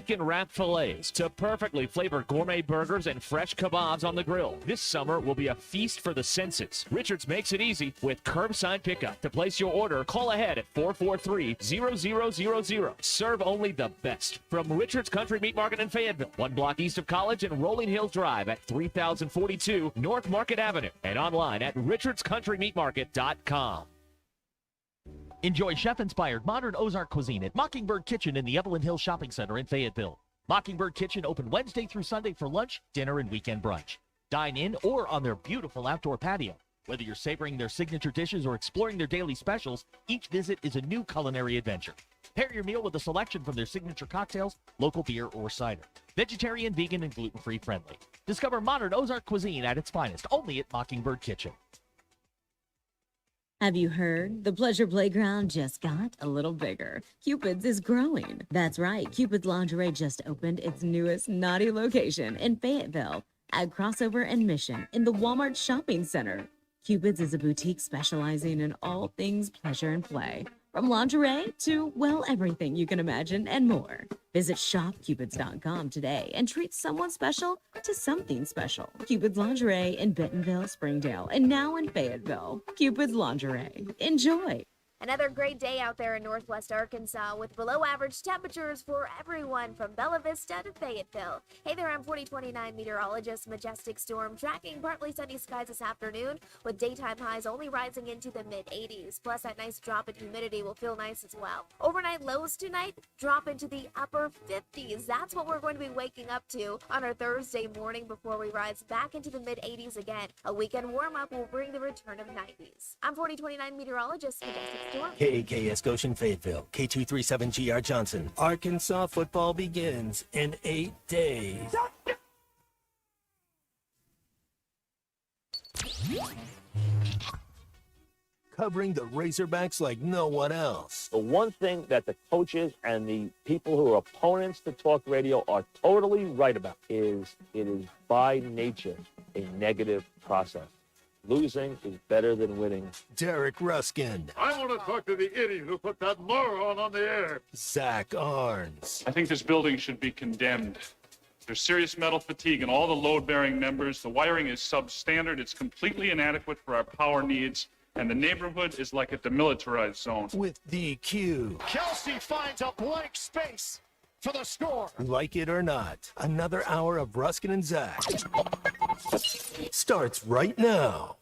bacon-wrapped fillets to perfectly flavored gourmet burgers and fresh kebabs on the grill. This summer will be a feast for the senses. Richards makes it easy with curbside pickup. To place your order, call ahead at 443-0000. Serve only the best. From Richards Country Meat Market in Fayetteville, 1 block east of College and Rolling Hills Drive at 3042 North Market Avenue, and online at richardscountrymeatmarket.com. Enjoy chef-inspired modern Ozark cuisine at Mockingbird Kitchen in the Evelyn Hill Shopping Center in Fayetteville. Mockingbird Kitchen open Wednesday through Sunday for lunch, dinner, and weekend brunch. Dine in or on their beautiful outdoor patio. Whether you're savoring their signature dishes or exploring their daily specials, each visit is a new culinary adventure. Pair your meal with a selection from their signature cocktails, local beer, or cider. Vegetarian, vegan, and gluten-free friendly. Discover modern Ozark cuisine at its finest, only at Mockingbird Kitchen. Have you heard? The Pleasure Playground just got a little bigger. Cupid's is growing. That's right. Cupid's Lingerie just opened its newest naughty location in Fayetteville at Crossover and Mission in the Walmart Shopping Center. Cupid's is a boutique specializing in all things pleasure and play. From lingerie to, well, everything you can imagine and more. Visit shopcupids.com today and treat someone special to something special. Cupid's Lingerie in Bentonville, Springdale, and now in Fayetteville. Cupid's Lingerie. Enjoy. Another great day out there in Northwest Arkansas with below average temperatures for everyone from Bella Vista to Fayetteville. Hey there, I'm 4029 meteorologist Majestic Storm tracking partly sunny skies this afternoon with daytime highs only rising into the mid-80s. Plus that nice drop in humidity will feel nice as well. Overnight lows tonight drop into the upper 50s. That's what we're going to be waking up to on our Thursday morning before we rise back into the mid-80s again. A weekend warm-up will bring the return of 90s. I'm 4029 meteorologist Majestic Storm. KAKS Goshen Fayetteville, K237GR Johnson. Arkansas football begins in 8 days. Covering the Razorbacks like no one else. The one thing that the coaches and the people who are opponents to talk radio are totally right about is it is by nature a negative process. Losing is better than winning. Derek Ruskin. I want to talk to the idiot who put that moron on the air. Zach Arns. I think this building should be condemned. There's serious metal fatigue in all the load-bearing members. The wiring is substandard. It's completely inadequate for our power needs. And the neighborhood is like a demilitarized zone. With DQ. Kelsey finds a blank space for the score. Like it or not, another hour of Ruskin and Zach starts right now.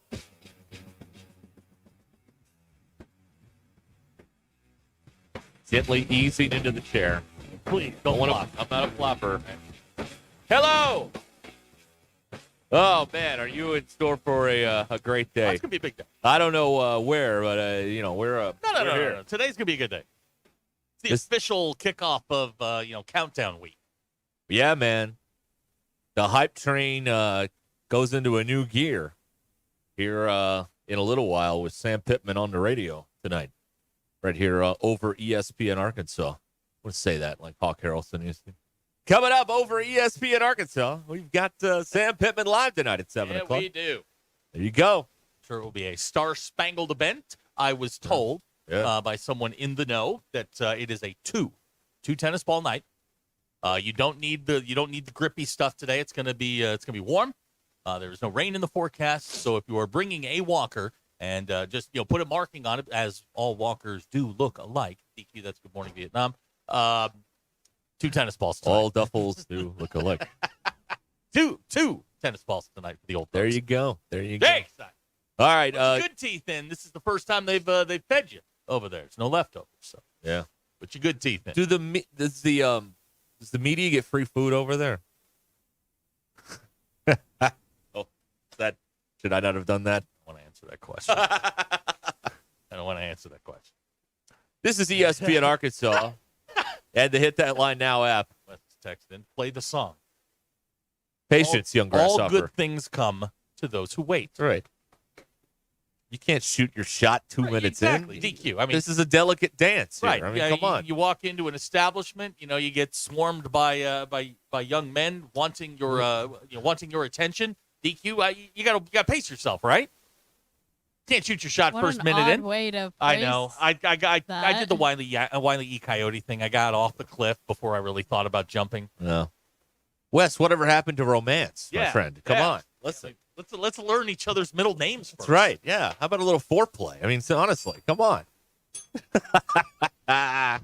Gently easing into the chair. Please, don't flop. I'm not a flopper. Hello! Oh, man, are you in store for a great day? It's going to be a big day. I don't know where, but, we're here. No. Today's going to be a good day. It's the official kickoff of, countdown week. Yeah, man. The hype train goes into a new gear here in a little while with Sam Pittman on the radio tonight. Right here over ESPN Arkansas. I want to say that like Hawk Harrelson used to. Coming up over ESPN Arkansas, we've got Sam Pittman live tonight at 7 o'clock. Yeah, we do. There you go. Sure, it will be a star-spangled event. I was told by someone in the know that it is a two tennis ball night. You don't need the grippy stuff today. It's gonna be warm. There is no rain in the forecast, so if you are bringing a walker and just put a marking on it, as all walkers do look alike. DQ, that's Good Morning Vietnam. 2 tennis balls tonight. All duffels do look alike. two tennis balls tonight for the old folks. There you go. Very exciting. All right. Put your good teeth in. This is the first time they've fed you over there. It's no leftovers. So yeah. Put your good teeth in. Does the media get free food over there? Should I not have done that? I want to answer that question. I don't want to answer that question. This is ESPN Arkansas. And the Hit That Line Now app. Let's text in. Play the song. Patience, young grasshopper. All good things come to those who wait. That's right. You can't shoot your shot 2 minutes exactly. in. DQ. I mean, this is a delicate dance here. Right. I mean, come on. You walk into an establishment, you get swarmed by young men wanting your attention. DQ, you got to pace yourself, right? Can't shoot your shot What first an minute odd in. way to I phrase know. I did the that. Wiley E. Coyote thing. I got off the cliff before I really thought about jumping. No. Wes, whatever happened to romance, my friend? Come on. Listen. Let's learn each other's middle names first. That's right. Yeah. How about a little foreplay? I mean, honestly, come on. Wow.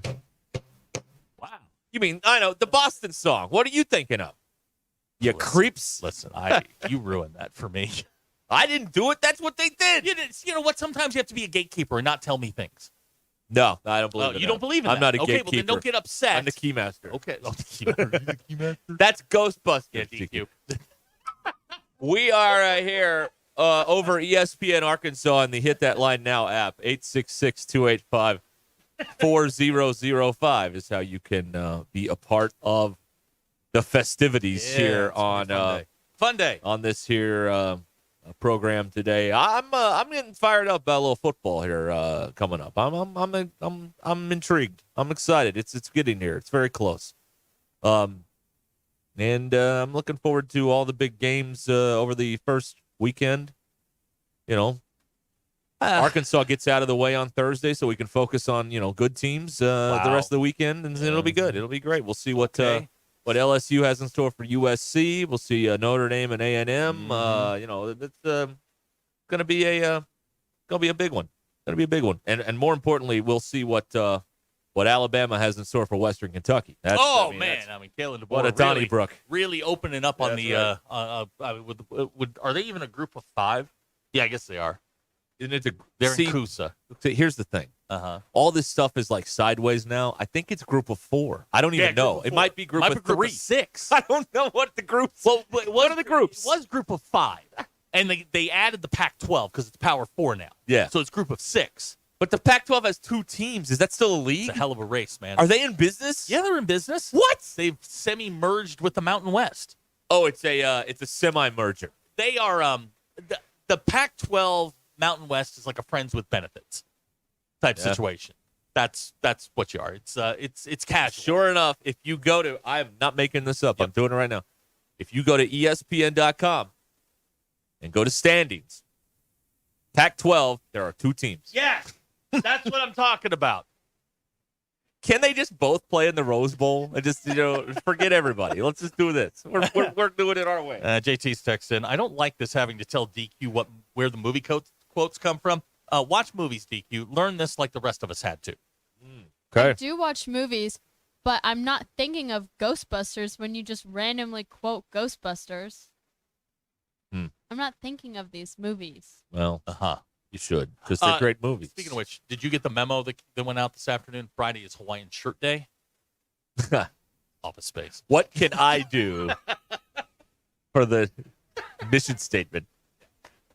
You mean, I know, the Boston song. What are you thinking of? You creeps. Listen, you ruined that for me. I didn't do it. That's what they did. You know what? Sometimes you have to be a gatekeeper and not tell me things. No, I don't believe in you that. don't believe in I'm that? not a okay, gatekeeper. well, then don't get upset. I'm the keymaster. Okay. Oh, the keymaster. That's Ghostbusters. Yeah, DQ. We are here over ESPN Arkansas on the Hit That Line Now app. 866-285-4005 is how you can be a part of the festivities here on Fun day on this here program today. I'm getting fired up about a little football here coming up. I'm intrigued. I'm excited. It's getting here. It's very close. And I'm looking forward to all the big games over the first weekend. You know, Arkansas gets out of the way on Thursday, so we can focus on good teams the rest of the weekend, and it'll be good. It'll be great. We'll see what LSU has in store for USC. We'll see Notre Dame and A&M. It's gonna be a big one. Gonna be a big one, and more importantly, we'll see what Alabama has in store for Western Kentucky. Kalen DeBoer, what a Donnybrook. Really opening up on the. Are they even a group of 5? Yeah, I guess they are. They're in Coosa. Here's the thing. All this stuff is like sideways now. I think it's group of 4. I don't even know. It might be group of 3. 6. I don't know what the groups. Well, what are the groups? It was group of 5, and they added the Pac-12 because it's Power 4 now. Yeah. So it's group of 6. But the Pac-12 has 2 teams. Is that still a league? It's a hell of a race, man. Are they in business? Yeah, they're in business. What? They've semi-merged with the Mountain West. Oh, it's a semi-merger. They are the Pac-12 Mountain West is like a friends with benefits type situation. That's what you are. It's casual. Sure enough, if you go to, I'm not making this up. I'm doing it right now. If you go to ESPN.com and go to standings, Pac-12, there are 2 teams. Yes, that's what I'm talking about. Can they just both play in the Rose Bowl and just forget everybody? Let's just do this. We're doing it our way. JT's texting. I don't like this having to tell DQ where the movie quotes come from. Watch movies, DQ. Learn this like the rest of us had to. Okay. I do watch movies, but I'm not thinking of Ghostbusters when you just randomly quote Ghostbusters. I'm not thinking of these movies. Well, you should, because they're great movies. Speaking of which, did you get the memo that went out this afternoon? Friday is Hawaiian Shirt Day. Office Space. What can I do for the mission statement?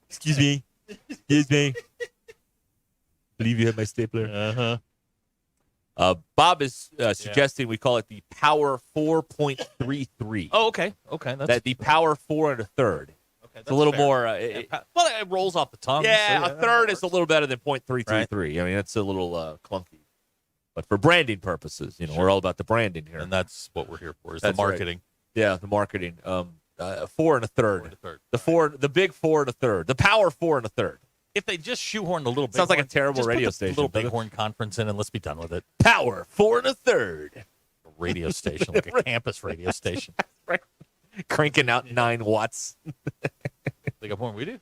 Excuse me. Excuse me. Believe you have my stapler. Bob is suggesting we call it the Power 4.33. Oh, okay. Okay. That the Power 4 1/3. Okay, it's a little fair. more. Well, it rolls off the tongue. Yeah, so a third is a little better than 0.333. Right. I mean, that's a little clunky. But for branding purposes, we're all about the branding here. And that's what we're here for, is the marketing. Right. Yeah, the marketing. 4 1/3. The big 4 1/3. The Power 4 1/3. If they just shoehorn the little big sounds like a terrible radio station. Little Bighorn conference in, and let's be done with it. Power 4 1/3. A radio station, like a campus radio station. Right. Cranking out 9 watts. They got more than we do.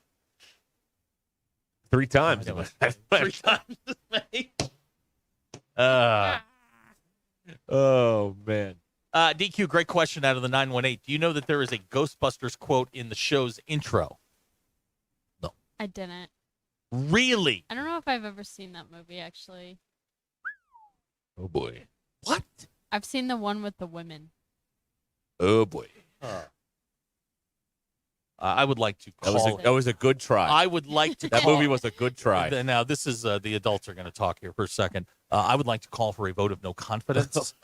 3 times. 3 times as many. Oh, man. DQ, great question out of the 918. Do you know that there is a Ghostbusters quote in the show's intro? No. I didn't. Really? I don't know if I've ever seen that movie, actually. Oh, boy. What? I've seen the one with the women. Oh, boy. I would like to call that was a good try. I would like to That movie was a good try. Now, this is the adults are going to talk here for a second. I would like to call for a vote of no confidence.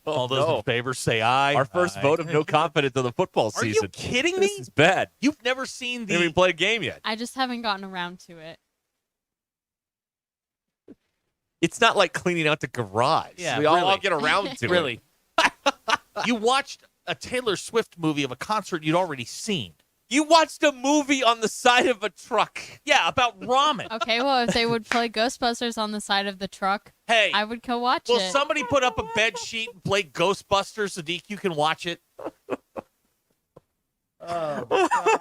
All those in favor say aye. Our first vote of no confidence of the football season. Are you kidding me? This is bad. You've never seen We haven't even played a game yet. I just haven't gotten around to it. It's not like cleaning out the garage. Yeah, we all get around to it. Really. You watched a Taylor Swift movie of a concert you'd already seen. You watched a movie on the side of a truck. Yeah, about ramen. Okay, well, if they would play Ghostbusters on the side of the truck, Hey, I would go watch will it. somebody put up a bed sheet and play Ghostbusters so DQ can watch it? Oh, God.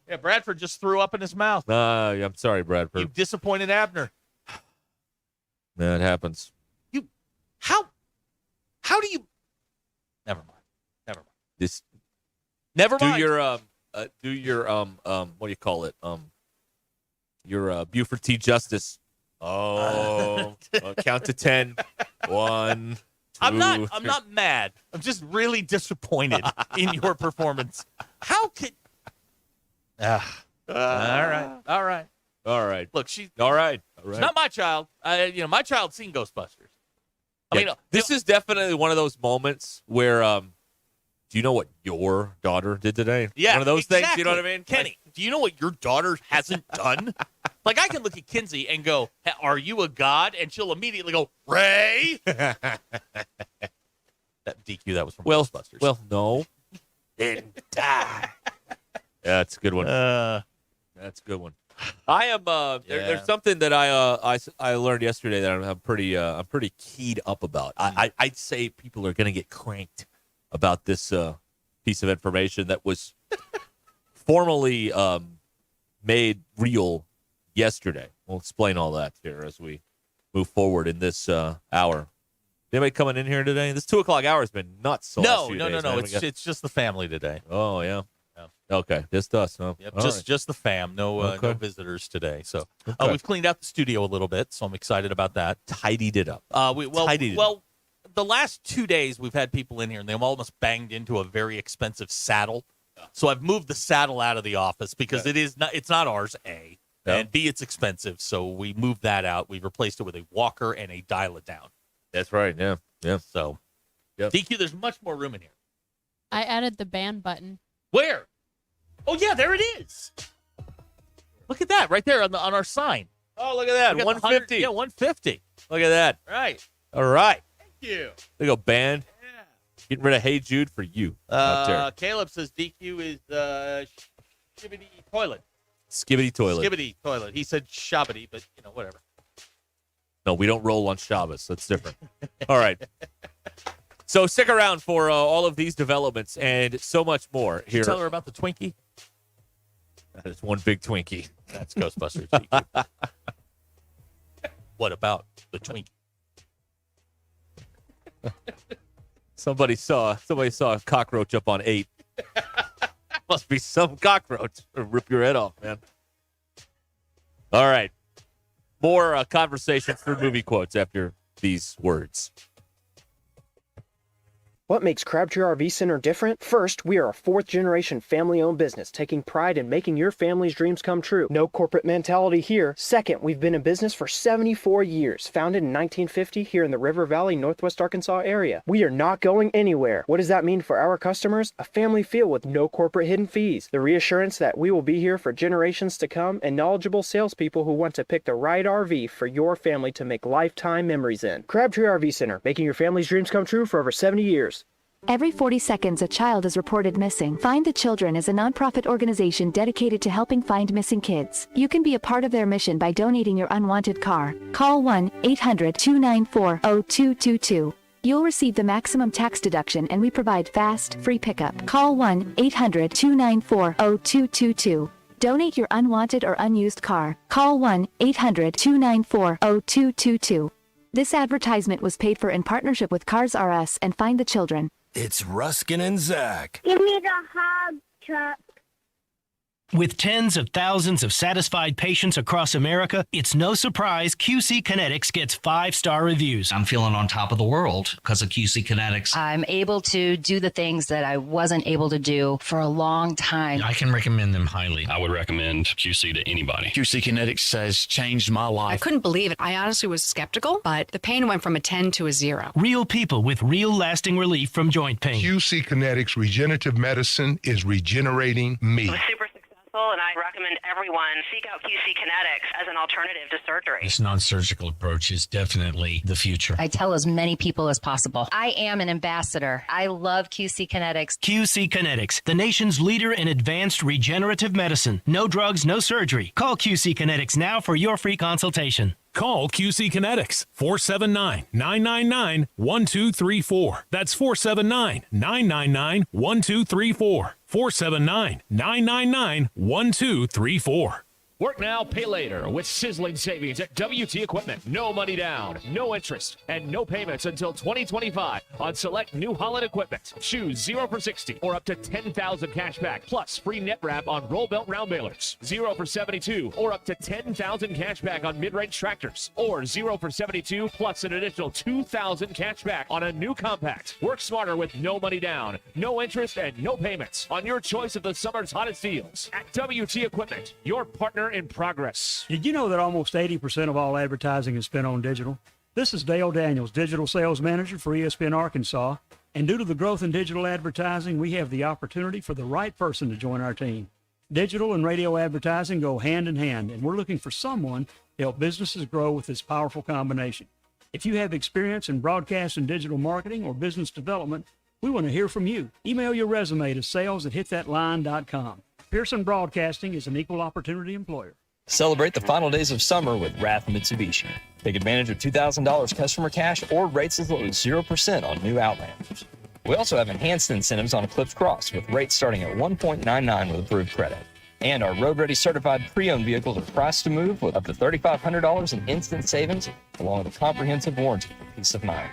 Yeah, Bradford just threw up in his mouth. I'm sorry, Bradford. You disappointed Abner. That happens. How do you? Never mind. This Never do mind. your what do you call it? Your Buford T. Justice. Oh, count to 10. 1, 2. I'm not mad. I'm just really disappointed in your performance. How could? All right. Look, she's all right. not my child. My child's seen Ghostbusters. This is definitely one of those moments where, do you know what your daughter did today? Yeah, one of those exactly. things. You know what I mean? Kenny, do you know what your daughter hasn't done? Like, I can look at Kinsey and go, "Are you a god?" And she'll immediately go, "Ray." That DQ, that was from Ghostbusters. Well, no. Then die. Yeah, that's a good one. That's a good one. I am. There's something that I learned yesterday that I'm pretty keyed up about. I'd say people are going to get cranked about this piece of information that was formally made real yesterday. We'll explain all that here as we move forward in this hour. Anybody coming in here today? This 2:00 hour has been nuts. No. It's just the family today. Oh yeah. Okay, just us, huh? Yep, just the fam. No visitors today. So we've cleaned out the studio a little bit, so I'm excited about that. Tidied it up. The last 2 days we've had people in here, and they've almost banged into a very expensive saddle. So I've moved the saddle out of the office because it's not ours, A, and B, it's expensive. So we moved that out. We've replaced it with a walker and a dial-it-down. That's right. Yeah. So, DQ, there's much more room in here. I added the ban button. Where? Oh, yeah, there it is. Look at that right there on our sign. Oh, look at that. 150. Yeah, 150. Look at that. Right. All right. Thank you. There you go, band. Yeah. Getting rid of Hey Jude for you. out there. Caleb says DQ is shibbity toilet. Skibbity toilet. Skibbity toilet. He said shabbity, but, whatever. No, we don't roll on Shabbos. That's different. All right. So stick around for all of these developments and so much more here. Tell her about the Twinkie. That is one big Twinkie. That's Ghostbusters. DQ. What about the Twinkie? Somebody saw a cockroach up on 8. Must be some cockroach. Rip your head off, man. All right. More conversations through movie quotes after these words. What makes Crabtree RV Center different? First, we are a fourth-generation family-owned business taking pride in making your family's dreams come true. No corporate mentality here. Second, we've been in business for 74 years, founded in 1950 here in the River Valley, Northwest Arkansas area. We are not going anywhere. What does that mean for our customers? A family feel with no corporate hidden fees. The reassurance that we will be here for generations to come, and knowledgeable salespeople who want to pick the right RV for your family to make lifetime memories in. Crabtree RV Center, making your family's dreams come true for over 70 years. Every 40 seconds, a child is reported missing. Find the Children is a nonprofit organization dedicated to helping find missing kids. You can be a part of their mission by donating your unwanted car. Call 1-800-294-0222. You'll receive the maximum tax deduction, and we provide fast, free pickup. Call 1-800-294-0222. Donate your unwanted or unused car. Call 1-800-294-0222. This advertisement was paid for in partnership with Cars R Us and Find the Children. It's Ruskin and Zach. Give me the hog truck. With tens of thousands of satisfied patients across America, it's no surprise QC Kinetics gets 5-star reviews. I'm feeling on top of the world because of QC Kinetics. I'm able to do the things that I wasn't able to do for a long time. I can recommend them highly. I would recommend QC to anybody. QC Kinetics has changed my life. I couldn't believe it. I honestly was skeptical, but the pain went from a 10 to a 0. Real people with real lasting relief from joint pain. QC Kinetics Regenerative Medicine is regenerating me. I was super successful non-surgical, and I recommend everyone seek out QC Kinetics as an alternative to surgery. This non-surgical approach is definitely the future. I tell as many people as possible. I am an ambassador. I love QC Kinetics. QC Kinetics, the nation's leader in advanced regenerative medicine. No drugs, no surgery. Call QC Kinetics now for your free consultation. Call QC Kinetics, 479-999-1234. That's 479-999-1234. 479-999-1234. Work now, pay later with sizzling savings at WT Equipment. No money down, no interest, and no payments until 2025 on select New Holland equipment. Choose 0 for 60 or up to 10,000 cash back plus free net wrap on roll belt round balers. 0 for 72 or up to 10,000 cash back on mid-range tractors, or 0 for 72 plus an additional 2,000 cash back on a new compact. Work smarter with no money down, no interest, and no payments on your choice of the summer's hottest deals at WT Equipment, your partner in progress. Did you know that almost 80% of all advertising is spent on digital? This is Dale Daniels, Digital Sales Manager for ESPN Arkansas. And due to the growth in digital advertising, we have the opportunity for the right person to join our team. Digital and radio advertising go hand in hand, and we're looking for someone to help businesses grow with this powerful combination. If you have experience in broadcast and digital marketing or business development, we want to hear from you. Email your resume to sales@hitthatline.com. Pearson Broadcasting is an equal opportunity employer. Celebrate the final days of summer with Rath Mitsubishi. Take advantage of $2,000 customer cash or rates as low as 0% on new Outlanders. We also have enhanced incentives on Eclipse Cross with rates starting at 1.99 with approved credit. And our road-ready certified pre-owned vehicles are priced to move with up to $3,500 in instant savings, along with a comprehensive warranty for peace of mind.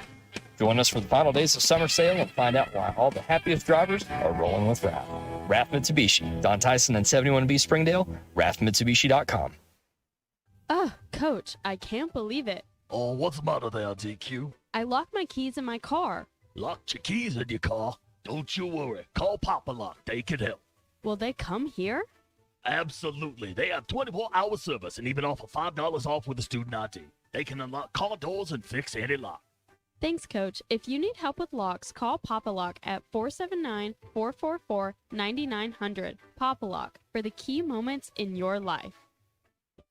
Join us for the final days of summer sale and find out why all the happiest drivers are rolling with Rath. Rath Mitsubishi, Don Tyson and 71B Springdale, rathmitsubishi.com. Oh, Coach, I can't believe it. Oh, what's the matter there, DQ? I locked my keys in my car. Locked your keys in your car? Don't you worry. Call Papa Lock. They can help. Will they come here? Absolutely. They have 24-hour service and even offer $5 off with a student ID. They can unlock car doors and fix any lock. Thanks, Coach. If you need help with locks, call Papa Lock at 479-444-9900. Papa Lock, for the key moments in your life.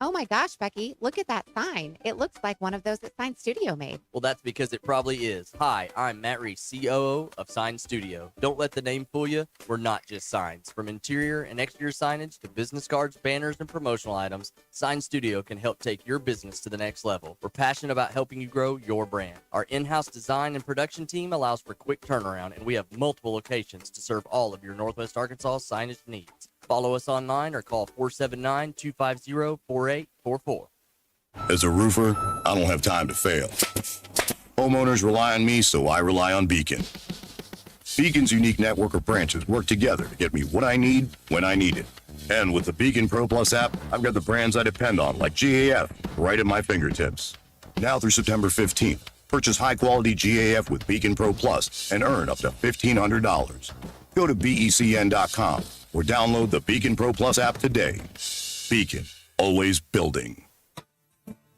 Oh my gosh, Becky, look at that sign. It looks like one of those that Sign Studio made. Well, that's because it probably is. Hi, I'm Matt Reese, COO of Sign Studio. Don't let the name fool you. We're not just signs. From interior and exterior signage to business cards, banners, and promotional items, Sign Studio can help take your business to the next level. We're passionate about helping you grow your brand. Our in-house design and production team allows for quick turnaround, and we have multiple locations to serve all of your Northwest Arkansas signage needs. Follow us online or call 479-250-4844. As a roofer, I don't have time to fail. Homeowners rely on me, so I rely on Beacon. Beacon's unique network of branches work together to get me what I need when I need it. And with the Beacon Pro Plus app, I've got the brands I depend on, like GAF, right at my fingertips. Now through September 15th, purchase high-quality GAF with Beacon Pro Plus and earn up to $1,500. Go to BECN.com or download the Beacon Pro Plus app today. Beacon, always building.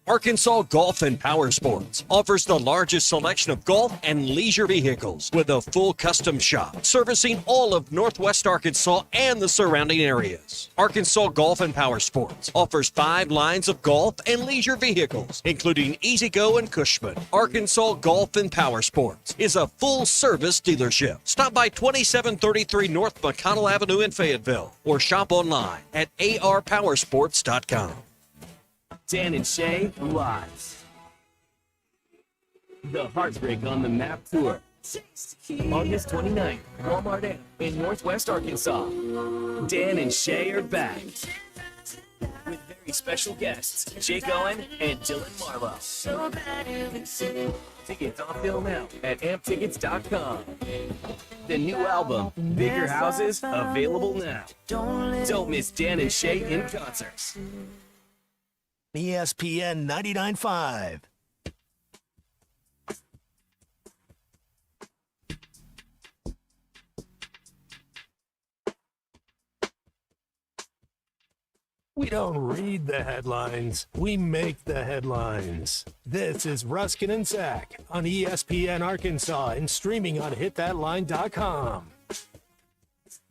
Arkansas Golf and Power Sports offers the largest selection of golf and leisure vehicles with a full custom shop servicing all of Northwest Arkansas and the surrounding areas. Arkansas Golf and Power Sports offers 5 lines of golf and leisure vehicles, including E-Z-GO and Cushman. Arkansas Golf and Power Sports is a full-service dealership. Stop by 2733 North McConnell Avenue in Fayetteville or shop online at arpowersports.com. Dan and Shay live. The Heartbreak on the Map Tour. August 29th, Walmart Amp in Northwest Arkansas. Dan and Shay are back. With very special guests, Jake Owen and Dylan Marlowe. Tickets on sale now at amptickets.com. The new album, Bigger Houses, available now. Don't miss Dan and Shay in concert. ESPN 99.5. We don't read the headlines, we make the headlines. This is Ruscin and Zach on ESPN Arkansas and streaming on hitthatline.com.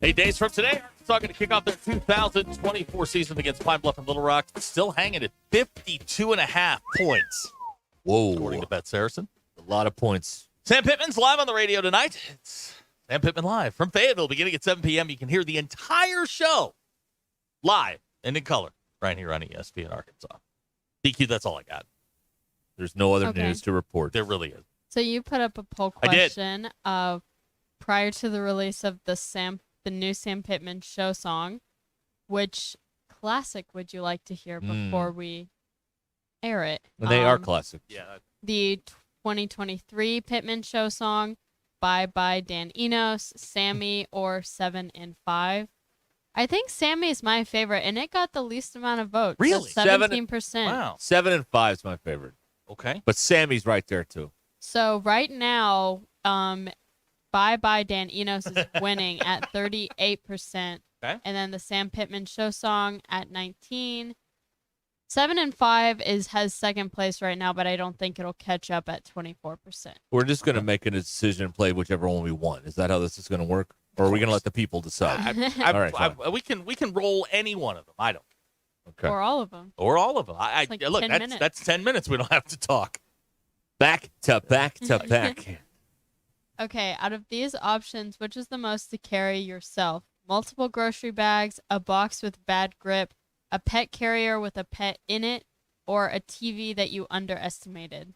8 days from today, Arkansas going to kick off their 2024 season against Pine Bluff and Little Rock. Still hanging at 52.5 points. Whoa. According to Bet Saracen. A lot of points. Sam Pittman's live on the radio tonight. It's Sam Pittman Live from Fayetteville, beginning at 7 p.m. You can hear the entire show live and in color right here on ESPN Arkansas. DQ, that's all I got. There's no other Okay. news to report. There really is. So you put up a poll I did. question prior to the release of the new Sam Pittman show song. Which classic would you like to hear before we air it? And they are classic. Yeah. The 2023 Pittman show song, Bye Bye Dan Enos, Sammy, or 7 and 5. I think Sammy is my favorite, and it got the least amount of votes. Really? 17%. Wow. 7 and 5 is my favorite. Okay. But Sammy's right there, too. So right now, Bye Bye Dan Enos is winning at 38%. Okay. And then the Sam Pittman show song at 19. 7 and 5 has second place right now, but I don't think it'll catch up at 24%. We're just going to make a decision and play whichever one we want. Is that how this is going to work? Or are we going to let the people decide? All right, fine. We can roll any one of them. I don't. Okay. Or all of them. Or all of them. It's like Look, 10 that's minutes. 10 minutes. We don't have to talk. Back to back to back. Okay, out of these options, which is the most to carry yourself? Multiple grocery bags, a box with bad grip, a pet carrier with a pet in it, or a TV that you underestimated?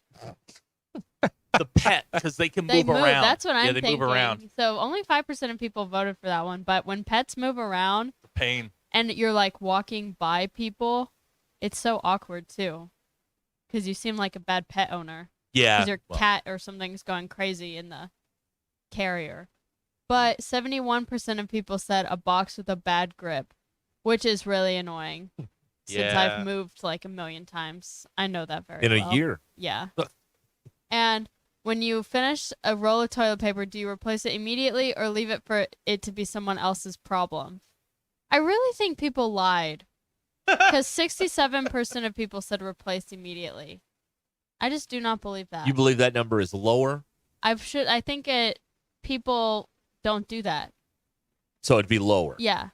The pet, because they can They move around. That's what I'm yeah, they thinking. move around. So only 5% of people voted for that one. But when pets move around Pain. and you're like walking by people, it's so awkward too. Because you seem like a bad pet owner. Yeah. Because your cat or something's going crazy in the carrier. But 71% of people said a box with a bad grip, which is really annoying. Since Yeah. I've moved like a million times. I know that very In a well. year. Yeah. And when you finish a roll of toilet paper, do you replace it immediately or leave it for it to be someone else's problem? I really think people lied. Because 67% of people said replace immediately. I just do not believe that. You believe that number is lower? I think people don't do that. So it'd be lower. Yeah.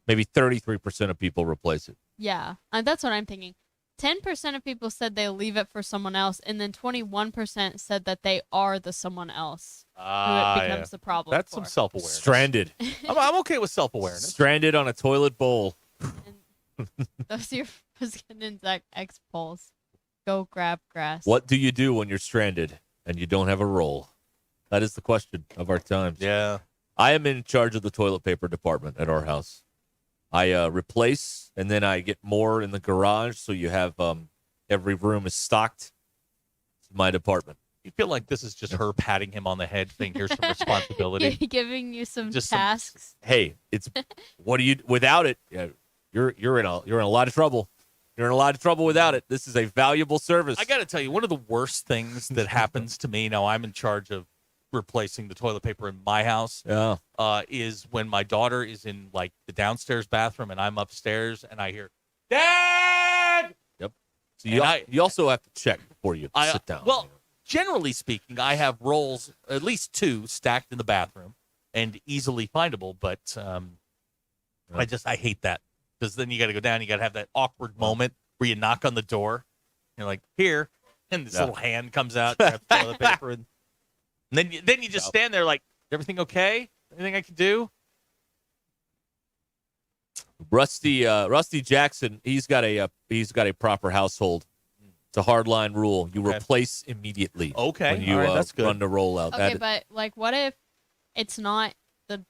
Maybe 33% of people replace it. Yeah. That's what I'm thinking. 10% of people said they leave it for someone else, and then 21% said that they are the someone else who it becomes the problem. That's for. some self-awareness. Stranded. I'm okay with self-awareness. Stranded on a toilet bowl. Those are your Puskinen X polls. Go grab grass. What do you do when you're stranded and you don't have a roll? That is the question of our times. Yeah. I am in charge of the toilet paper department at our house. I replace, and then I get more in the garage, so you have every room is stocked. It's my department. You feel like this is just her patting him on the head, saying, "Here's some responsibility." Giving you some Just tasks. Hey, it's what do you without it? Yeah, you're in a lot of trouble. You're in a lot of trouble without it. This is a valuable service. I got to tell you, one of the worst things that happens to me now, I'm in charge of replacing the toilet paper in my house. Yeah. Is when my daughter is in like the downstairs bathroom and I'm upstairs and I hear, "Dad!" Yep. So And you also have to check before you sit down. Well, generally speaking, I have rolls, at least 2, stacked in the bathroom and easily findable. But I hate that because then you got to go down. You got to have that awkward moment where you knock on the door. You're like, "Here," and this little hand comes out, grabs the toilet paper, and then you just stand there like, "Everything okay? Anything I can do?" Rusty Jackson, he's got a proper household. It's a hardline rule. You replace immediately. Okay. When you All right, that's good. run the rollout. Okay, but like, what if it's not the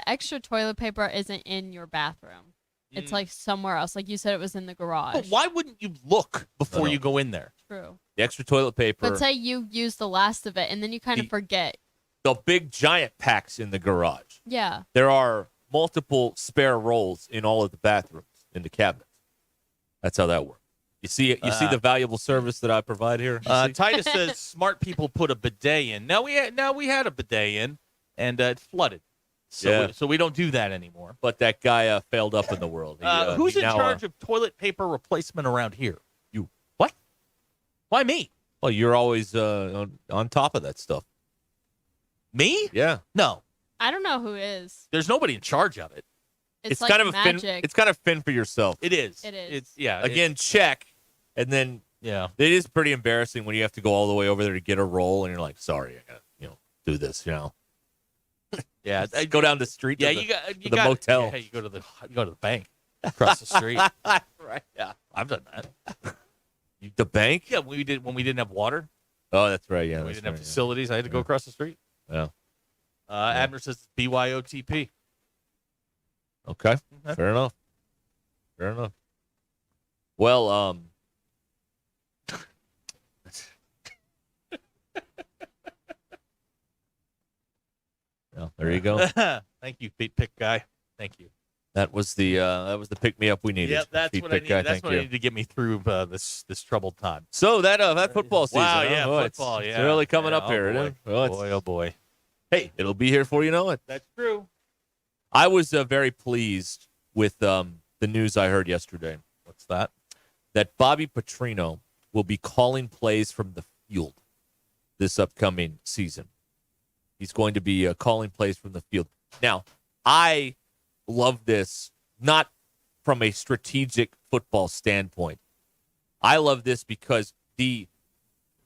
extra toilet paper isn't in your bathroom? It's like somewhere else. Like you said, it was in the garage. But why wouldn't you look before you go in there? True. The extra toilet paper. But say you use the last of it, and then you kind of forget. The big giant packs in the garage. Yeah. There are multiple spare rolls in all of the bathrooms in the cabinets. That's how that works. You see the valuable service that I provide here. Titus says smart people put a bidet in. No, we had a bidet in, and it flooded. So we don't do that anymore. But that guy failed up in the world. Who's in charge of toilet paper replacement around here? You. What? Why me? Well, you're always on top of that stuff. Me? Yeah. No. I don't know who is. There's nobody in charge of it. It's like kind of magic. a fin. It's kind of fin for yourself. It is. It is. It's yeah. Again, check, and then yeah, it is pretty embarrassing when you have to go all the way over there to get a roll, and you're like, sorry, I got do this, yeah. Go down the street. Yeah, to the motel. Yeah, you go to the bank across the street. Right. Yeah, I've done that. The bank? Yeah, when we didn't have water. Oh, that's right. Yeah, we didn't have facilities. I had to go across the street. Yeah. Abner says it's BYOTP. Okay. Fair enough. Well, well, there you go. Thank you, feet pick guy. Thank you. That was the pick me up we needed. Yep, that's Feet what I pick needed. guy, That's thank what I you. needed to get me through this troubled time. So that football season. Wow, huh? yeah, Oh, football. It's Yeah, really coming yeah, up here. boy. Isn't it? Well, Boy, oh boy. Hey, it'll be here before you know it. That's true. I was very pleased with the news I heard yesterday. What's that? That Bobby Petrino will be calling plays from the field this upcoming season. He's going to be calling plays from the field. Now, I love this, not from a strategic football standpoint. I love this because the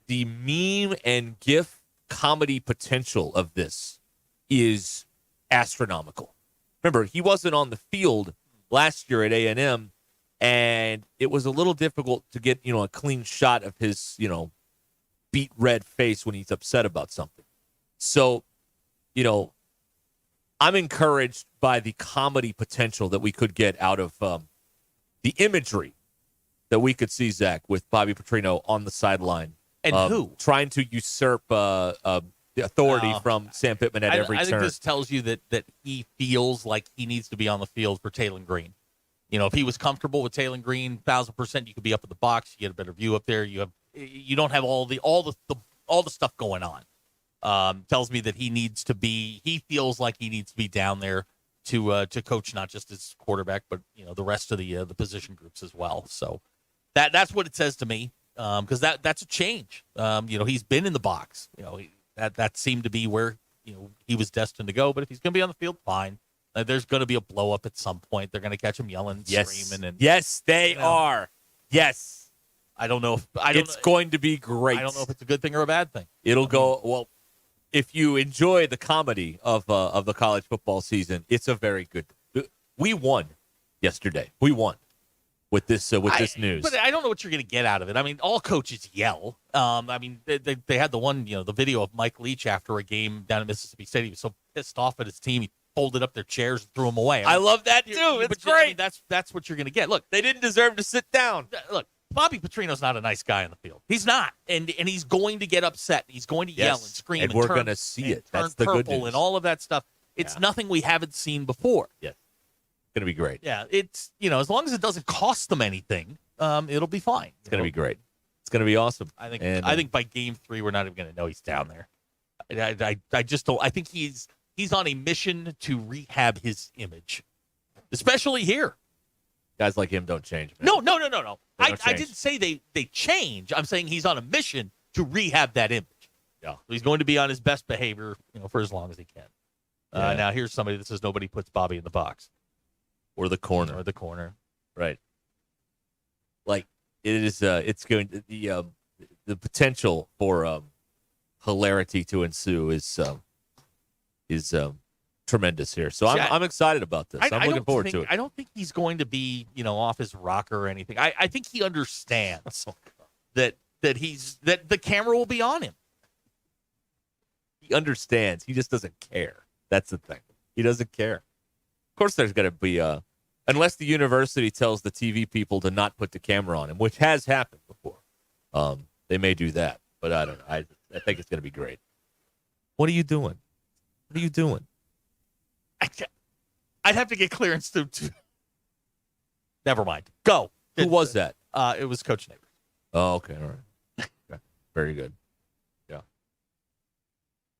meme and GIF comedy potential of this is astronomical. Remember, he wasn't on the field last year at A&M, and it was a little difficult to get, a clean shot of his, beet red face when he's upset about something. So, I'm encouraged by the comedy potential that we could get out of the imagery that we could see, Zach, with Bobby Petrino on the sideline. And who? Trying to usurp the authority from Sam Pittman at every I turn. think this tells you that he feels like he needs to be on the field for Taylor Green. If he was comfortable with Taylor Green, 1,000%, you could be up in the box. You get a better view up there. You don't have all the stuff going on. Tells me that he feels like he needs to be down there to coach not just his quarterback, but the rest of the position groups as well. So that's what it says to me, because that's a change. He's been in the box. That seemed to be where he was destined to go. But if he's going to be on the field, fine. There's going to be a blow up at some point. They're going to catch him yelling, screaming, and yes, they are. Yes, I don't know. It's going to be great. I don't know if it's a good thing or a bad thing. It'll go well. If you enjoy the comedy of the college football season, it's a very good. We won yesterday. We won with this news. But I don't know what you're going to get out of it. I mean, all coaches yell. They had the video of Mike Leach after a game down at Mississippi State. He was so pissed off at his team, he folded up their chairs and threw them away. I love that too. It's great. That's what you're going to get. Look, they didn't deserve to sit down. Look, Bobby Petrino's not a nice guy on the field. He's not, and he's going to get upset. He's going to yell and scream, and we're going to see it. That's the good news. And all of that stuff. It's nothing we haven't seen before. Yes, it's going to be great. Yeah, it's as long as it doesn't cost them anything, it'll be fine. It's going to be great. It's going to be awesome. I think by game 3 we're not even going to know he's down there. I just don't. I think he's on a mission to rehab his image, especially here. Guys like him don't change, man. No. I didn't say they change. I'm saying he's on a mission to rehab that image. Yeah. So he's going to be on his best behavior, for as long as he can. Now here's somebody that says nobody puts Bobby in the box. Or the corner. Right. Like it is it's going to the potential for hilarity to ensue is tremendous here. So I'm excited about this. I'm looking forward to it. I don't think he's going to be, off his rocker or anything. I think he understands that the camera will be on him. He understands. He just doesn't care. That's the thing. He doesn't care. Of course, there's going to be unless the university tells the TV people to not put the camera on him, which has happened before. They may do that, but I don't know. I think it's going to be great. What are you doing? What are you doing? I'd have to get clearance to. Never mind. Go. Who was that? It was Coach Neighbors. Oh, okay. All right. Okay. Very good. Yeah.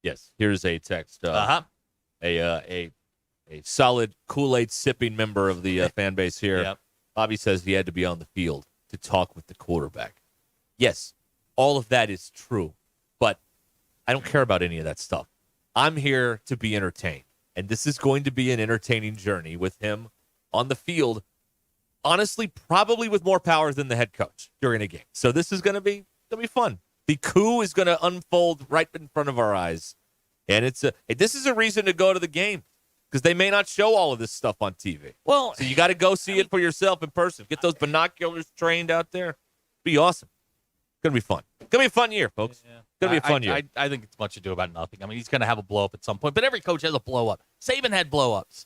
Yes. Here's a text. A solid Kool-Aid sipping member of the fan base here. Yep. Bobby says he had to be on the field to talk with the quarterback. Yes, all of that is true, but I don't care about any of that stuff. I'm here to be entertained. And this is going to be an entertaining journey with him on the field. Honestly, probably with more power than the head coach during a game. So this is going to be fun. The coup is going to unfold right in front of our eyes. And this is a reason to go to the game because they may not show all of this stuff on TV. Well, so you got to go see it for yourself in person. Get those binoculars trained out there. Be awesome. It's going to be fun. It's going to be a fun year, folks. Yeah. It's going to be a fun year. I think it's much ado about nothing. I mean, he's going to have a blow up at some point, but every coach has a blow up. Saban had blow ups.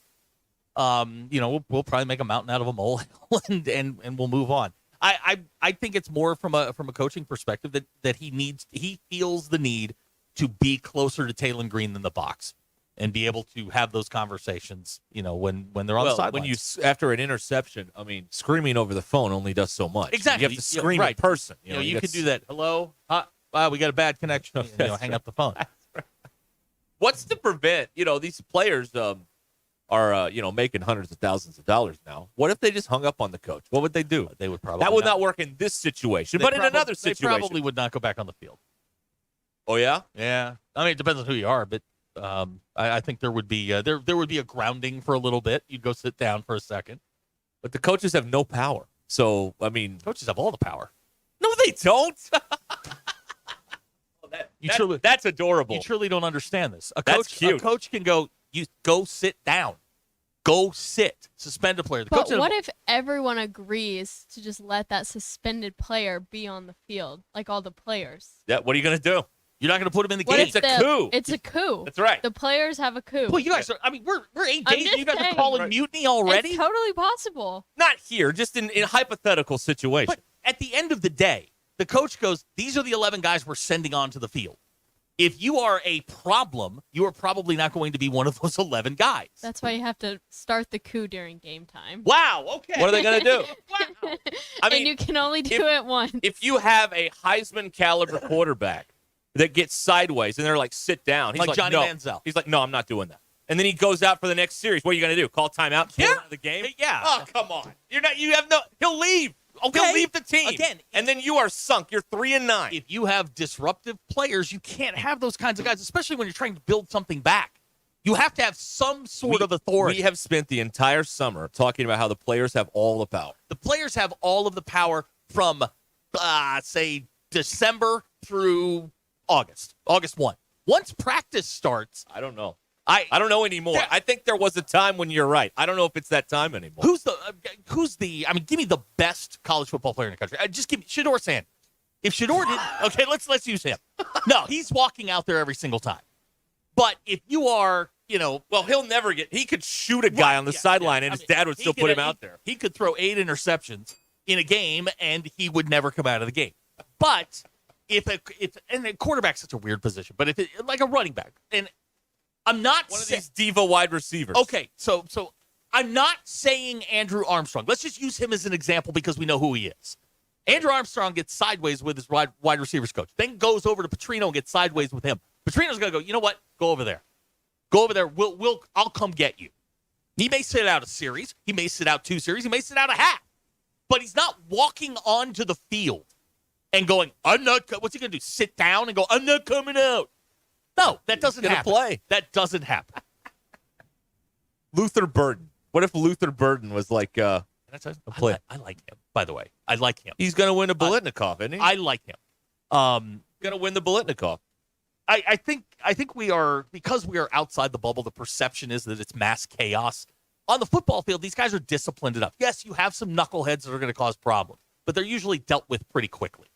We'll probably make a mountain out of a molehill and we'll move on. I think it's more from a coaching perspective that he feels the need to be closer to Taylor Green than the box and be able to have those conversations, when they're on the sidelines. After an interception, I mean, screaming over the phone only does so much. Exactly. You have to scream in person. You could do that. Hello? Wow, we got a bad connection. Hang up the phone. What's to prevent, these players are making hundreds of thousands of dollars now. What if they just hung up on the coach? What would they do? They would probably That would not work in this situation, but in another situation. They probably would not go back on the field. Oh, yeah? Yeah. I mean, it depends on who you are, but I think there would be there would be a grounding for a little bit. You'd go sit down for a second. But the coaches have no power. So, I mean. Coaches have all the power. No, they don't. That's adorable. You truly don't understand this. That's cute. A coach can go, you go sit down. Go sit. Suspend a player. But what if everyone agrees to just let that suspended player be on the field, like all the players? Yeah, what are you going to do? You're not going to put him in the What game. if coup. It's a coup. That's right. The players have a coup. Well, you guys are, we're 8 days and you guys saying. are calling mutiny already? It's totally possible. Not here, just in hypothetical situations. But at the end of the day, the coach goes, these are the 11 guys we're sending onto the field. If you are a problem, you are probably not going to be one of those 11 guys. That's why you have to start the coup during game time. Wow, okay. What are they going to do? Wow. And you can only do it once. If you have a Heisman caliber quarterback that gets sideways and they're like, sit down. He's like Johnny no. Manziel. He's like, no, I'm not doing that. And then he goes out for the next series. What are you going to do? Call timeout? Pull out of the game? Yeah. Oh, come on. He'll leave. Okay. He'll leave the team. Again, and then you are sunk. You're 3-9. If you have disruptive players, you can't have those kinds of guys, especially when you're trying to build something back. You have to have some sort of authority. We have spent the entire summer talking about how the players have all the power. The players have all of the power from, say, December through August 1. Once practice starts, I don't know. I don't know anymore. I think there was a time when you're right. I don't know if it's that time anymore. Give me the best college football player in the country. Just give me Shedeur Sanders. If Shedeur did, okay, let's use him. No, he's walking out there every single time. But if you are, well, he'll never he could shoot a guy on the sideline and his dad would still put him out there. He could throw 8 interceptions in a game and he would never come out of the game. But and the quarterback's such a weird position, but like a running back, and I'm not one of these diva wide receivers. Okay, so I'm not saying Andrew Armstrong. Let's just use him as an example because we know who he is. Andrew Armstrong gets sideways with his wide receivers coach, then goes over to Petrino and gets sideways with him. Petrino's gonna go, you know what? Go over there. I'll come get you. He may sit out a series. He may sit out 2 series. He may sit out a half. But he's not walking onto the field and going, what's he going to do? Sit down and go, I'm not coming out. No, that doesn't happen. Play. That doesn't happen. Luther Burden. What if Luther Burden was like a play? I like him, by the way. I like him. He's going to win a Biletnikoff, isn't he? I like him. Going to win the Biletnikoff. I think we are, because we are outside the bubble, the perception is that it's mass chaos. On the football field, these guys are disciplined enough. Yes, you have some knuckleheads that are going to cause problems, but they're usually dealt with pretty quickly.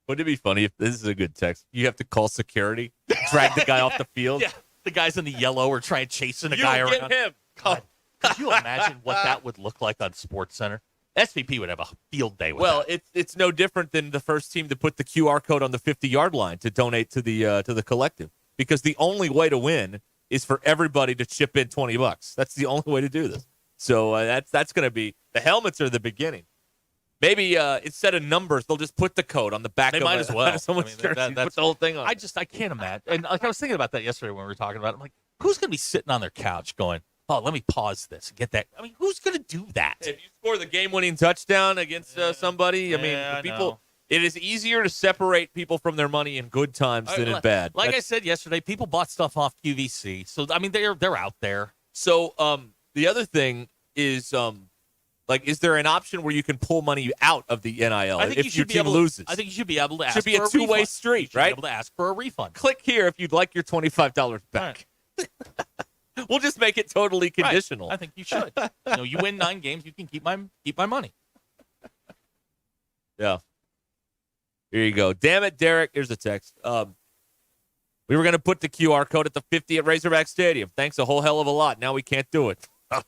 Wouldn't it be funny if this is a good text? You have to call security, drag the guy off the field. Yeah, the guys in the yellow are trying chasing a guy around. Get him. God, could you imagine what that would look like on SportsCenter? SVP would have a field day with that. It's no different than the first team to put the QR code on the 50-yard line to donate to the collective, because the only way to win is for everybody to chip in $20. That's the only way to do this. So that's going to be the helmets are the beginning. Maybe instead of numbers, they'll just put the code on the back. They might as well. Someone's put the whole thing on. I can't imagine. And like I was thinking about that yesterday when we were talking about it. I'm like, who's going to be sitting on their couch going, oh, let me pause this and get that. I mean, who's going to do that? If you score the game-winning touchdown against somebody, people It is easier to separate people from their money in good times than in bad. Like I said yesterday, people bought stuff off QVC. So, I mean, they're out there. So the other thing is, is there an option where you can pull money out of the NIL if your team loses? I think you should be able to ask Should be for a two-way refund. street, You right? Be able to ask for a refund. Click here if you'd like your $25 back. We'll just make it totally conditional. Right. I think you should. You win 9 games, you can keep my money. Yeah. Here you go. Damn it, Derek. Here's a text. We were going to put the QR code at the 50 at Razorback Stadium. Thanks a whole hell of a lot. Now we can't do it. Well,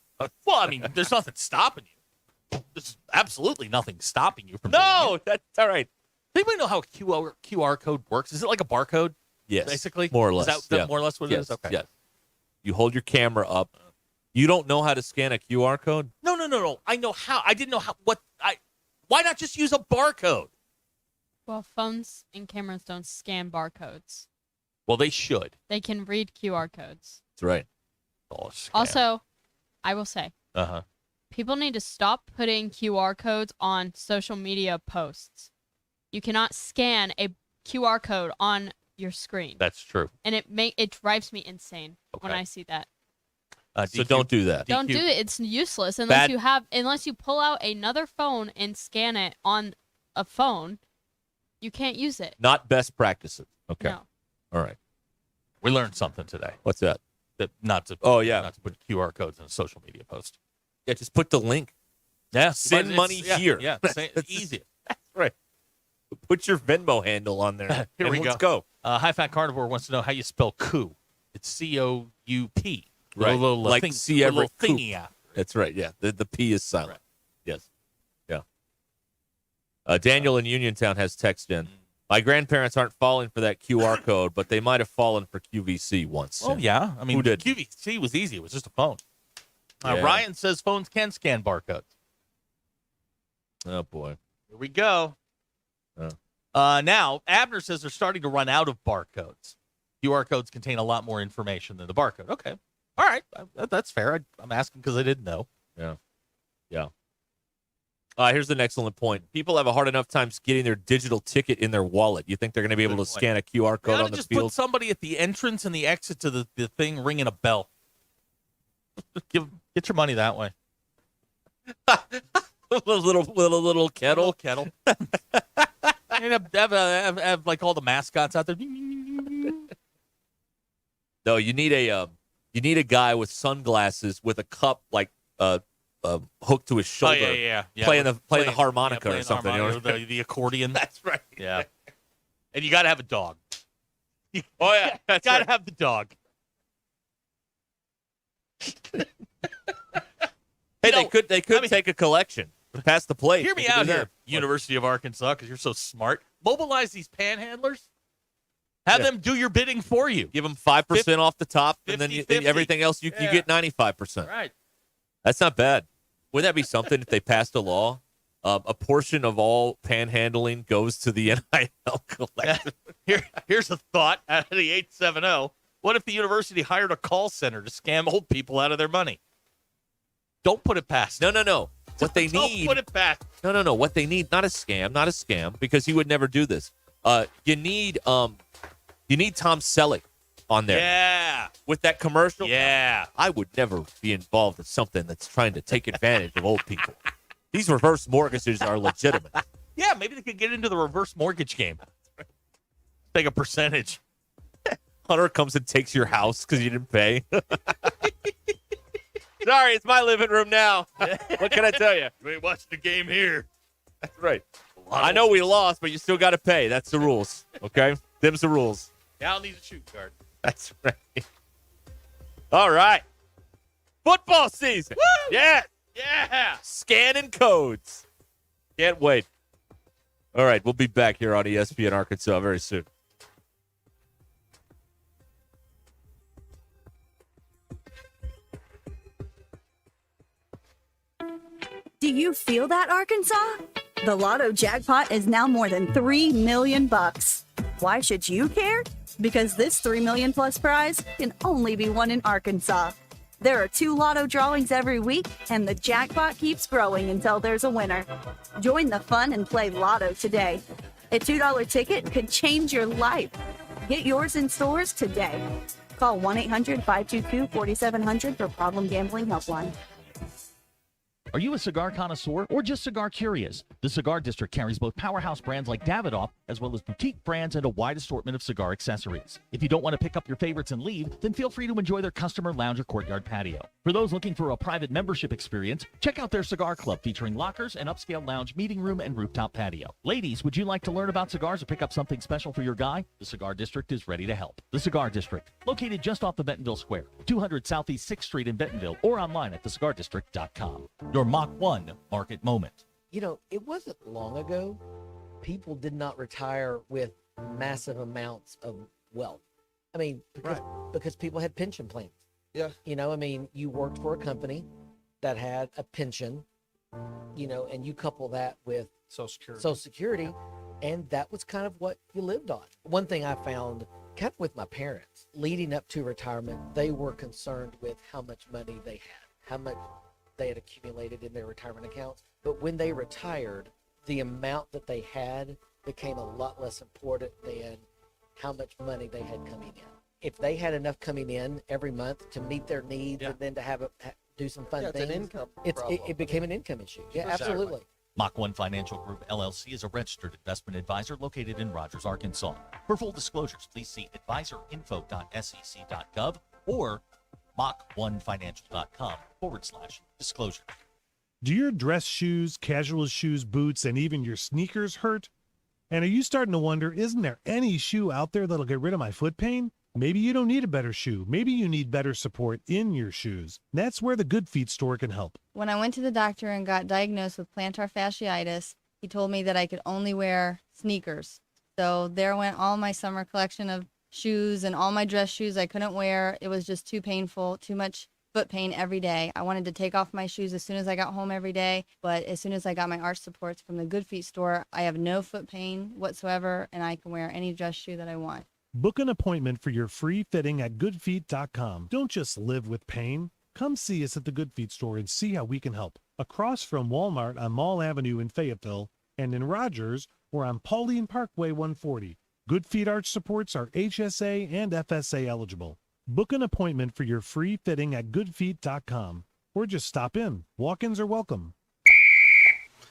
I mean, there's nothing stopping you. There's absolutely nothing stopping you from No, that's all right. Does anybody know how a QR code works? Is it like a barcode? Yes. Basically? More or less. Is that more or less what it is? Okay. Yes. You hold your camera up. You don't know how to scan a QR code? No. I know how. I didn't know how. Why not just use a barcode? Well, phones and cameras don't scan barcodes. Well, they should. They can read QR codes. That's right. Also, I will say, Uh-huh. people need to stop putting QR codes on social media posts. You cannot scan a QR code on your screen. That's true. And it drives me insane when Okay. I see that. So don't do that. Don't do it. It's useless unless you pull out another phone and scan it on a phone. You can't use it. Not best practices. Okay. No. All right. We learned something today. What's that? That not to put QR codes in a social media post. Yeah, just put the link. Yeah. Send money here. Yeah. Easy. That's right. Put your Venmo handle on there. Here we Let's go. High Fat Carnivore wants to know how you spell coup. It's COUP. Right. Little like thing, see little every thingy out. That's right. Yeah. The P is silent. Right. Yes. Yeah. Daniel in Uniontown has text in. My grandparents aren't falling for that QR code, but they might have fallen for QVC once. Oh, yeah. I mean, who did? QVC was easy. It was just a phone. Yeah. Ryan says phones can scan barcodes. Oh, boy. Here we go. Now, Abner says they're starting to run out of barcodes. QR codes contain a lot more information than the barcode. Okay. All right. That's fair. I'm asking because I didn't know. Yeah. Yeah. Here's an excellent point. People have a hard enough time getting their digital ticket in their wallet. You think they're going to be able to scan a QR code on the just field? Put somebody at the entrance and the exit to the thing ringing a bell. Get your money that way. little kettle. And have like all the mascots out there. No, you need a guy with sunglasses with a cup hooked to his shoulder. Oh, yeah. Playing the harmonica or something. The accordion. That's right. Yeah. And you got to have a dog. Oh, yeah. That's got to have the dog. Hey, they could take a collection. Pass the plate. Hear me out here, University of Arkansas, because you're so smart. Mobilize these panhandlers. Have them do your bidding for you. Give them 5% off the top, and then 50-50. everything else you get 95%. Right. That's not bad. Wouldn't that be something if they passed a law? A portion of all panhandling goes to the NIL collective. Here's a thought out of the 870. What if the university hired a call center to scam old people out of their money? Don't put it past. No. What they need. Don't put it past. No. What they need, not a scam, because he would never do this. You need Tom Selleck on there. Yeah. With that commercial. Yeah. I would never be involved in something that's trying to take advantage of old people. These reverse mortgages are legitimate. Yeah, maybe they could get into the reverse mortgage game. Take a percentage. Hunter comes and takes your house because you didn't pay. Sorry, it's my living room now. What can I tell you? You ain't watching the game here. That's right. I know we lost, but you still got to pay. That's the rules. Okay? Them's the rules. Cal needs a shoot card. That's right. All right. Football season. Woo! Yes. Yeah. Scanning codes. Can't wait. All right. We'll be back here on ESPN Arkansas very soon. Do you feel that, Arkansas? The Lotto jackpot is now more than $3 million. Why should you care? Because this $3 million plus prize can only be won in Arkansas. There are 2 Lotto drawings every week, and the jackpot keeps growing until there's a winner. Join the fun and play Lotto today. A $2 ticket could change your life. Get yours in stores today. Call 1-800-522-4700 for Problem Gambling Helpline. Are you a cigar connoisseur or just cigar curious? The Cigar District carries both powerhouse brands like Davidoff as well as boutique brands and a wide assortment of cigar accessories. If you don't want to pick up your favorites and leave, then feel free to enjoy their customer lounge or courtyard patio. For those looking for a private membership experience, check out their cigar club featuring lockers, an upscale lounge, meeting room, and rooftop patio. Ladies, would you like to learn about cigars or pick up something special for your guy? The Cigar District is ready to help. The Cigar District, located just off the Bentonville Square, 200 Southeast 6th Street in Bentonville, or online at thecigardistrict.com. Your Mach 1 market moment. You know, it wasn't long ago people did not retire with massive amounts of wealth. I mean, because people had pension plans. Yeah. You know, I mean, you worked for a company that had a pension, you know, and you couple that with Social Security, and that was kind of what you lived on. One thing I found kind of with my parents leading up to retirement, they were concerned with how much money they had, how much they had accumulated in their retirement accounts. But when they retired, the amount that they had became a lot less important than how much money they had coming in. If they had enough coming in every month to meet their needs and then to have do some fun It's things, an income it became an income issue. Yeah, Exactly. absolutely. Mach 1 Financial Group LLC is a registered investment advisor located in Rogers, Arkansas. For full disclosures, please see advisorinfo.sec.gov or mach1financial.com/disclosure. Do your dress shoes, casual shoes, boots, and even your sneakers hurt? And are you starting to wonder, isn't there any shoe out there that'll get rid of my foot pain? Maybe you don't need a better shoe. Maybe you need better support in your shoes. That's where the Good Feet store can help. When I went to the doctor and got diagnosed with plantar fasciitis, he told me that I could only wear sneakers. So there went all my summer collection of shoes and all my dress shoes I couldn't wear. It was just too painful, too much foot pain every day. I wanted to take off my shoes as soon as I got home every day, but as soon as I got my arch supports from the Good Feet store, I have no foot pain whatsoever, and I can wear any dress shoe that I want. Book an appointment for your free fitting at goodfeet.com. Don't just live with pain. Come see us at the Good Feet store and see how we can help. Across from Walmart on Mall Avenue in Fayetteville, and in Rogers, we're on Pauline Parkway 140. Good Feet arch supports are HSA and FSA eligible. Book an appointment for your free fitting at goodfeet.com or just stop in. Walk-ins are welcome.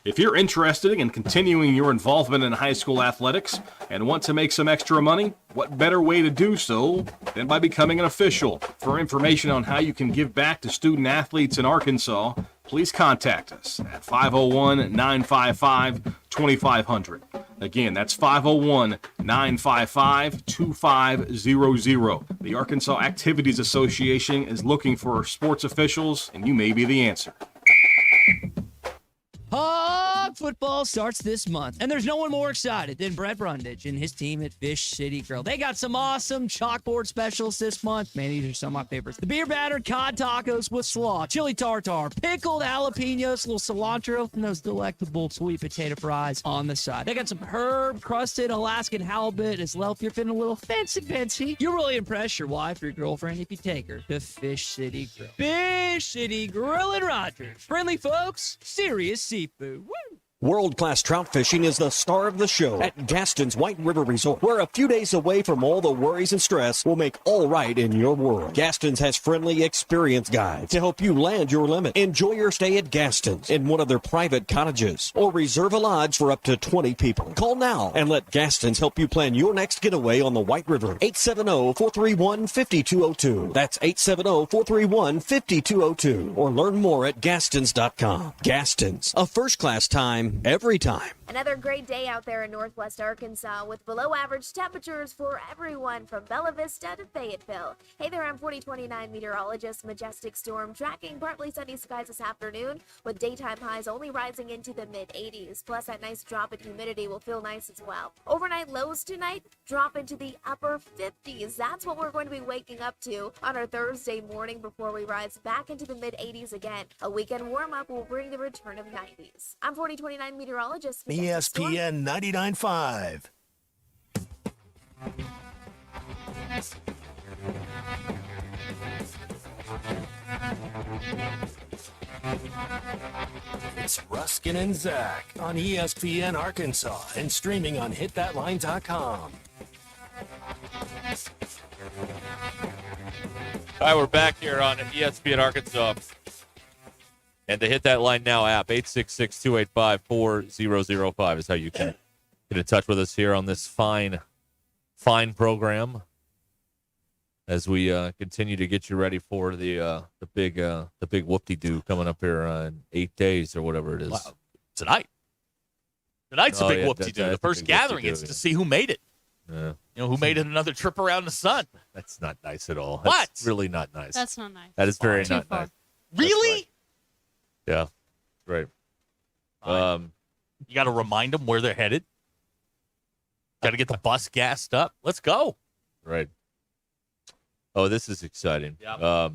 If you're interested in continuing your involvement in high school athletics and want to make some extra money, what better way to do so than by becoming an official? For information on how you can give back to student athletes in Arkansas, please contact us at 501-955-2500. Again, that's 501-955-2500. The Arkansas Activities Association is looking for sports officials, and you may be the answer. Hog football starts this month, and there's no one more excited than Brett Brundage and his team at Fish City Grill. They got some awesome chalkboard specials this month. Man, these are some of my favorites. The beer battered cod tacos with slaw, chili tartare, pickled jalapenos, little cilantro, and those delectable sweet potato fries on the side. They got some herb-crusted Alaskan halibut as well if you're feeling a little fancy. You'll really impress your wife or your girlfriend if you take her to Fish City Grill. Fish City Grill in Rogers. Friendly folks, serious seafood. Woo! World-class trout fishing is the star of the show at Gaston's White River Resort, where a few days away from all the worries and stress will make all right in your world. Gaston's has friendly, experienced guides to help you land your limit. Enjoy your stay at Gaston's in one of their private cottages, or reserve a lodge for up to 20 people. Call now and let Gaston's help you plan your next getaway on the White River. 870-431-5202. That's 870-431-5202. Or learn more at Gastons.com. Gaston's, a first-class time every time. Another great day out there in Northwest Arkansas with below average temperatures for everyone from Bella Vista to Fayetteville. Hey there, I'm 4029 meteorologist Majestic Storm tracking partly sunny skies this afternoon with daytime highs only rising into the mid-80s. Plus that nice drop in humidity will feel nice as well. Overnight lows tonight drop into the upper 50s. That's what we're going to be waking up to on our Thursday morning before we rise back into the mid-80s again. A weekend warm-up will bring the return of 90s. I'm 4029 meteorologist ESPN 99.5. It's Ruskin and Zach on ESPN Arkansas and streaming on hitthatline.com. All right, we're back here on ESPN Arkansas. And the Hit That Line Now app, 866-285-4005 is how you can get in touch with us here on this fine program as we continue to get you ready for the big whoop-de-doo coming up here in 8 days or whatever it is. Wow. Tonight's a big whoop-de-doo. The first gathering is to see who made it. Yeah. Who made it another trip around the sun. That's not nice at all. What? That's really not nice. That's not nice. That is very Too not far. nice. Really? Yeah. Right. You got to remind them where they're headed. Got to get the bus gassed up. Let's go. Right. Oh, this is exciting. Yeah.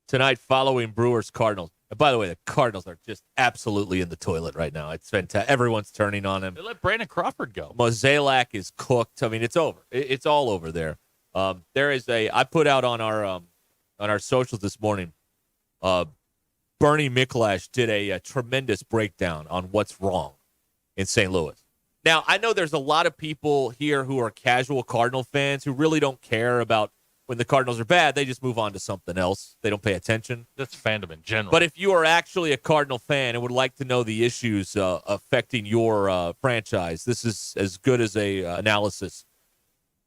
Tonight, following Brewers Cardinals. And by the way, the Cardinals are just absolutely in the toilet right now. It's fantastic. Everyone's turning on him. They let Brandon Crawford go. Mozeliak is cooked. I mean, it's over. It's all over there. There is I put out on our socials this morning. Bernie Miklash did a tremendous breakdown on what's wrong in St. Louis. Now, I know there's a lot of people here who are casual Cardinal fans who really don't care about when the Cardinals are bad. They just move on to something else. They don't pay attention. That's fandom in general. But if you are actually a Cardinal fan and would like to know the issues affecting your franchise, this is as good as a analysis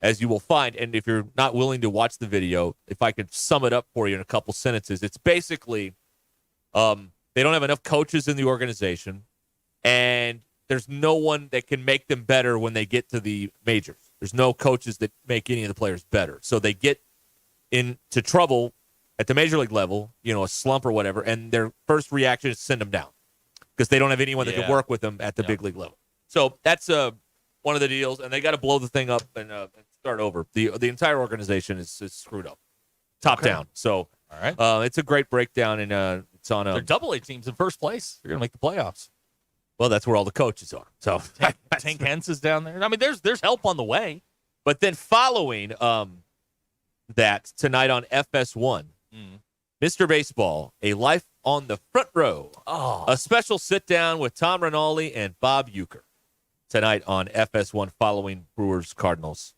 as you will find. And if you're not willing to watch the video, if I could sum it up for you in a couple sentences, it's basically they don't have enough coaches in the organization, and there's no one that can make them better when they get to the majors. There's no coaches that make any of the players better. So they get into trouble at the major league level, a slump or whatever, and their first reaction is to send them down because they don't have anyone that can work with them at the big league level. So that's one of the deals, and they got to blow the thing up and start over. The entire organization is screwed up, top down. So all right, it's a great breakdown, and it's on they're double-A teams in first place. They're going to make the playoffs. Well, that's where all the coaches are. So Tank Hens is down there. I mean, there's help on the way. But then following that, tonight on FS1, Mr. Baseball, A Life on the Front Row. Oh. A special sit-down with Tom Rinaldi and Bob Uecker tonight on FS1 following Brewers Cardinals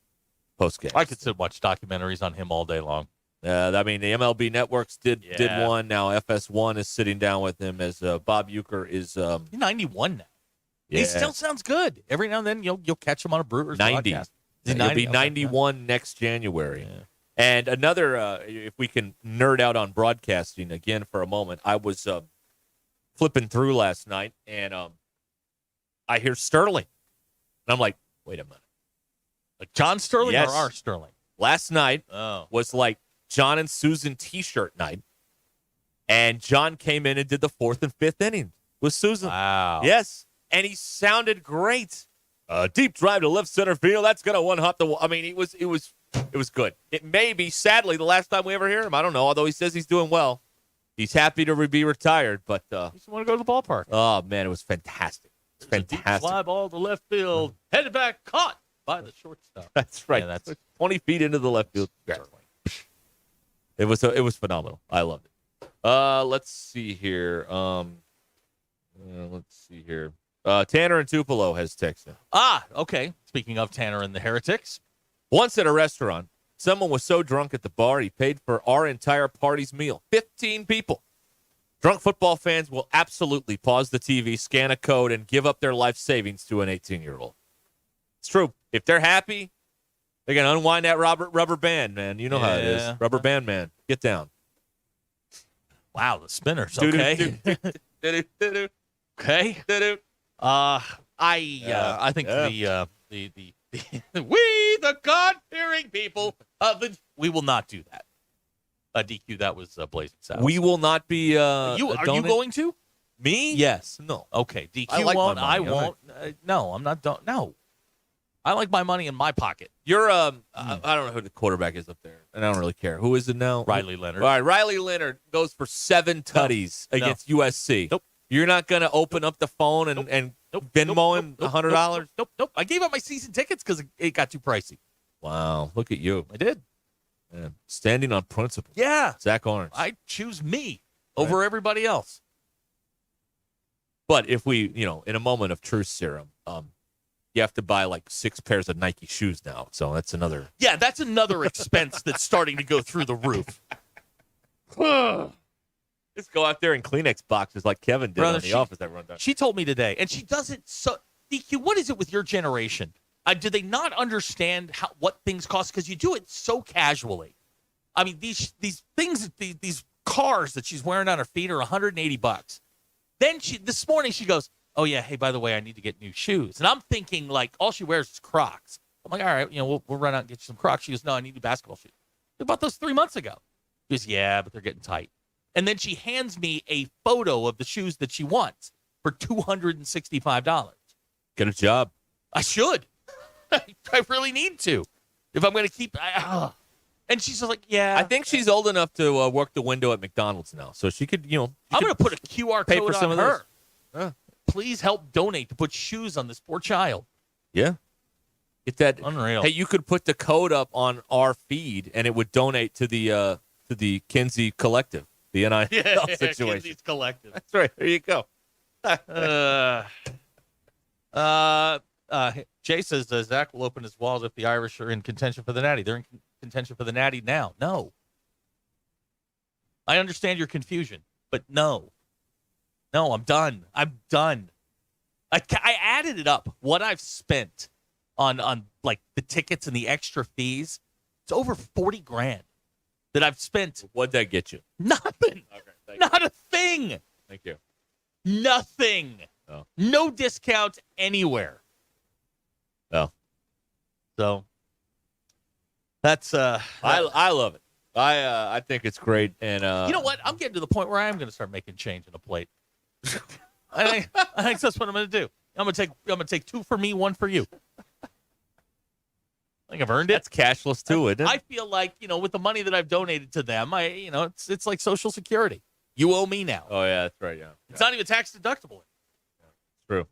postgame. I could sit and watch documentaries on him all day long. I mean, the MLB networks did one. Now FS1 is sitting down with him as Bob Uecker is. He's 91 now. Yeah. He still sounds good. Every now and then you'll catch him on a Brewers 90. podcast. He'll be 91 next January. Yeah. And another, if we can nerd out on broadcasting again for a moment, I was flipping through last night, and I hear Sterling. And I'm like, wait a minute. Like John Sterling Yes. or our Sterling? Last night was like John and Susan T-shirt night, and John came in and did the 4th and 5th inning with Susan. Wow. Yes, and he sounded great. Deep drive to left center field. That's gonna one-hop the wall. I mean, it was good. It may be, sadly, the last time we ever hear him. I don't know. Although he says he's doing well, he's happy to be retired. But you just want to go to the ballpark. Oh man, it was fantastic. It's fantastic. Deep fly ball to left field, headed back, caught by the shortstop. That's right. Yeah, that's 20 feet into the left field. It was phenomenal. I loved it. Let's see here. Tanner and Tupelo has texted. Okay. Speaking of Tanner and the Heretics. Once at a restaurant, someone was so drunk at the bar, he paid for our entire party's meal. 15 people. Drunk football fans will absolutely pause the TV, scan a code, and give up their life savings to an 18-year-old. It's true. If they're happy, they're going to unwind that rubber band, man. You know how it is. Rubber band, man. Get down. Wow, the spinners. Okay. Okay. I think the we, the God-fearing people of the, we will not do that. DQ, that was Blazing Saddles. We will not be. Are you going to? Me? Yes. No. Okay. DQ I like won't. my I money. won't. No, I'm not. No. I like my money in my pocket. You're I don't know who the quarterback is up there, and I don't really care. Who is it now? Riley Leonard. All right, Riley Leonard goes for 7 tutties against USC. Nope. You're not going to open up the phone and Venmo him $100? Nope. I gave up my season tickets because it got too pricey. Wow, look at you. I did. Man, standing on principle. Yeah. Zach Orange. I choose me over everybody else. But if we, in a moment of truth serum, you have to buy like 6 pairs of Nike shoes now. So that's another. Yeah, that's another expense that's starting to go through the roof. Just go out there in Kleenex boxes like Kevin did in the office that run down. She told me today, and she does it so. DQ, what is it with your generation? Do they not understand what things cost? Because you do it so casually. I mean, these things, these cars that she's wearing on her feet are $180. Then this morning she goes, "Oh yeah, hey, by the way, I need to get new shoes." And I'm thinking like all she wears is Crocs. I'm like, all right, we'll run out and get you some Crocs. She goes, "No, I need new basketball shoes." We bought those 3 months ago. She goes, "Yeah, but they're getting tight." And then she hands me a photo of the shoes that she wants for $265. Get a job. I should. I really need to. If I'm going to keep. And she's just like, yeah. I think she's old enough to work the window at McDonald's now, so she could, I'm going to put a QR pay code for some on of her. those. Please help donate to put shoes on this poor child. Yeah. Get that. Unreal. Hey, you could put the code up on our feed, and it would donate to the Kinsey Collective, the NIL situation. Kinsey's Collective. That's right. There you go. Jay says Zach will open his walls if the Irish are in contention for the Natty. They're in contention for the Natty now. No. I understand your confusion, but no. No, I'm done. I'm done. I added it up. What I've spent on like the tickets and the extra fees, it's over $40,000 that I've spent. What'd that get you? Nothing. Okay, Not a thing. Thank you. Nothing. Oh. No discount anywhere. Oh. So that's I love it. I think it's great, and you know what? I'm getting to the point where I am going to start making change in a plate. I think that's what I'm going to do. I'm going to take 2 for me, 1 for you. I think I've earned it. That's cashless too, isn't it? I feel like, with the money that I've donated to them, it's like Social Security. You owe me now. Oh yeah, that's right. Yeah, it's not even tax deductible. True.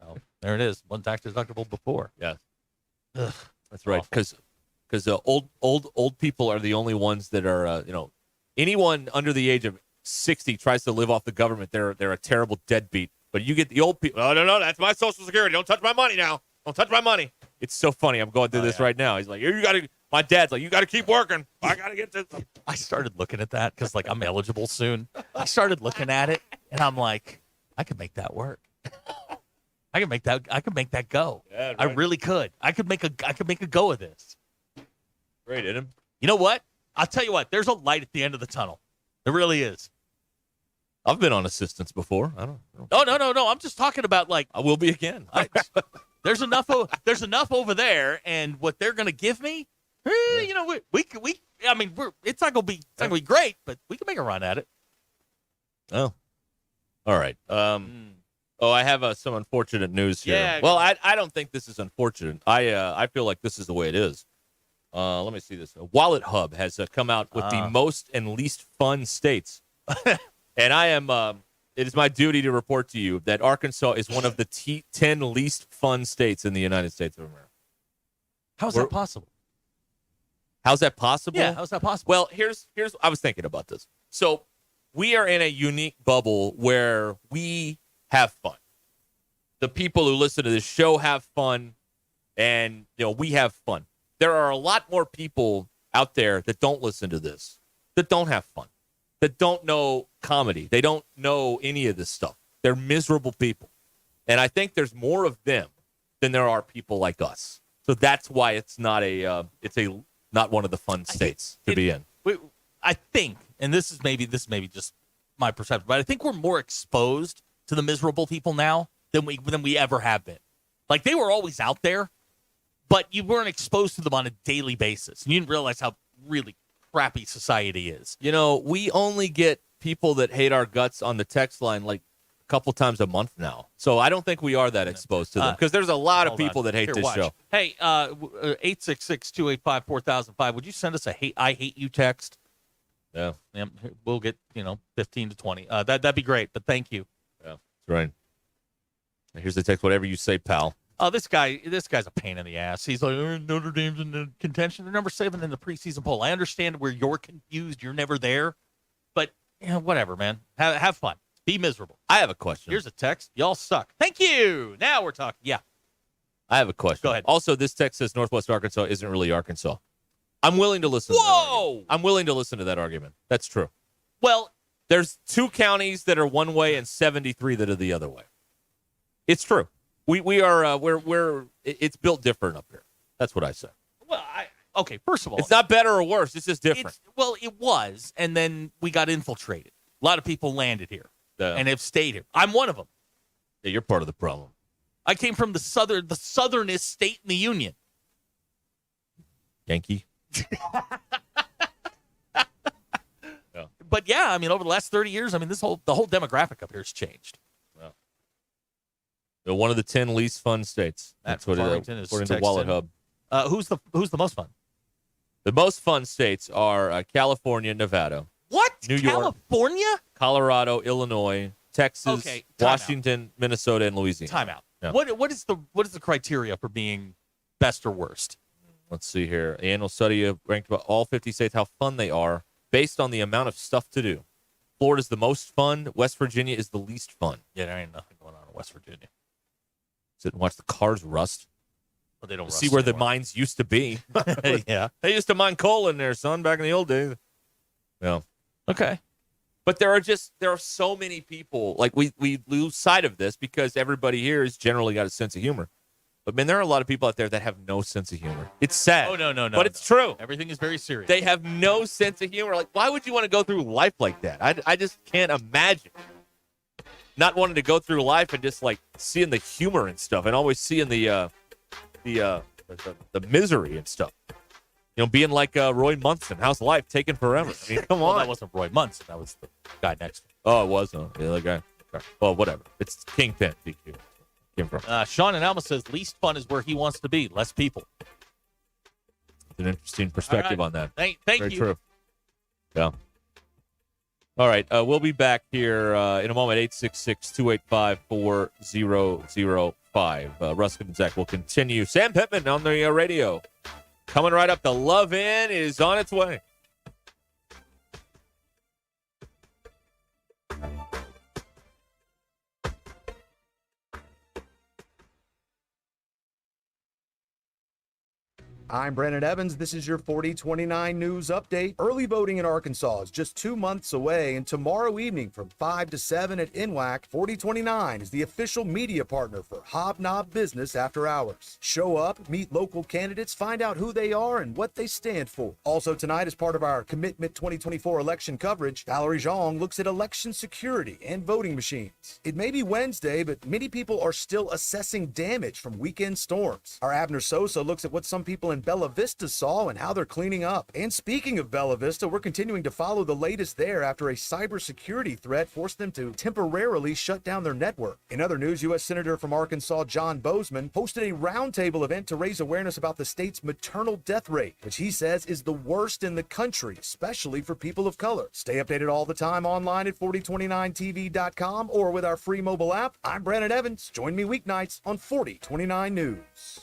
Oh, there it is. One tax deductible before. Yes. Ugh, that's right. Because old people are the only ones that are anyone under the age of 60 tries to live off the government. They're a terrible deadbeat. But you get the old people. Oh no, that's my Social Security. Don't touch my money now. Don't touch my money. It's so funny. I'm going through this right now. He's like, you got to. My dad's like, you got to keep working. I got to get this. I started looking at that because I'm eligible soon. I started looking at it and I'm like, I could make that work. I could make that go. Yeah, right. I really could. I could make a go of this. Great, isn't it? You know what? I'll tell you what. There's a light at the end of the tunnel. There really is. I've been on assistance before. I don't. Oh no. I'm just talking about like I will be again. There's enough. There's enough over there, and what they're going to give me. It's not going to be great, but we can make a run at it. Oh, all right. I have some unfortunate news here. Yeah, well, I don't think this is unfortunate. I feel like this is the way it is. Let me see this. Wallet Hub has come out with the most and least fun states, and I am. It is my duty to report to you that Arkansas is one of the 10 least fun states in the United States of America. How's that possible? How's that possible? Yeah, how's that possible? Well, here's I was thinking about this. So we are in a unique bubble where we have fun. The people who listen to this show have fun, and we have fun. There are a lot more people out there that don't listen to this, that don't have fun, that don't know comedy. They don't know any of this stuff. They're miserable people. And I think there's more of them than there are people like us. So that's why it's not not one of the fun states to be in. I think, and this is maybe just my perception, but I think we're more exposed to the miserable people now than we ever have been. Like they were always out there, but you weren't exposed to them on a daily basis. And you didn't realize how really crappy society is. We only get people that hate our guts on the text line like a couple times a month now. So I don't think we are that exposed to them because there's a lot of people that hate this show. Hey, 866-285-4005. Would you send us a I hate you text? Yeah. We'll get, 15 to 20. That'd be great, but thank you. Yeah, that's right. Here's the text. Whatever you say, pal. Oh, this guy's a pain in the ass. He's like, Notre Dame's in the contention. They're number 7 in the preseason poll. I understand where you're confused. You're never there. But, whatever, man. Have fun. Be miserable. I have a question. Here's a text. Y'all suck. Thank you. Now we're talking. Yeah. I have a question. Go ahead. Also, this text says Northwest Arkansas isn't really Arkansas. I'm willing to listen. Whoa! I'm willing to listen to that argument. That's true. Well, there's 2 counties that are one way and 73 that are the other way. It's true. It's built different up here. That's what I say. Well, okay. First of all, it's not better or worse. It's just different. It was, and then we got infiltrated. A lot of people landed here and have stayed here. I'm one of them. Yeah, you're part of the problem. I came from the southernest state in the union. Yankee. But yeah, I mean, over the last 30 years, I mean, the whole demographic up here has changed. They're one of the 10 least fun states. That's what it is, according to Wallet Hub. Who's the most fun? The most fun states are California, Nevada. What? New York, California? Colorado, Illinois, Texas, Washington, Minnesota, and Louisiana. Time out. Yeah. What is the criteria for being best or worst? Let's see here. The annual study ranked about all 50 states how fun they are based on the amount of stuff to do. Florida's the most fun. West Virginia is the least fun. Yeah, there ain't nothing going on in West Virginia. Sit and watch the cars rust. Well, they don't see where the mines used to be. Yeah. They used to mine coal in there, son, back in the old days. Yeah. Okay. But there are so many people, like we lose sight of this because everybody here has generally got a sense of humor. But, man, there are a lot of people out there that have no sense of humor. It's sad. Oh, no. But it's true. Everything is very serious. They have no sense of humor. Like, why would you want to go through life like that? I just can't imagine not wanting to go through life and just, like, seeing the humor and stuff and always seeing the misery and stuff. You know, being like Roy Munson. How's life taking forever? I mean, come on. That wasn't Roy Munson. That was the guy next to him. Oh, it was? Oh, the other guy. Okay. Well, whatever. It's Kingpin, DQ. Came from. Sean and Alma says least fun is where he wants to be. Less people. An interesting perspective on that. Thank Very you. True. Yeah. All right. We'll be back here in a moment. 866-285-4005. Ruscin and Zach will continue. Sam Pittman on the radio. Coming right up. The Love In is on its way. I'm Brandon Evans. This is your 4029 News Update. Early voting in Arkansas is just 2 months away, and tomorrow evening from 5 to 7 at NWAC, 4029 is the official media partner for Hobnob Business After Hours. Show up, meet local candidates, find out who they are and what they stand for. Also tonight, as part of our Commitment 2024 election coverage, Valerie Zhang looks at election security and voting machines. It may be Wednesday, but many people are still assessing damage from weekend storms. Our Abner Sosa looks at what some people in Bella Vista saw and how they're cleaning up. And speaking of Bella Vista, we're continuing to follow the latest there after a cybersecurity threat forced them to temporarily shut down their network. In other news, U.S. Senator from Arkansas John Bozeman hosted a roundtable event to raise awareness about the state's maternal death rate, which he says is the worst in the country, especially for people of color. Stay updated all the time online at 4029tv.com or with our free mobile app. I'm Brandon Evans. Join me weeknights on 4029 News.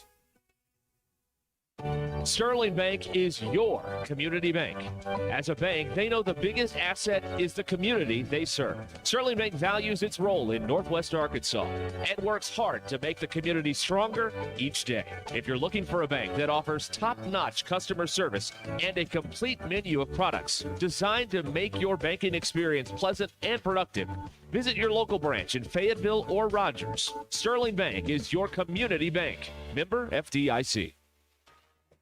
Sterling Bank is your community bank. As a bank, they know the biggest asset is the community they serve. Sterling Bank values its role in Northwest Arkansas and works hard to make the community stronger each day. If you're looking for a bank that offers top-notch customer service and a complete menu of products designed to make your banking experience pleasant and productive, visit your local branch in Fayetteville or Rogers. Sterling Bank is your community bank. Member FDIC.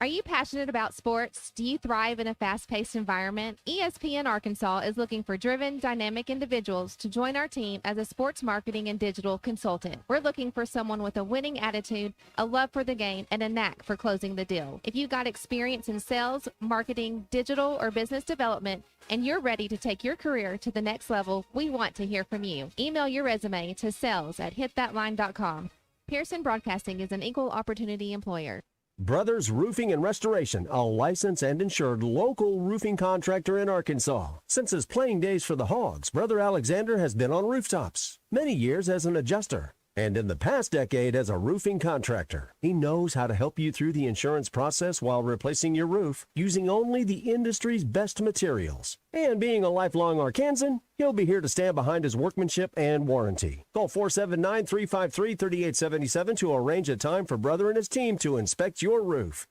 Are you passionate about sports? Do you thrive in a fast-paced environment? ESPN Arkansas is looking for driven, dynamic individuals to join our team as a sports marketing and digital consultant. We're looking for someone with a winning attitude, a love for the game, and a knack for closing the deal. If you've got experience in sales, marketing, digital, or business development, and you're ready to take your career to the next level, we want to hear from you. Email your resume to sales@hitthatline.com. Pearson Broadcasting is an equal opportunity employer. Brothers Roofing and Restoration, a licensed and insured local roofing contractor in Arkansas. Since his playing days for the Hogs, Brother Alexander has been on rooftops, many years as an adjuster. And in the past decade as a roofing contractor, he knows how to help you through the insurance process while replacing your roof using only the industry's best materials. And being a lifelong Arkansan, he'll be here to stand behind his workmanship and warranty. Call 479-353-3877 to arrange a time for Brother and his team to inspect your roof.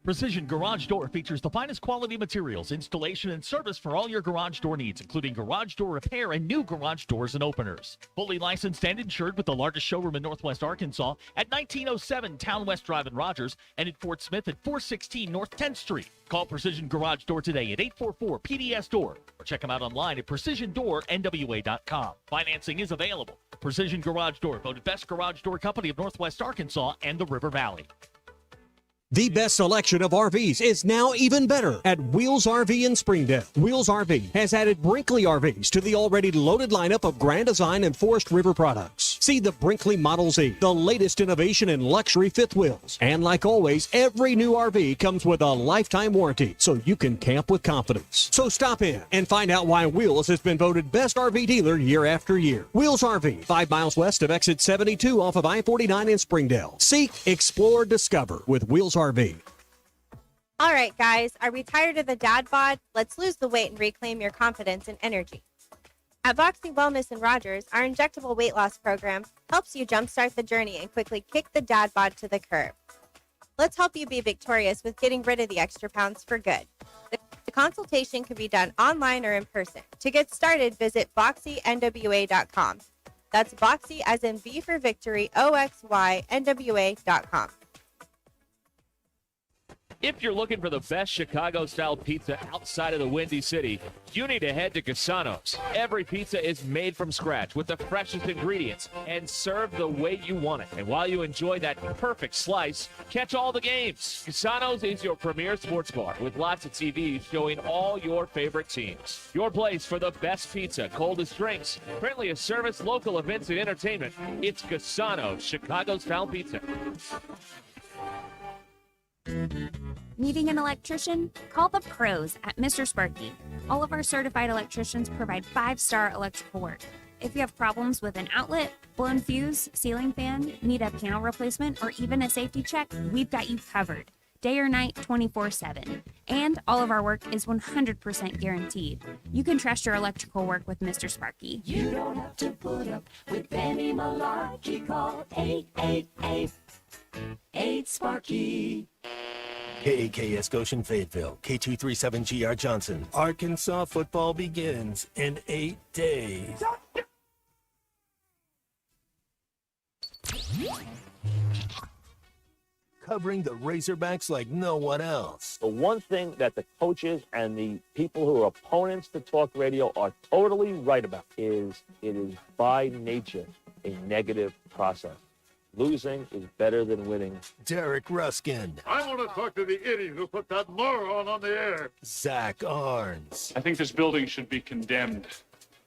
Precision Garage Door features the finest quality materials, installation, and service for all your garage door needs, including garage door repair and new garage doors and openers. Fully licensed and insured with the largest showroom in Northwest Arkansas at 1907 Town West Drive in Rogers and in Fort Smith at 416 North 10th Street. Call Precision Garage Door today at 844-PDS-DOOR or check them out online at precisiondoornwa.com. Financing is available. Precision Garage Door, voted Best Garage Door Company of Northwest Arkansas and the River Valley. The best selection of RVs is now even better at Wheels RV in Springdale. Wheels RV has added Brinkley RVs to the already loaded lineup of Grand Design and Forest River products. See the Brinkley Model Z, the latest innovation in luxury fifth wheels. And like always, every new RV comes with a lifetime warranty, so you can camp with confidence. So stop in and find out why Wheels has been voted best RV dealer year after year. Wheels RV, 5 miles west of exit 72 off of I-49 in Springdale. Seek, explore, discover with Wheels RV. All right, guys, are we tired of the dad bod? Let's lose the weight and reclaim your confidence and energy. At Boxing Wellness in Rogers, our injectable weight loss program helps you jumpstart the journey and quickly kick the dad bod to the curb. Let's help you be victorious with getting rid of the extra pounds for good. The consultation can be done online or in person. To get started, visit BoxyNWA.com. That's Boxy as in V for victory, OXYNWA.com. If you're looking for the best Chicago-style pizza outside of the Windy City, you need to head to Cassano's. Every pizza is made from scratch with the freshest ingredients and served the way you want it. And while you enjoy that perfect slice, catch all the games. Cassano's is your premier sports bar with lots of TVs showing all your favorite teams. Your place for the best pizza, coldest drinks, friendliest service, local events, and entertainment. It's Cassano's Chicago-style pizza. Needing an electrician? Call the pros at Mr. Sparky. All of our certified electricians provide 5-star electrical work. If you have problems with an outlet, blown fuse, ceiling fan, need a panel replacement, or even a safety check, we've got you covered. Day or night, 24/7. And all of our work is 100% guaranteed. You can trust your electrical work with Mr. Sparky. You don't have to put up with any malarkey. Call 888-8-SPARKY. KAKS Goshen Fayetteville, K237GR Johnson. Arkansas football begins in 8 days. Covering the Razorbacks like no one else. The one thing that the coaches and the people who are opponents to talk radio are totally right about is it is by nature a negative process. Losing is better than winning. Derek Ruskin. I want to talk to the idiot who put that moron on the air. Zach Arns. I think this building should be condemned.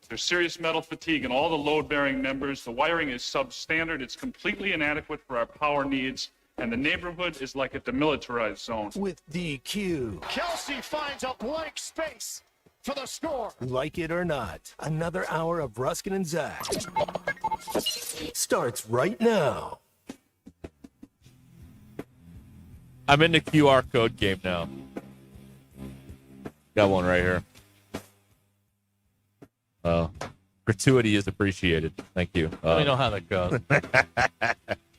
There's serious metal fatigue in all the load-bearing members. The wiring is substandard. It's completely inadequate for our power needs. And the neighborhood is like a demilitarized zone. With DQ. Kelsey finds a blank space for the score. Like it or not, another hour of Ruskin and Zach starts right now. I'm in the QR code game now. Got one right here. Gratuity is appreciated. Thank you. Let me know how that goes. About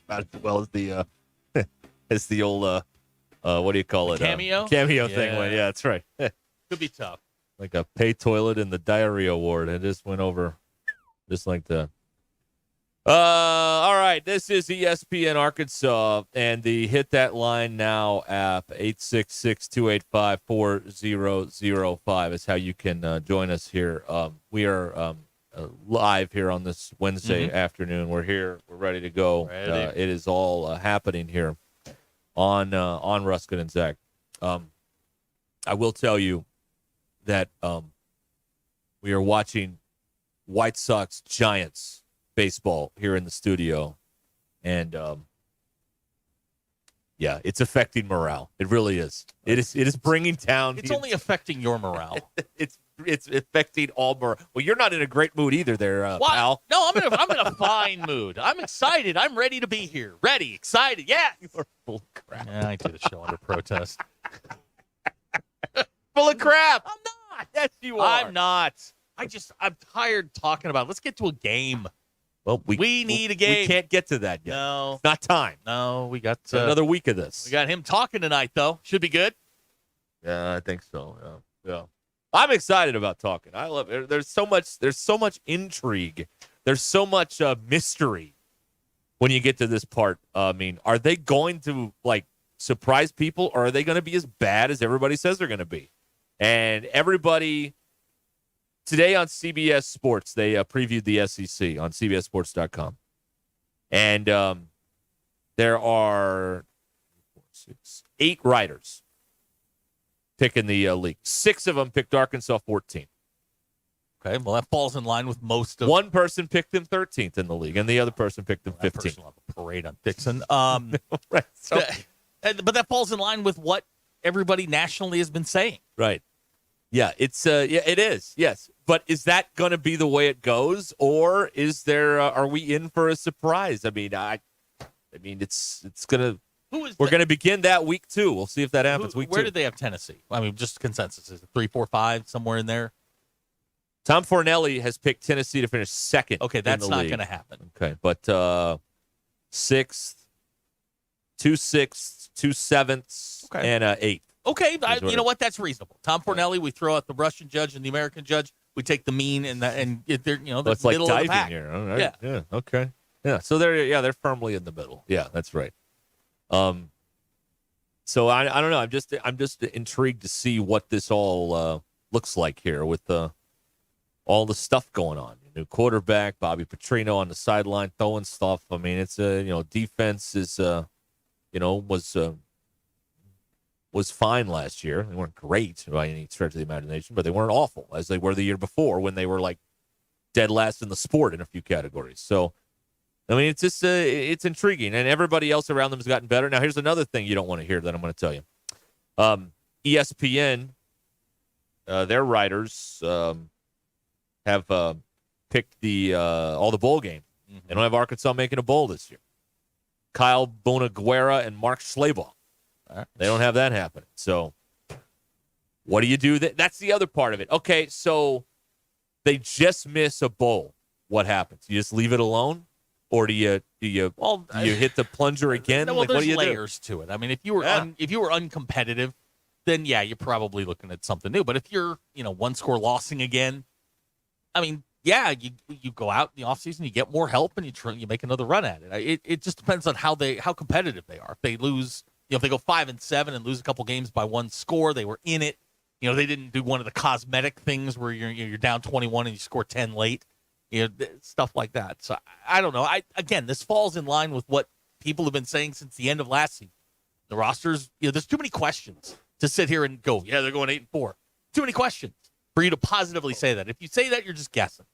as well as the as the old what do you call it? Cameo? Cameo thing went. Yeah, that's right. Could be tough. Like a pay toilet in the diarrhea ward. It just went over just like that. All right. This is ESPN Arkansas and the Hit That Line Now app, 866-285-4005 is how you can join us here. We are live here on this Wednesday afternoon. We're here. We're ready to go. It is all happening here on Ruskin and Zach. I will tell you that we are watching White Sox Giants baseball here in the studio, and yeah, it's affecting morale. It really is. It is bringing down. It's only affecting your morale. It's it's affecting Auburn. Well, you're not in a great mood either, there, pal. No, I'm in a fine mood. I'm excited. I'm ready to be here. Ready, excited. Yeah. You are full of crap. Yeah, I do the show under protest. Full of crap. I'm not. Yes, you are. I'm not. I'm tired talking about it. Let's get to a game. Well, we need a game. We can't get to that yet. No. It's not time. No, we got another week of this. We got him talking tonight, though. Should be good. Yeah, I think so. Yeah. I'm excited about talking. I love it. There's so much intrigue. There's so much mystery when you get to this part. I mean, are they going to surprise people, or are they going to be as bad as everybody says they're going to be? And everybody today on CBS Sports, they previewed the SEC on CBSSports.com, and there are 8 writers picking the league. 6 of them picked Arkansas 14. Okay, well, that falls in line with most of. One person picked him 13th in the league, and the other person picked him 15th. Will have a parade on Dixon. Right. But that falls in line with what everybody nationally has been saying. Right. Yeah, it is. Yes. But is that going to be the way it goes, or is there are we in for a surprise? I mean, it's going to we're going to begin that week 2. We'll see if that happens week 2. Where did they have Tennessee? I mean, just consensus is it 3, 4, 5 somewhere in there? Tom Fornelli has picked Tennessee to finish second. Okay, that's not going to happen. Okay, but 6th, 2 6ths, 2 7ths, and 8th. Okay, you know what? That's reasonable. Tom Fornelli, we throw out the Russian judge and the American judge. We take the mean and they're the it's like middle of the diving pack. here. All right. Yeah. Okay. Yeah. So they're firmly in the middle. Yeah, that's right. So I don't know. I'm just intrigued to see what this all looks like here with all the stuff going on. New quarterback, Bobby Petrino on the sideline throwing stuff. I mean, it's defense is was fine last year. They weren't great by any stretch of the imagination, but they weren't awful as they were the year before when they were like dead last in the sport in a few categories. So, I mean, it's just it's intriguing, and everybody else around them has gotten better. Now, here's another thing you don't want to hear that I'm going to tell you. ESPN, their writers have picked all the bowl games. Mm-hmm. They don't have Arkansas making a bowl this year. Kyle Bonaguera and Mark Schlabach. They don't have that happening. So what do you do? That's the other part of it. Okay, so they just miss a bowl. What happens? You just leave it alone? Or do you hit the plunger again? Well, there's layers to it. I mean, if you were uncompetitive, then yeah, you're probably looking at something new. But if you're, one score lossing again, I mean, yeah, you go out in the offseason, you get more help, and you make another run at it. It just depends on how competitive they are. If they lose, if they go 5-7 and lose a couple games by one score, they were in it. They didn't do one of the cosmetic things where you're down 21 and you score 10 late. Stuff like that. So I don't know. Again, this falls in line with what people have been saying since the end of last season. The rosters, there's too many questions to sit here and go, yeah, they're going 8-4. Too many questions for you to positively say that. If you say that, you're just guessing.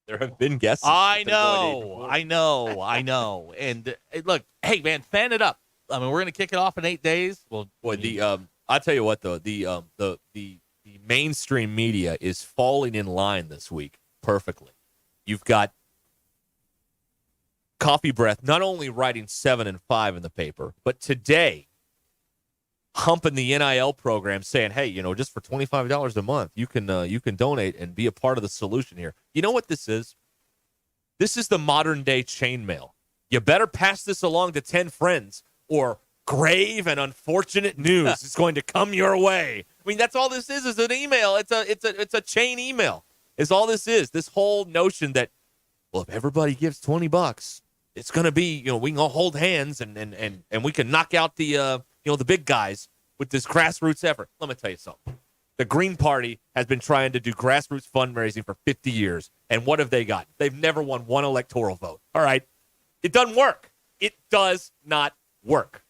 There have been guesses. I know. And look, hey man, fan it up. I mean, we're going to kick it off in 8 days. Well, boy, I'll tell you what though, the mainstream media is falling in line this week perfectly. You've got Coffee Breath not only writing 7 and 5 in the paper, but today humping the NIL program, saying, "Hey, just for $25 a month, you can donate and be a part of the solution here." You know what this is? This is the modern day chainmail. You better pass this along to 10 friends, or grave and unfortunate news is going to come your way. I mean, that's all this is an email. It's a chain email. Is all this is. This whole notion that, well, if everybody gives $20, it's going to be, we can all hold hands and we can knock out the the big guys with this grassroots effort. Let me tell you something. The Green Party has been trying to do grassroots fundraising for 50 years, and what have they got? They've never won one electoral vote. All right. It doesn't work. It does not work.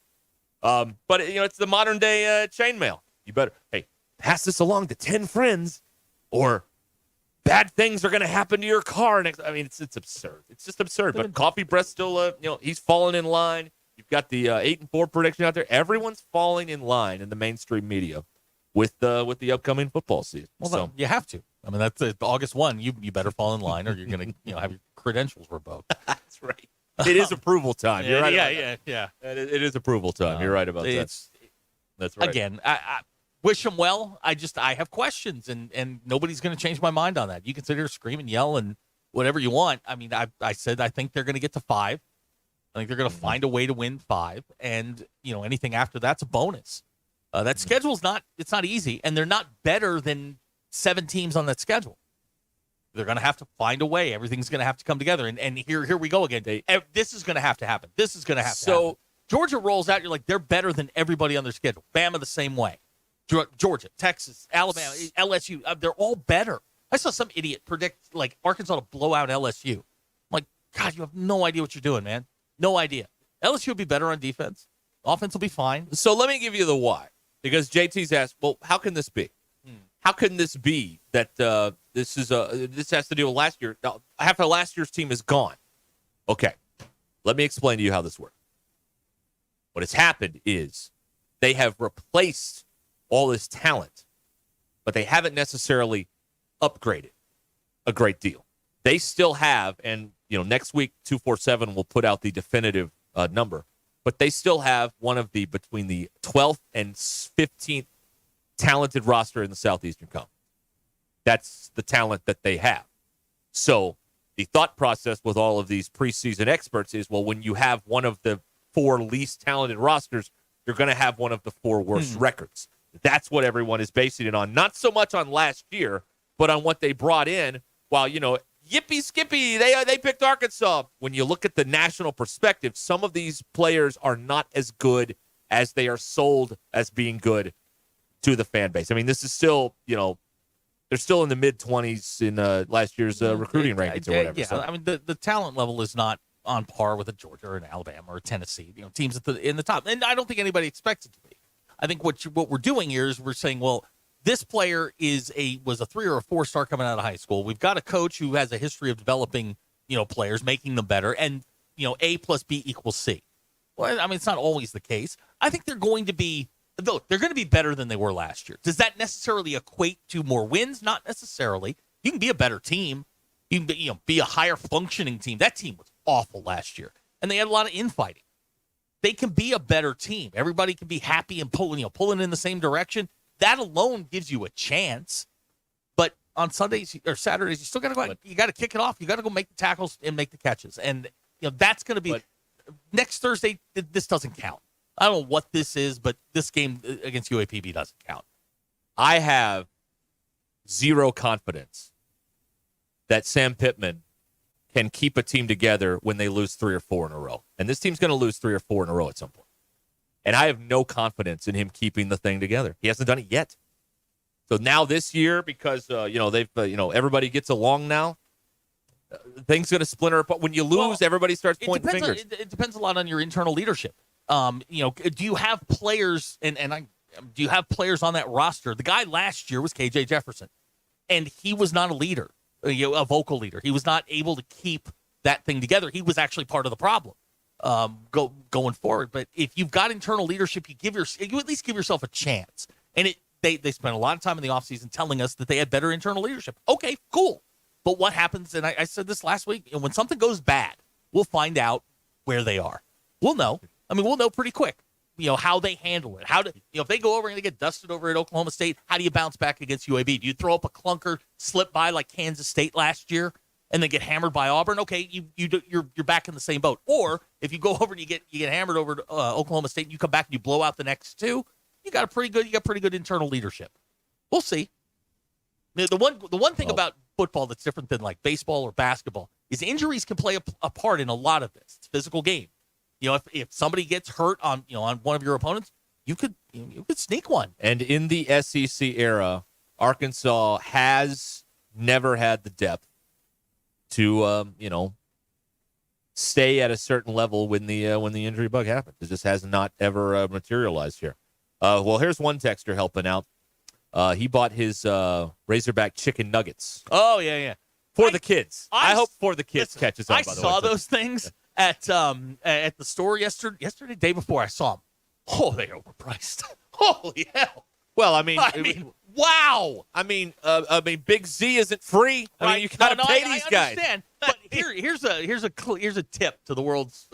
But, it's the modern day chainmail. You better, hey, pass this along to 10 friends, or bad things are going to happen to your car next. I mean, it's absurd. It's just absurd. But Coffee Breath still, he's falling in line. You've got the 8-4 prediction out there. Everyone's falling in line in the mainstream media with the upcoming football season. Well, So you have to. I mean, that's August 1. You better fall in line, or you're gonna have your credentials revoked. That's right. It is approval time. You're right. Yeah. It is approval time. You're right about that. That's right. Again, I wish them well. I have questions, and nobody's going to change my mind on that. You can sit here, scream and yell and whatever you want. I mean, I said I think they're going to get to 5. I think they're going to find a way to win 5, and anything after that's a bonus. That schedule's not easy, and they're not better than 7 teams on that schedule. They're going to have to find a way. Everything's going to have to come together, and here we go again. This is going to have to happen. This is going to have to happen. Georgia rolls out. You're like, they're better than everybody on their schedule. Bama the same way. Georgia, Texas, Alabama, LSU, they're all better. I saw some idiot predict like Arkansas to blow out LSU. I'm like, God, you have no idea what you're doing, man. No idea. LSU will be better on defense. Offense will be fine. So let me give you the why. Because JT's asked, well, how can this be? How can this be that this has to do with last year? Now, half of last year's team is gone. Okay, let me explain to you how this works. What has happened is they have replaced all this talent, but they haven't necessarily upgraded a great deal. They still have, and next week 247 will put out the definitive number, but they still have one of the between the 12th and 15th talented roster in the Southeastern Conference. That's the talent that they have. So the thought process with all of these preseason experts is, well, when you have one of the 4 least talented rosters, you're going to have one of the 4 worst records. That's what everyone is basing it on. Not so much on last year, but on what they brought in. While, yippee skippy, they picked Arkansas. When you look at the national perspective, some of these players are not as good as they are sold as being good to the fan base. I mean, this is still, they're still in the mid-20s in last year's recruiting rankings or whatever. Yeah, So. I mean, the talent level is not on par with a Georgia or an Alabama or a Tennessee, teams in the top. And I don't think anybody expects it to be. I think what we're doing here is we're saying, well, this player was a 3 or a 4-star coming out of high school. We've got a coach who has a history of developing, players, making them better, and A plus B equals C. Well, I mean, it's not always the case. I think they're going to be better than they were last year. Does that necessarily equate to more wins? Not necessarily. You can be a better team. You can be a higher functioning team. That team was awful last year, and they had a lot of infighting. They can be a better team. Everybody can be happy and pulling in the same direction. That alone gives you a chance. But on Sundays or Saturdays, you still got to go out. You got to kick it off. You got to go make the tackles and make the catches. And that's going to be next Thursday. This doesn't count. I don't know what this is, but this game against UAPB doesn't count. I have zero confidence that Sam Pittman can keep a team together when they lose 3 or 4 in a row. And this team's going to lose 3 or 4 in a row at some point. And I have no confidence in him keeping the thing together. He hasn't done it yet. So now this year, because they've everybody gets along now, things going to splinter apart. When you lose, everybody starts pointing fingers. It depends a lot on your internal leadership. Do you have players do you have players on that roster? The guy last year was KJ Jefferson, and he was not a leader, a vocal leader. He was not able to keep that thing together. He was actually part of the problem. Going forward. But if you've got internal leadership, you at least give yourself a chance. And they spent a lot of time in the offseason telling us that they had better internal leadership. Okay, cool. But what happens, and I said this last week, when something goes bad, we'll find out where they are. We'll know. I mean, we'll know pretty quick, how they handle it. If they go over and they get dusted over at Oklahoma State, how do you bounce back against UAB? Do you throw up a clunker, slip by like Kansas State last year, and then get hammered by Auburn? Okay, you're back in the same boat. Or if you go over and you get hammered over to Oklahoma State, and you come back and you blow out the next 2, you got pretty good internal leadership. We'll see. The one thing about football that's different than like baseball or basketball is injuries can play a part in a lot of this. It's a physical game. If somebody gets hurt on one of your opponents, you could sneak one. And in the SEC era, Arkansas has never had the depth to stay at a certain level when the injury bug happens. It just has not ever materialized here. Well, here's one texter helping out. He bought his Razorback chicken nuggets. Oh yeah. For the kids. I hope for the kids catches up. I saw those things at the store yesterday, day before. I saw them. Oh, they're overpriced. Holy hell! Well, I mean, wow. I mean, Big Z isn't free. I mean, you got to pay these guys. Understand. But here's a tip to the world's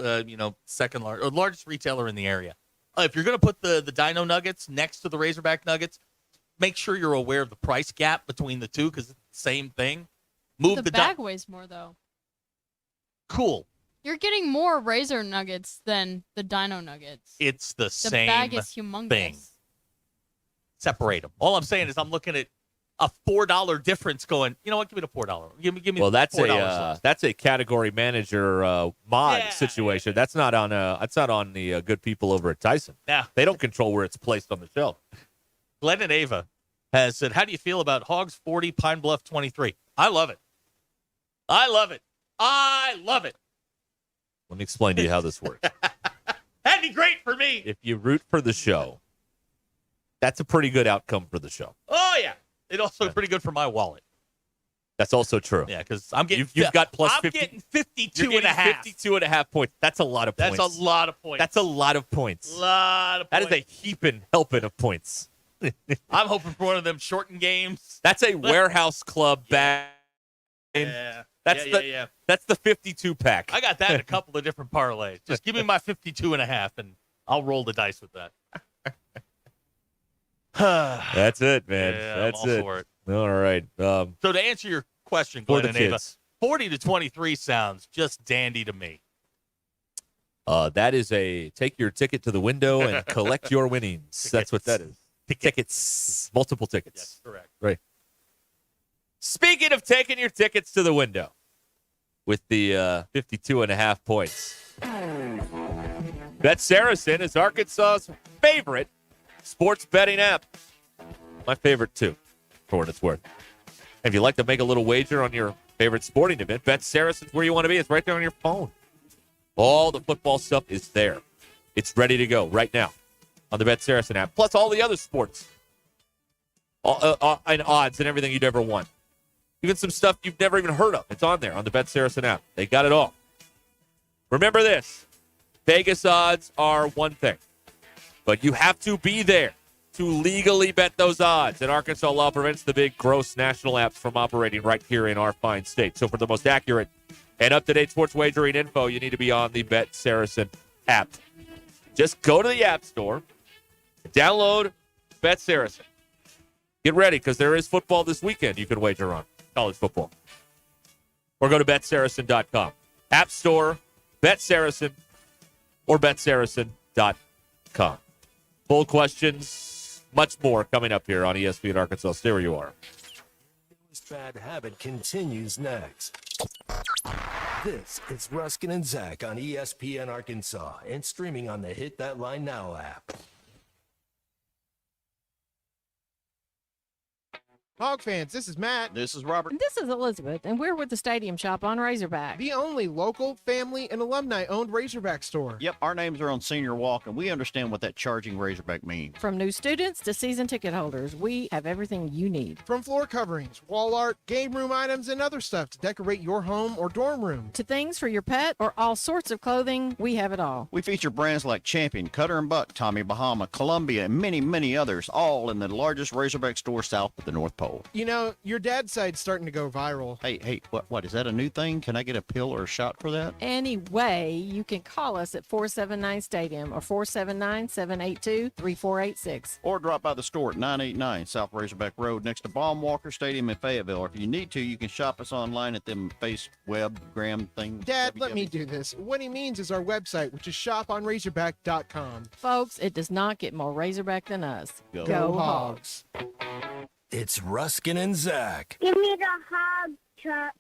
second largest retailer in the area. If you're going to put the Dino Nuggets next to the Razorback Nuggets, make sure you're aware of the price gap between the two because it's the same thing. Move the bag weighs more though. Cool. You're getting more Razor Nuggets than the Dino Nuggets. It's the The same bag is humongous. thing. Separate them. All I'm saying is I'm looking at a $4 difference going, you know what, give me the $4. Give me Well, that's $4 a that's a category manager mod situation. That's not on the good people over at Tyson. Yeah. They don't control where it's placed on the shelf. Glenn and Ava has said, how do you feel about Hogs 40, Pine Bluff 23? I love it. I love it. I love it. Let me explain to you how this works. That'd be great for me. If you root for the show, that's a pretty good outcome for the show. Oh, yeah. It's also pretty good for my wallet. That's also true. Yeah, because I'm getting you've got plus I'm 50. getting 52 You're and a getting half. 52 and a half points. That's a lot of points. That's a lot of points. That's a lot of points. Lot of That points. is a heaping helping of points. I'm hoping for one of them shortened games. That's a warehouse club bag. Yeah. That's That's the 52 pack. I got that in a couple of different parlays. Just give me my 52 and a half, and I'll roll the dice with that. That's it, man. Yeah, That's I'm all it. for it. All right. So to answer your question, For Glenn the and Ava, kids. 40 to 23 sounds just dandy to me. That is a take your ticket to the window and collect your winnings. That's what that is. Tickets. Multiple tickets. Yes, correct. Right. Speaking of taking your tickets to the window with the 52 and a half points. Bet Saracen is Arkansas's favorite sports betting app. My favorite, too, for what it's worth. If you'd like to make a little wager on your favorite sporting event, Bet Saracen's where you want to be. It's right there on your phone. All the football stuff is there. It's ready to go right now on the Bet Saracen app. Plus all the other sports and odds and everything you'd ever want. Even some stuff you've never even heard of. It's on there on the Bet Saracen app. They got it all. Remember this. Vegas odds are one thing, but you have to be there to legally bet those odds. And Arkansas law prevents the big, gross national apps from operating right here in our fine state. So for the most accurate and up-to-date sports wagering info, you need to be on the Bet Saracen app. Just go to the App Store, download Bet Saracen. Get ready, because there is football this weekend you can wager on, college football. Or go to BetSaracen.com. App Store, Bet Saracen, or BetSaracen.com. Full questions, much more coming up here on ESPN Arkansas. Stay where you are. This bad habit continues next. This is Ruskin and Zach on ESPN Arkansas and streaming on the Hit That Line Now app. Hog fans, this is Matt. This is Robert. And this is Elizabeth, and we're with the Stadium Shop on Razorback. The only local, family, and alumni-owned Razorback store. Yep, our names are on Senior Walk, and we understand what that charging Razorback means. From new students to season ticket holders, we have everything you need. From floor coverings, wall art, game room items, and other stuff to decorate your home or dorm room. To things for your pet or all sorts of clothing, we have it all. We feature brands like Champion, Cutter and Buck, Tommy Bahama, Columbia, and many, many others, all in the largest Razorback store south of the North Pole. You know, your dad's side's starting to go viral. Hey, what, is that a new thing? Can I get a pill or a shot for that? Anyway, you can call us at 479-STADIUM or 479-782-3486. Or drop by the store at 989 South Razorback Road next to Baum Walker Stadium in Fayetteville. Or if you need to, you can shop us online at them web things. Dad, let me do this. What he means is our website, which is shoponrazorback.com. Folks, it does not get more Razorback than us. Go Hogs. It's Ruskin and Zach. Give me the hog truck.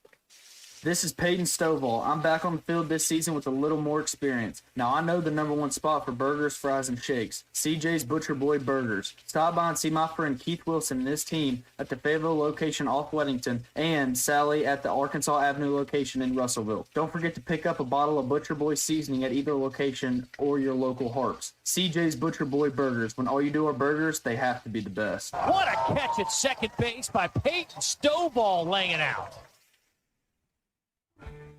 This is Peyton Stovall. I'm back on the field this season with a little more experience. Now, I know the #1 spot for burgers, fries, and shakes. CJ's Butcher Boy Burgers. Stop by and see my friend Keith Wilson and his team at the Fayetteville location off Weddington and Sally at the Arkansas Avenue location in Russellville. Don't forget to pick up a bottle of Butcher Boy seasoning at either location or your local Harps. CJ's Butcher Boy Burgers. When all you do are burgers, they have to be the best. What a catch at second base by Peyton Stovall laying it out.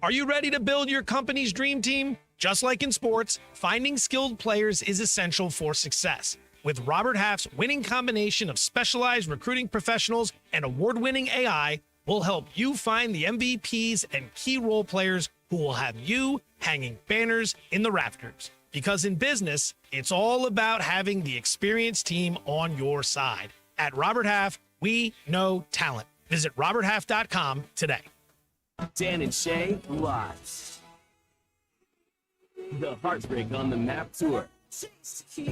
Are you ready to build your company's dream team? Just like in sports, finding skilled players is essential for success. With Robert Half's winning combination of specialized recruiting professionals and award-winning AI, we'll help you find the MVPs and key role players who will have you hanging banners in the rafters. Because in business, it's all about having the experienced team on your side. At Robert Half, we know talent. Visit roberthalf.com today. Dan and Shay live. The Heartbreak on the Map Tour.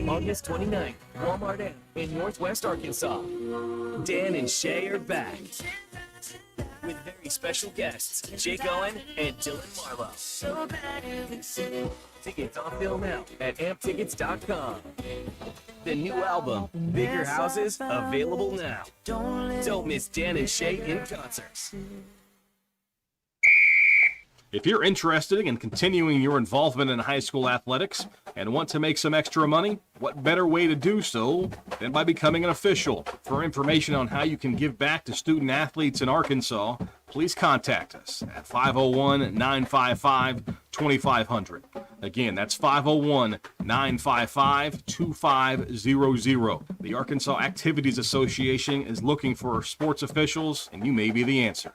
August 29th, Walmart Amp in Northwest Arkansas. Dan and Shay are back. With very special guests, Jake Owen and Dylan Marlowe. Tickets on sale now at amptickets.com. The new album, Bigger Houses, available now. Don't miss Dan and Shay in concert. If you're interested in continuing your involvement in high school athletics and want to make some extra money, what better way to do so than by becoming an official? For information on how you can give back to student athletes in Arkansas, please contact us at 501-955-2500. Again, that's 501-955-2500. The Arkansas Activities Association is looking for sports officials, and you may be the answer.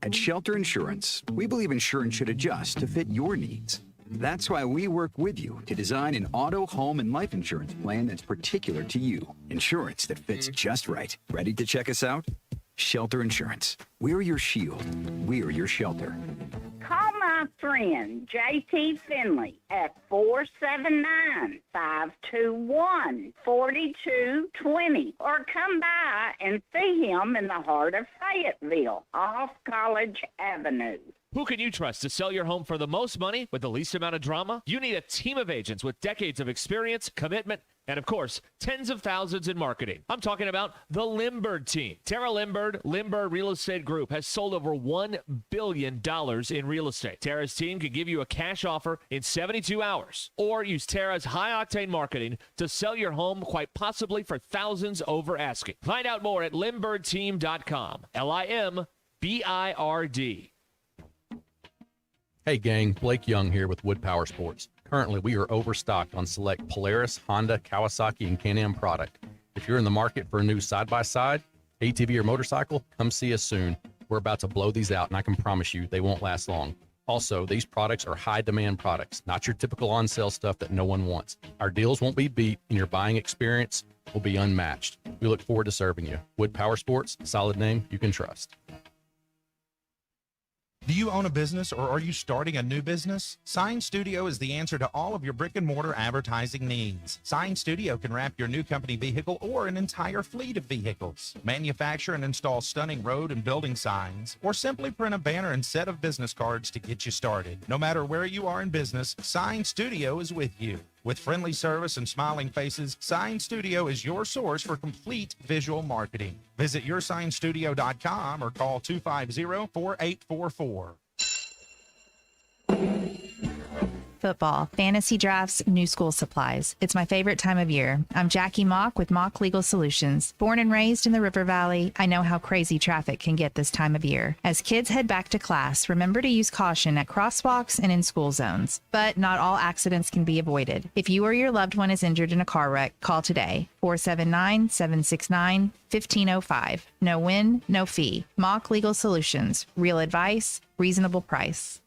At Shelter Insurance, we believe insurance should adjust to fit your needs. That's why we work with you to design an auto, home, and life insurance plan that's particular to you. Insurance that fits just right. Ready to check us out? Shelter Insurance. We're your shield. We're your shelter. Call my friend J.T. Finley at 479-521-4220 or come by and see him in the heart of Fayetteville off College Avenue. Who can you trust to sell your home for the most money with the least amount of drama? You need a team of agents with decades of experience, commitment, and of course, tens of thousands in marketing. I'm talking about the Limbird team. Tara Limbird Real Estate Group has sold over $1 billion in real estate. Tara's team can give you a cash offer in 72 hours or use Tara's high-octane marketing to sell your home quite possibly for thousands over asking. Find out more at LimbirdTeam.com. LIMBIRD. Hey gang, Blake Young here with Wood Power Sports. Currently, we are overstocked on select Polaris, Honda, Kawasaki, and Can-Am product. If you're in the market for a new side-by-side, ATV, or motorcycle, come see us soon. We're about to blow these out, and I can promise you they won't last long. Also, these products are high-demand products, not your typical on-sale stuff that no one wants. Our deals won't be beat, and your buying experience will be unmatched. We look forward to serving you. Wood Power Sports, solid name you can trust. Do you own a business or are you starting a new business? Sign Studio is the answer to all of your brick and mortar advertising needs. Sign Studio can wrap your new company vehicle or an entire fleet of vehicles, manufacture and install stunning road and building signs, or simply print a banner and set of business cards to get you started. No matter where you are in business, Sign Studio is with you. With friendly service and smiling faces, Sign Studio is your source for complete visual marketing. Visit yoursignstudio.com or call 250-4844. Football, fantasy drafts, new school supplies. It's my favorite time of year. I'm Jackie Mock with Mock Legal Solutions. Born and raised in the River Valley, I know how crazy traffic can get this time of year. As kids head back to class, remember to use caution at crosswalks and in school zones. But not all accidents can be avoided. If you or your loved one is injured in a car wreck, call today. 479-769-1505. No win, no fee. Mock Legal Solutions. Real advice, reasonable price.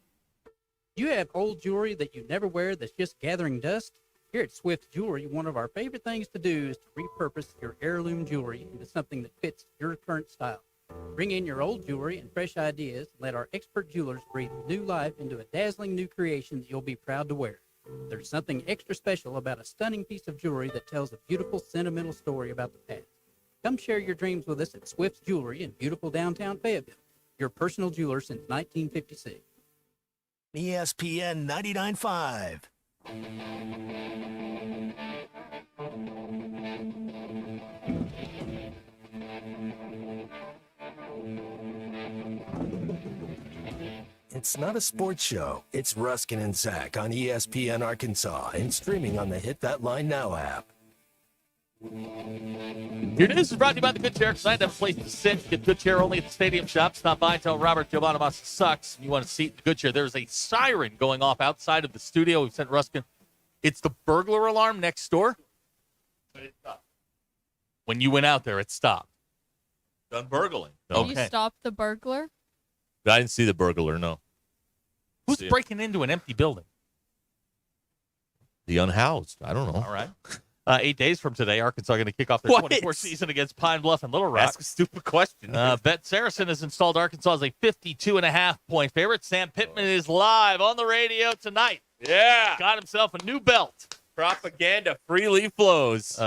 You have old jewelry that you never wear that's just gathering dust? Here at Swift Jewelry, one of our favorite things to do is to repurpose your heirloom jewelry into something that fits your current style. Bring in your old jewelry and fresh ideas and let our expert jewelers breathe new life into a dazzling new creation that you'll be proud to wear. There's something extra special about a stunning piece of jewelry that tells a beautiful, sentimental story about the past. Come share your dreams with us at Swift Jewelry in beautiful downtown Fayetteville, your personal jeweler since 1956. ESPN 99.5. It's not a sports show. It's Ruscin and Zach on ESPN Arkansas and streaming on the Hit That Line Now app. Your news is brought to you by the Good Chair. Tonight, have a place to sit. Get Good Chair only at the stadium shop. Stop by and tell Robert Joe Bonamassa sucks. You want to seat the Good Chair. There's a siren going off outside of the studio. We've sent Ruskin. It's the burglar alarm next door. When you went out there, it stopped. Done burgling. Did you stop the burglar? I didn't see the burglar, no. Who's See it. breaking into an empty building? The unhoused. I don't know. All right. 8 days from today, Arkansas going to kick off their What? 24th season against Pine Bluff and Little Rock. Ask a stupid question. Bet Saracen has installed Arkansas as a 52.5-point favorite. Sam Pittman is live on the radio tonight. Yeah. Got himself a new belt. Propaganda freely flows.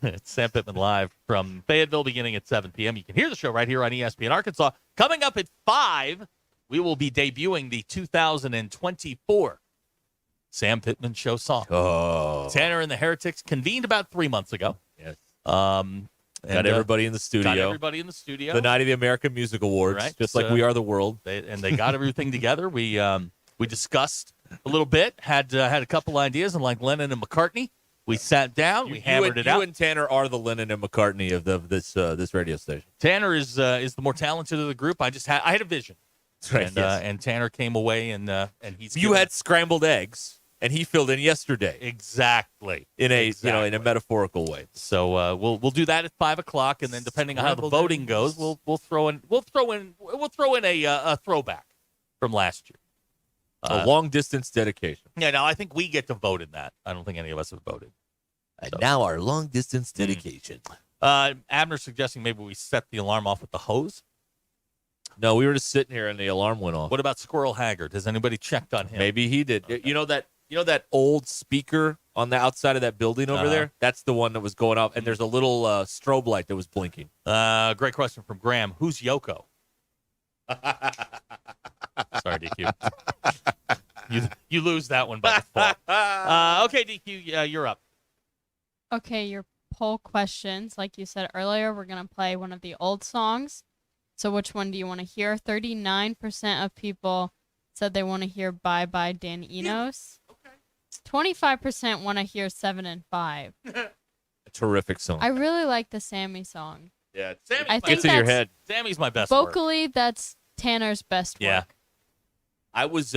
It's Sam Pittman live from Fayetteville beginning at 7 p.m. You can hear the show right here on ESPN Arkansas. Coming up at 5, we will be debuting the 2024 Sam Pittman Show song. Oh. Tanner and the Heretics convened about 3 months ago. Yes. Got everybody in the studio. Got everybody in the studio. The night of the American Music Awards, Right. just like We Are the World. They got everything together. We discussed a little bit, had a couple ideas, and like Lennon and McCartney, we sat down, we hammered it out. You and Tanner are the Lennon and McCartney of this radio station. Tanner is the more talented of the group. I had a vision. That's right. And, yes. and Tanner came away and he's You had scrambled eggs, and he filled in yesterday. Exactly. In a metaphorical way. So we'll do that at 5 o'clock, and then depending on how the voting goes, we'll throw in a throwback from last year. A long distance dedication. Yeah, no, I think we get to vote in that. I don't think any of us have voted. And now our long distance dedication. Abner's suggesting maybe we set the alarm off with the hose. No, we were just sitting here and the alarm went off. What about Squirrel Haggard? Has anybody checked on him? Maybe he did. Okay. You know that old speaker on the outside of that building over there? That's the one that was going off, and there's a little strobe light that was blinking. Great question from Graham. Who's Yoko? Sorry, DQ. You lose that one by default. Okay, DQ, you're up. Okay, your poll questions, like you said earlier, we're going to play one of the old songs. So which one do you want to hear? 39% of people said they want to hear Bye Bye Dan Enos. Okay. 25% want to hear 7 and 5. A terrific song. I really like the Sammy song. Yeah, I think gets in your head. Sammy's my best work. Vocally, that's Tanner's best work. Yeah. I was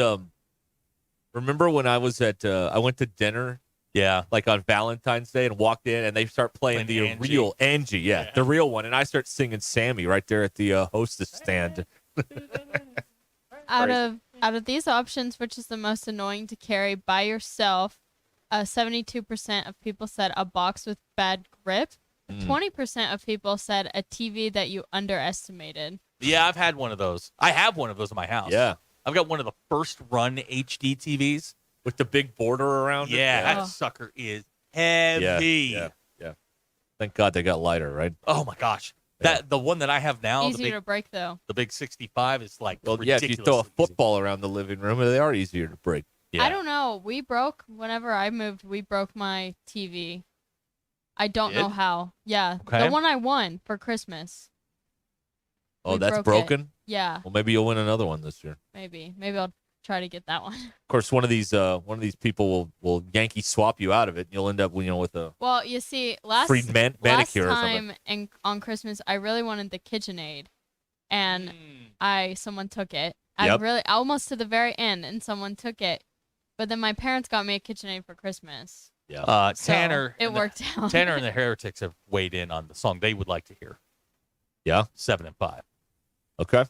remember when I was at I went to dinner, like on Valentine's Day, and walked in and they start playing the Angie. real Angie, the real one, and I start singing Sammy right there at the hostess stand. Out of these options, which is the most annoying to carry by yourself? 72% of people said a box with bad grip. 20% of people said a TV that you underestimated. Yeah, I've had one of those. I have one of those in my house. Yeah. I've got one of the first run HD TVs. With the big border around it. Yeah, that sucker is heavy. Yeah. Thank God they got lighter, right? Oh my gosh. The one that I have now, Easier to break, though. the big 65 is like Well, ridiculous. if you throw a football around the living room, they are easier to break. Yeah. I don't know. Whenever I moved, we broke my TV. I don't know how. Yeah. Okay. The one I won for Christmas. Oh, We that's broke it. broken? Yeah. Well, maybe you'll win another one this year. Maybe I'll try to get that one. Of course, one of these people will Yankee swap you out of it, and you'll end up, with a Well, you see, last free manicure or time something. on Christmas, I really wanted the KitchenAid, and someone took it. Yep. Almost to the very end, and someone took it. But then my parents got me a KitchenAid for Christmas. Yeah. So Tanner. it worked out. Tanner and the Heretics have weighed in on the song they would like to hear. Yeah. 7 and 5. Okay.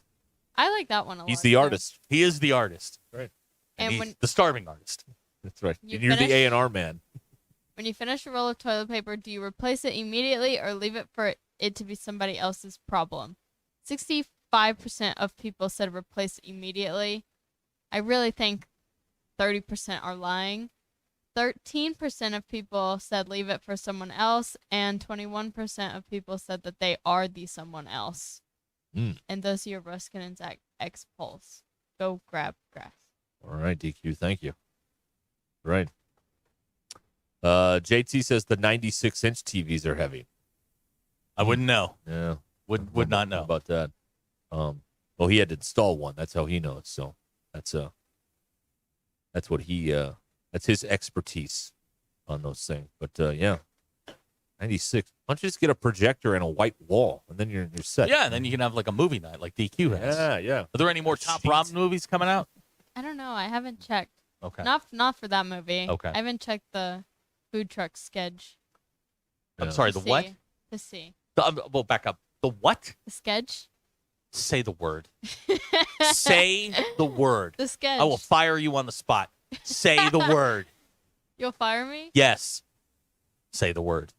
I like that one a lot. He's the too. artist. He is the artist. Right. And And he's when- the starving artist. That's right. You And you're the finish? A&R man. When you finish a roll of toilet paper, do you replace it immediately or leave it for it to be somebody else's problem? 65% of people said replace it immediately. I really think 30% are lying. 13% of people said leave it for someone else, and 21% of people said that they are the someone else. And those are your Ruscin and Zach X polls. Go grab grass. All right, DQ. Thank you. Right. JT says the 96-inch TVs are heavy. I wouldn't know. Yeah. Would not know about that. Well, he had to install one. That's how he knows. So that's what he that's his expertise on those things. But yeah, 96. Why don't you just get a projector and a white wall, and then you're set. Yeah, and then you can have like a movie night like DQ has. Yeah. Are there any more Top Rob movies coming out? I don't know. I haven't checked. Okay. Not for that movie. Okay. I haven't checked the food truck sketch. I'm sorry, the what? The C. Well, back up. The what? The sketch. Say the word. Say the word. The sketch. I will fire you on the spot. Say the word. You'll fire me? Yes. Say the word.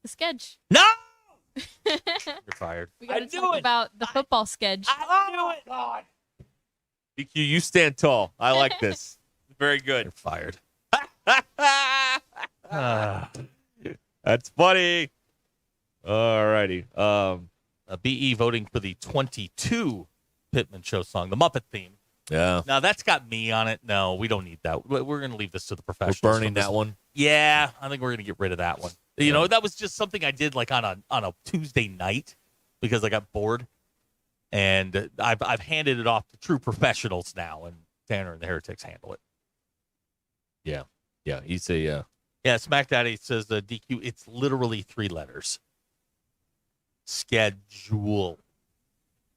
The sketch. No! You're fired. We got to talk about the football sketch. I knew it. God. DQ, you stand tall. I like this. Very good. You're fired. That's funny. All righty. BE voting for the 22 Pittman Show song, the Muppet theme. Yeah. Now, that's got me on it. No, we don't need that. We're going to leave this to the professionals. We're burning that one. Yeah, I think we're going to get rid of that one. You know, that was just something I did like on a Tuesday night because I got bored. And I've handed it off to true professionals now, and Tanner and the Heretics handle it. Yeah. Yeah, he's a... Yeah, Smack Daddy says the DQ, it's literally 3 letters. Schedule.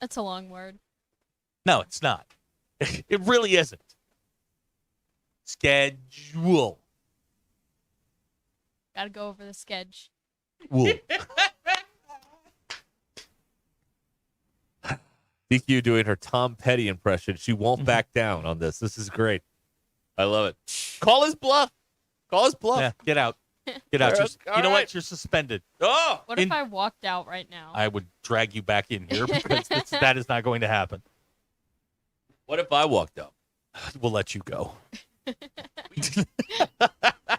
That's a long word. No, it's not. It really isn't. Schedule. Got to go over the sketch. Wool. DQ doing her Tom Petty impression. She won't back down on this. This is great. I love it. Call his bluff. Call his bluff. Yeah, get out. Get out. You know what? You're suspended. Oh! What if I walked out right now? I would drag you back in here because that is not going to happen. What if I walked up? We'll let you go.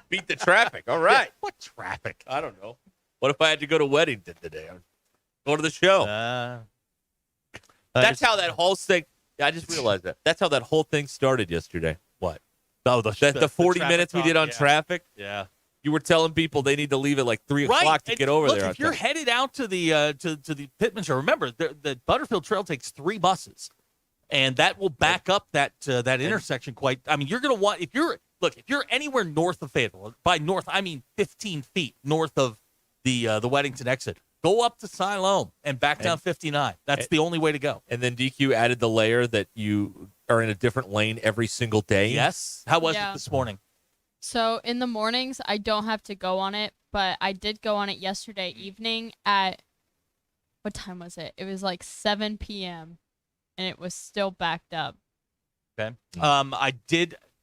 Beat the traffic. All right. What traffic? I don't know. What if I had to go to Weddington today? Go to the show. That's how that whole thing. I just realized that. That's how that whole thing started yesterday. What? Oh, the 40 minutes we did on traffic. Yeah. You were telling people they need to leave at like 3 o'clock to And get over look, there. If you're headed out to the to the Pittman Show, remember the Butterfield Trail takes 3 buses, and that will back up that intersection quite. I mean, you're going to want if you're anywhere north of Fayetteville. By north, I mean 15 feet north of the Weddington exit. Go up to Siloam and back down 59. That's the only way to go. And then DQ added the layer that you are in a different lane every single day. Yes. How was it this morning? So in the mornings, I don't have to go on it, but I did go on it yesterday evening at, what time was it? It was like 7 p.m. and it was still backed up. Okay.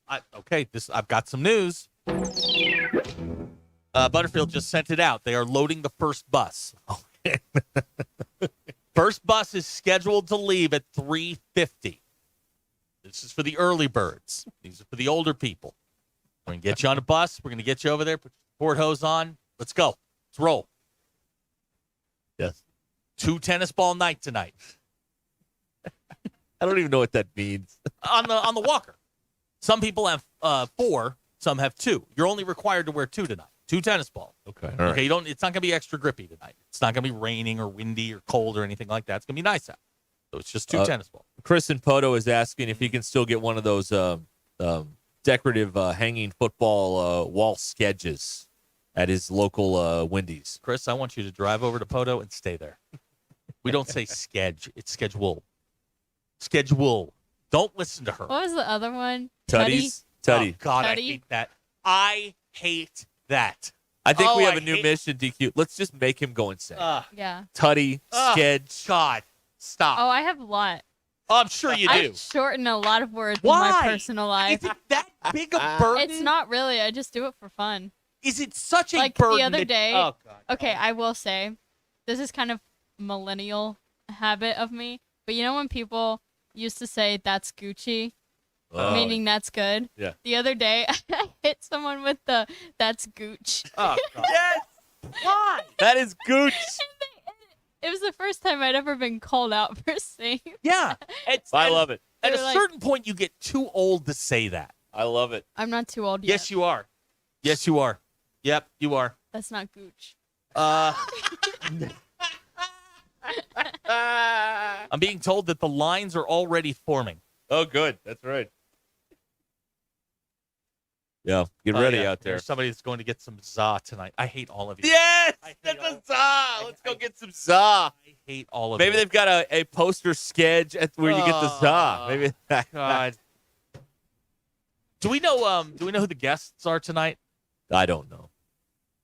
I've got some news. Butterfield just sent it out. They are loading the first bus. First bus is scheduled to leave at 3:50. This is for the early birds. These are for the older people. We're going to get you on a bus. We're going to get you over there. Put your port hose on. Let's go. Let's roll. Yes. 2 tennis ball night tonight. I don't even know what that means. on the walker. Some people have 4. Some have 2. You're only required to wear 2 tonight. 2 tennis balls. Okay. All right. It's not going to be extra grippy tonight. It's not going to be raining or windy or cold or anything like that. It's going to be nice out. So it's just 2 tennis balls. Chris in Poto is asking if he can still get one of those decorative hanging football wall sketches at his local Wendy's. Chris, I want you to drive over to Poto and stay there. We don't say sketch. It's schedule. Schedule. Don't listen to her. What was the other one? Tutties. Oh, God, Tutty? I hate that. I hate that. I think we have a new mission, DQ. Let's just make him go insane. Yeah. Tutty, sketch. God, stop. Oh, I have a lot. Oh, I'm sure you do. I shorten a lot of words in Why? my personal life. Is it that big a burden? It's not really. I just do it for fun. Is it such a Like burden? the other that- day. Oh, God. Okay, I will say, this is kind of millennial habit of me. But you know when people used to say that's Gucci, meaning that's good. Yeah. The other day, I hit someone with the that's Gooch. Oh, God. Yes. Why? That is gooch. It was the first time I'd ever been called out for saying. Yeah. I love it. At a They're like- certain point, you get too old to say that. I love it. I'm not too old yet. Yes, you are. Yes, you are. Yep, you are. That's not Gooch. I'm being told that the lines are already forming. Oh, good. That's right. Yeah, get ready out there. There's somebody that's going to get some za tonight. I hate all of you. Yes, that's a za. Let's go get some za. I hate all of you. Maybe they've got a poster sketch where you get the za. Maybe. God. Do we know who the guests are tonight? I don't know.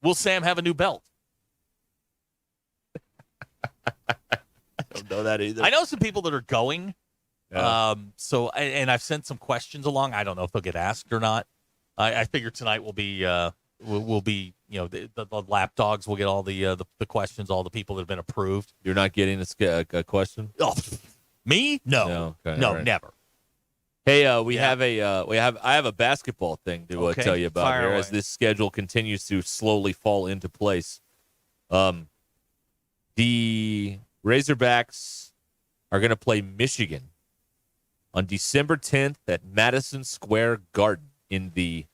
Will Sam have a new belt? I don't know that either. I know some people that are going. Yeah. And I've sent some questions along. I don't know if they'll get asked or not. I figure tonight will be the lap dogs will get all the questions, all the people that have been approved. You're not getting a question? Oh, me? No, okay, no, all right. never. Hey, I have a basketball thing to Okay, tell you about fire here away. as this schedule continues to slowly fall into place. The Razorbacks are going to play Michigan on December 10th at Madison Square Garden in the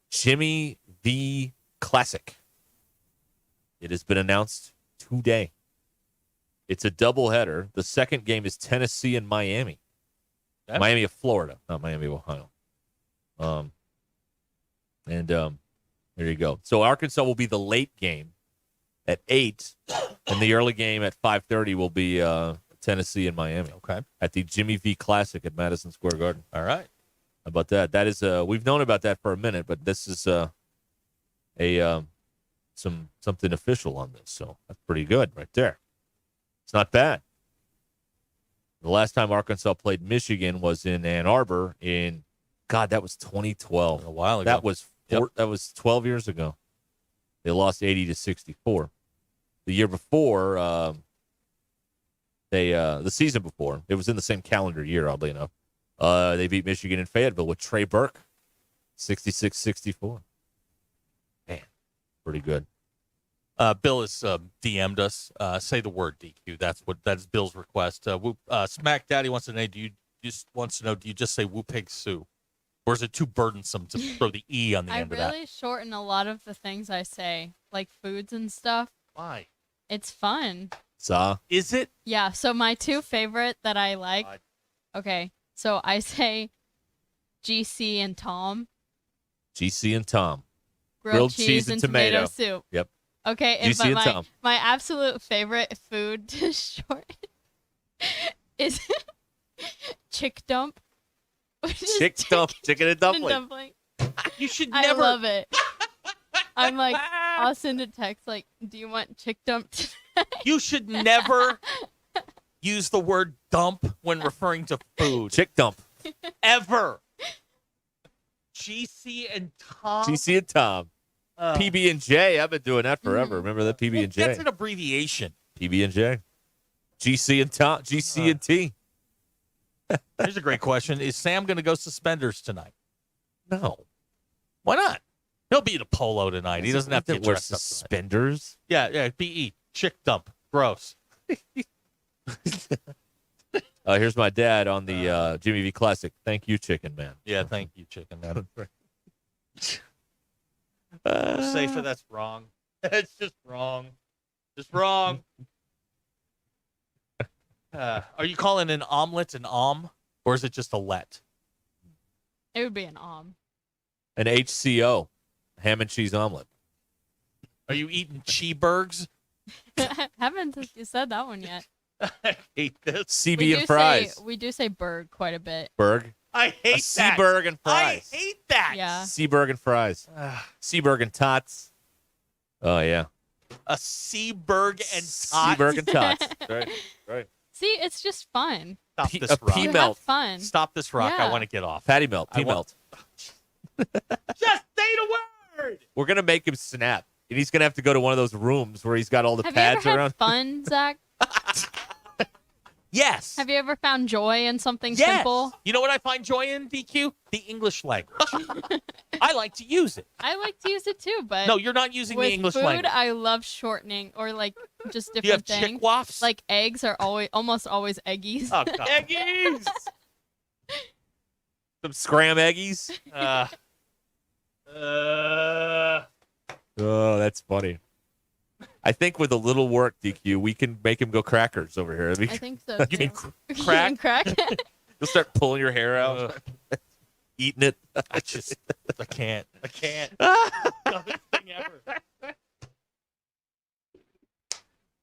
Jimmy V Classic. It has been announced today. It's a doubleheader. The second game is Tennessee and Miami. Miami of Florida, not Miami of Ohio. There you go. So Arkansas will be the late game at 8, and the early game at 5:30 will be Tennessee and Miami. Okay. At the Jimmy V Classic at Madison Square Garden. All right. How about that? That is we've known about that for a minute, but this is something official on this. So that's pretty good right there. It's not bad. The last time Arkansas played Michigan was in Ann Arbor that was 2012. A while ago. That was 12 years ago. They lost 80-64. The year before, the season before, it was in the same calendar year, oddly enough. They beat Michigan in Fayetteville with Trey Burke, 66-64. Man, pretty good. Bill has DM'd us. Say the word DQ. That's Bill's request. Smack Daddy wants to know. Do you just say Woo Pig Sue, or is it too burdensome to throw the E on the end of that? I really shorten a lot of the things I say, like foods and stuff. Why? It's fun. Is it? Yeah. So my two favorite that I like. Okay. So I say GC and Tom. GC and Tom. Grilled cheese and tomato soup. Yep. Okay, GC and Tom. My absolute favorite food to shorten is chick dump. Chick dump, chicken and dumpling. You should I never. love it. I'm like, I'll send a text like, do you want chick dump tonight? You should never use the word dump when referring to food. Chick dump. Ever. GC and Tom. GC and Tom. PB and J. I've been doing that forever. Remember that PB and J? That's an abbreviation. PB and J. GC and Tom. GC and T. Here's a great question: is Sam going to go suspenders tonight? No. Why not? He'll be in a polo tonight. He doesn't have to get wear dressed up tonight. suspenders. Yeah. BE. Chick dump. Gross. Here's my dad on the Jimmy V Classic. Thank you, Chicken Man. Yeah, thank you, Chicken Man. Safer, that's wrong. It's just wrong. Just wrong. Are you calling an omelet an or is it just a let? It would be an An HCO, ham and cheese omelet. Are you eating cheeseburgers? Haven't said that one yet. I hate this. CB and fries. We do say burg quite a bit. Burg. I hate that. Seaburg and fries. I hate that. Yeah. Seaburg and fries. Seaburg and tots. Oh, yeah. A Seaburg and tots. Seaburg and tots. Right. See, it's just fun. Stop P- this a rock. pea You melt. have fun. Stop this rock. I Yeah. want to get off. Patty melt. Pea melt. Just say the word. We're going to make him snap. And he's going to have to go to one of those rooms where he's got all the Have pads you ever around. had fun, Zach? Yes. Have you ever found joy in something Yes. simple? You know what I find joy in, DQ? The English language. I like to use it. I like to use it too, but No, you're not using with the English food, language. I love shortening or like just Do you have different things. chick waffs? Like eggs are almost always eggies. Oh, God. Eggies. Some scram eggies. Oh, that's funny. I think with a little work, DQ, we can make him go crackers over here. I think so. You mean too. crack? Crack? You'll start pulling your hair out, eating it. I can't. Dumbest thing ever.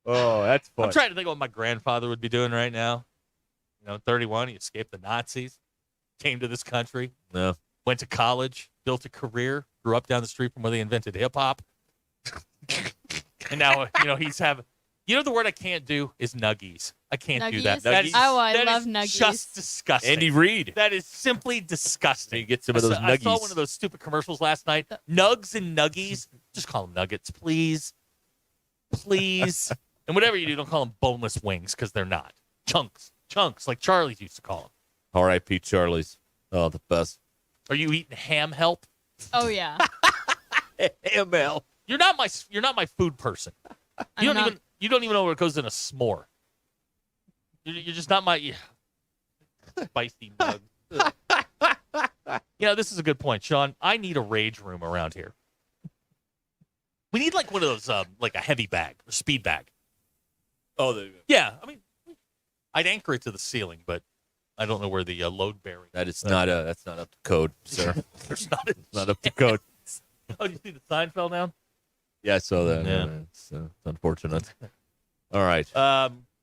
Oh, that's fun. I'm trying to think what my grandfather would be doing right now. 31, he escaped the Nazis, came to this country, went to college, built a career, grew up down the street from where they invented hip hop. And now, he's having. The word I can't do is nuggies. I can't do that. Nuggies? That is, Oh, I that love is nuggies. just disgusting. Andy Reid. That is simply disgusting. You get some of those I saw nuggies. one of those stupid commercials last night. Nugs and nuggies. Just call them nuggets, please. Please. And whatever you do, don't call them boneless wings because they're not. Chunks, like Charlie's used to call them. R.I.P. Charlie's. Oh, the best. Are you eating ham help? Oh yeah. Ham help. You're not my food person. You don't even know where it goes in a s'more. You're just not my spicy mug. This is a good point, Sean. I need a rage room around here. We need like one of those, like a heavy bag or speed bag. Oh, there you go. Yeah, I mean, I'd anchor it to the ceiling, but I don't know where the load bearing. That's not up to code, sir. There's not. It's not up to code. Oh, you see the sign fell down? Yeah, I saw that. Yeah. It's unfortunate. All right.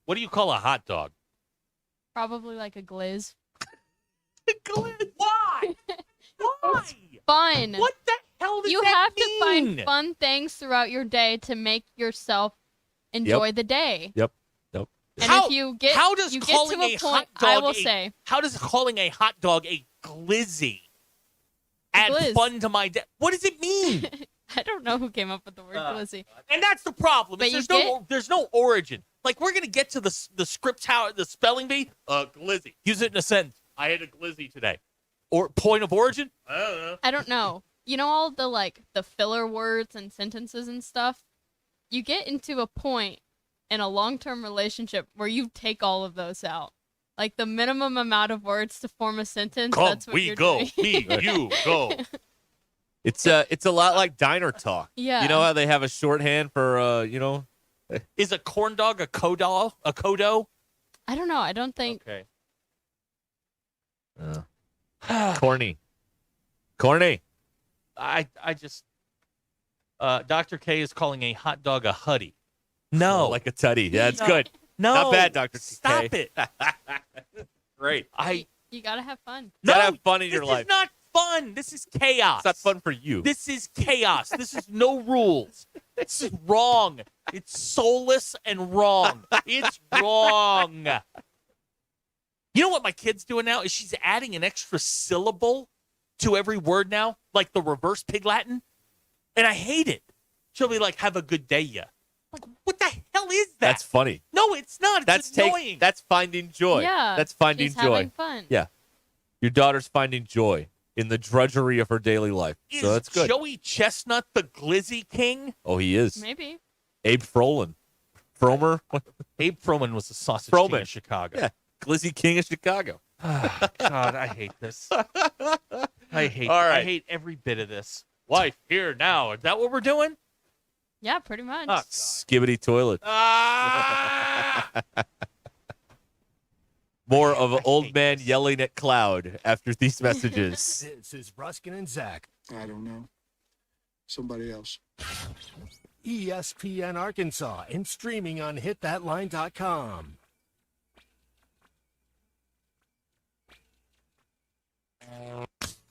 What do you call a hot dog? Probably like a glizz. Why? Why? Fun. What the hell does You that have to mean? find fun things throughout your day to make yourself enjoy the day. Yep. And if you get how does you get calling to a hot point, dog I will say, how does calling a hot dog a glizzy add glizz. fun to my day? What does it mean? I don't know who came up with the word glizzy. And that's the problem. But Is you there's no origin. Like we're gonna get to the script, how the spelling bee, glizzy. Use it in a sentence. I had a glizzy today. Or point of origin? I don't know. I don't know. You know all the filler words and sentences and stuff? You get into a point in a long-term relationship where you take all of those out. Like the minimum amount of words to form a sentence, that's what you're doing. Me, you, go. It's a lot like diner talk. Yeah. You know how they have a shorthand for Is a corn dog a codo? A codo? I don't know. I don't think. Okay. Corny. I just Dr. K is calling a hot dog a huddy. No. Like a tutty. Yeah, it's No. good. No. Not bad, Dr. Stop TK. it. Great. You gotta have fun. Gotta have fun in your This life. is not fun. This is chaos. It's not fun for you. This is chaos. This is no rules. This is wrong. It's soulless and wrong. It's wrong. You know what my kid's doing now is she's adding an extra syllable to every word now, like the reverse Pig Latin, and I hate it. She'll be like, "Have a good day, ya." Like, what the hell is that? That's funny. No, it's not. It's annoying. That's finding joy. Yeah. That's finding she's joy. having fun. Yeah. Your daughter's finding joy in the drudgery of her daily life. So that's good. Joey Chestnut the Glizzy King? Oh, he is. Maybe. Abe Froman. Fromer? Abe Froman was the sausage king Froman. of Chicago. Yeah. Glizzy King of Chicago. God, I hate this. I hate every bit of this. Life here now. Is that what we're doing? Yeah, pretty much. Oh, Skibbity toilet. More of an old man yelling at cloud after these messages. This is Ruskin and Zach. I don't know. Somebody else. ESPN Arkansas and streaming on hitthatline.com.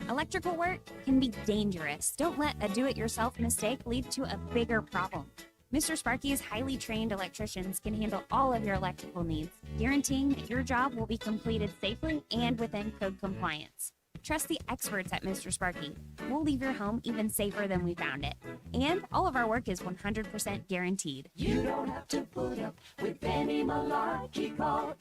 Electrical work can be dangerous. Don't let a do-it-yourself mistake lead to a bigger problem. Mr. Sparky's highly trained electricians can handle all of your electrical needs, guaranteeing that your job will be completed safely and within code compliance. Trust the experts at Mr. Sparky. We'll leave your home even safer than we found it. And all of our work is 100% guaranteed. You don't have to put up with any malarkey. Call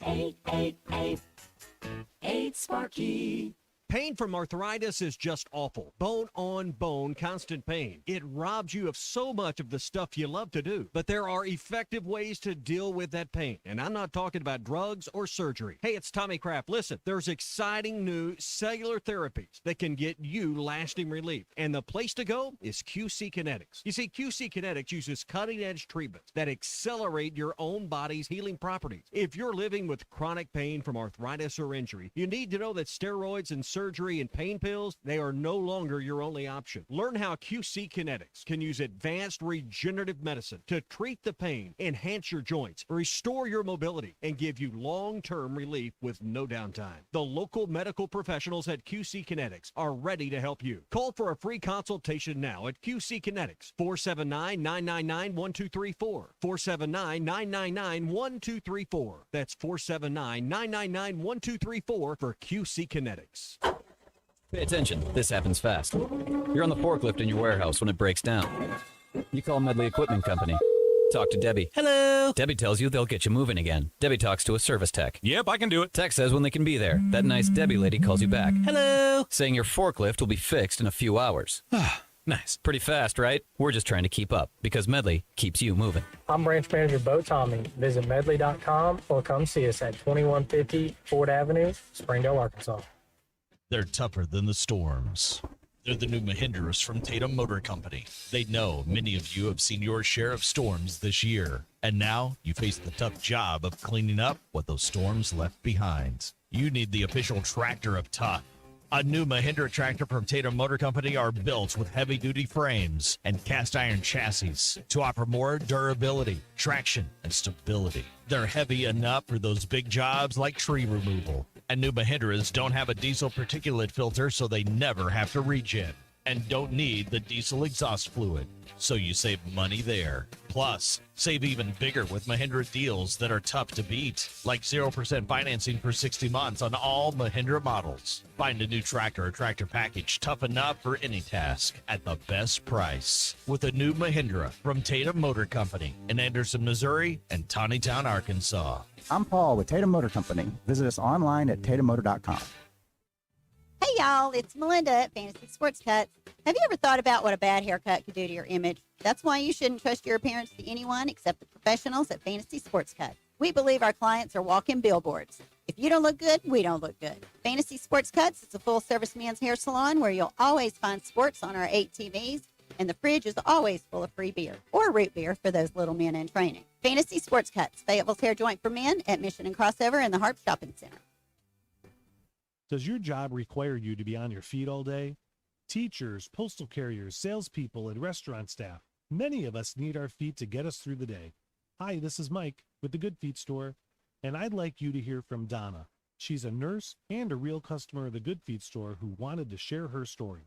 888-8-SPARKY. Pain from arthritis is just awful. Bone on bone, constant pain. It robs you of so much of the stuff you love to do. But there are effective ways to deal with that pain. And I'm not talking about drugs or surgery. Hey, it's Tommy Kraft. Listen, there's exciting new cellular therapies that can get you lasting relief. And the place to go is QC Kinetics. You see, QC Kinetics uses cutting-edge treatments that accelerate your own body's healing properties. If you're living with chronic pain from arthritis or injury, you need to know that steroids and surgery surgery, and pain pills, they are no longer your only option. Learn how QC Kinetics can use advanced regenerative medicine to treat the pain, enhance your joints, restore your mobility, and give you long-term relief with no downtime. The local medical professionals at QC Kinetics are ready to help you. Call for a free consultation now at QC Kinetics, 479-999-1234, 479-999-1234. That's 479-999-1234 for QC Kinetics. Pay attention. This happens fast. You're on the forklift in your warehouse when it breaks down. You call Medley Equipment Company. Talk to Debbie. Hello. Debbie tells you they'll get you moving again. Debbie talks to a service tech. Yep, I can do it. Tech says when they can be there. That nice Debbie lady calls you back. Hello. Saying your forklift will be fixed in a few hours. Nice. Pretty fast, right? We're just trying to keep up because Medley keeps you moving. I'm Branch Manager Bo Tommy. Visit medley.com or come see us at 2150 Ford Avenue, Springdale, Arkansas. They're tougher than the storms. They're the new Mahindras from Tatum Motor Company. They know many of you have seen your share of storms this year, and now you face the tough job of cleaning up what those storms left behind. You need the official tractor of tough. A new Mahindra tractor from Tatum Motor Company are built with heavy-duty frames and cast-iron chassis to offer more durability, traction, and stability. They're heavy enough for those big jobs like tree removal. And new Mahindras don't have a diesel particulate filter, so they never have to regen. And don't need the diesel exhaust fluid, so you save money there. Plus, save even bigger with Mahindra deals that are tough to beat, like 0% financing for 60 months on all Mahindra models. Find a new tractor or tractor package tough enough for any task at the best price with a new Mahindra from Tatum Motor Company in Anderson, Missouri and Tawnytown, Arkansas. I'm Paul with Tatum Motor Company. Visit us online at tatummotor.com. Hey y'all, it's Melinda at Fantasy Sports Cuts. Have you ever thought about what a bad haircut could do to your image? That's why you shouldn't trust your appearance to anyone except the professionals at Fantasy Sports Cuts. We believe our clients are walking billboards. If you don't look good, we don't look good. Fantasy Sports Cuts is a full-service men's hair salon where you'll always find sports on our 8 TVs, and the fridge is always full of free beer, or root beer for those little men in training. Fantasy Sports Cuts, Fayetteville's hair joint for men at Mission and Crossover in the Harp Shopping Center. Does your job require you to be on your feet all day? Teachers, postal carriers, salespeople, and restaurant staff. Many of us need our feet to get us through the day. Hi, this is Mike with the Good Feet Store, and I'd like you to hear from Donna. She's a nurse and a real customer of the Good Feet Store who wanted to share her story.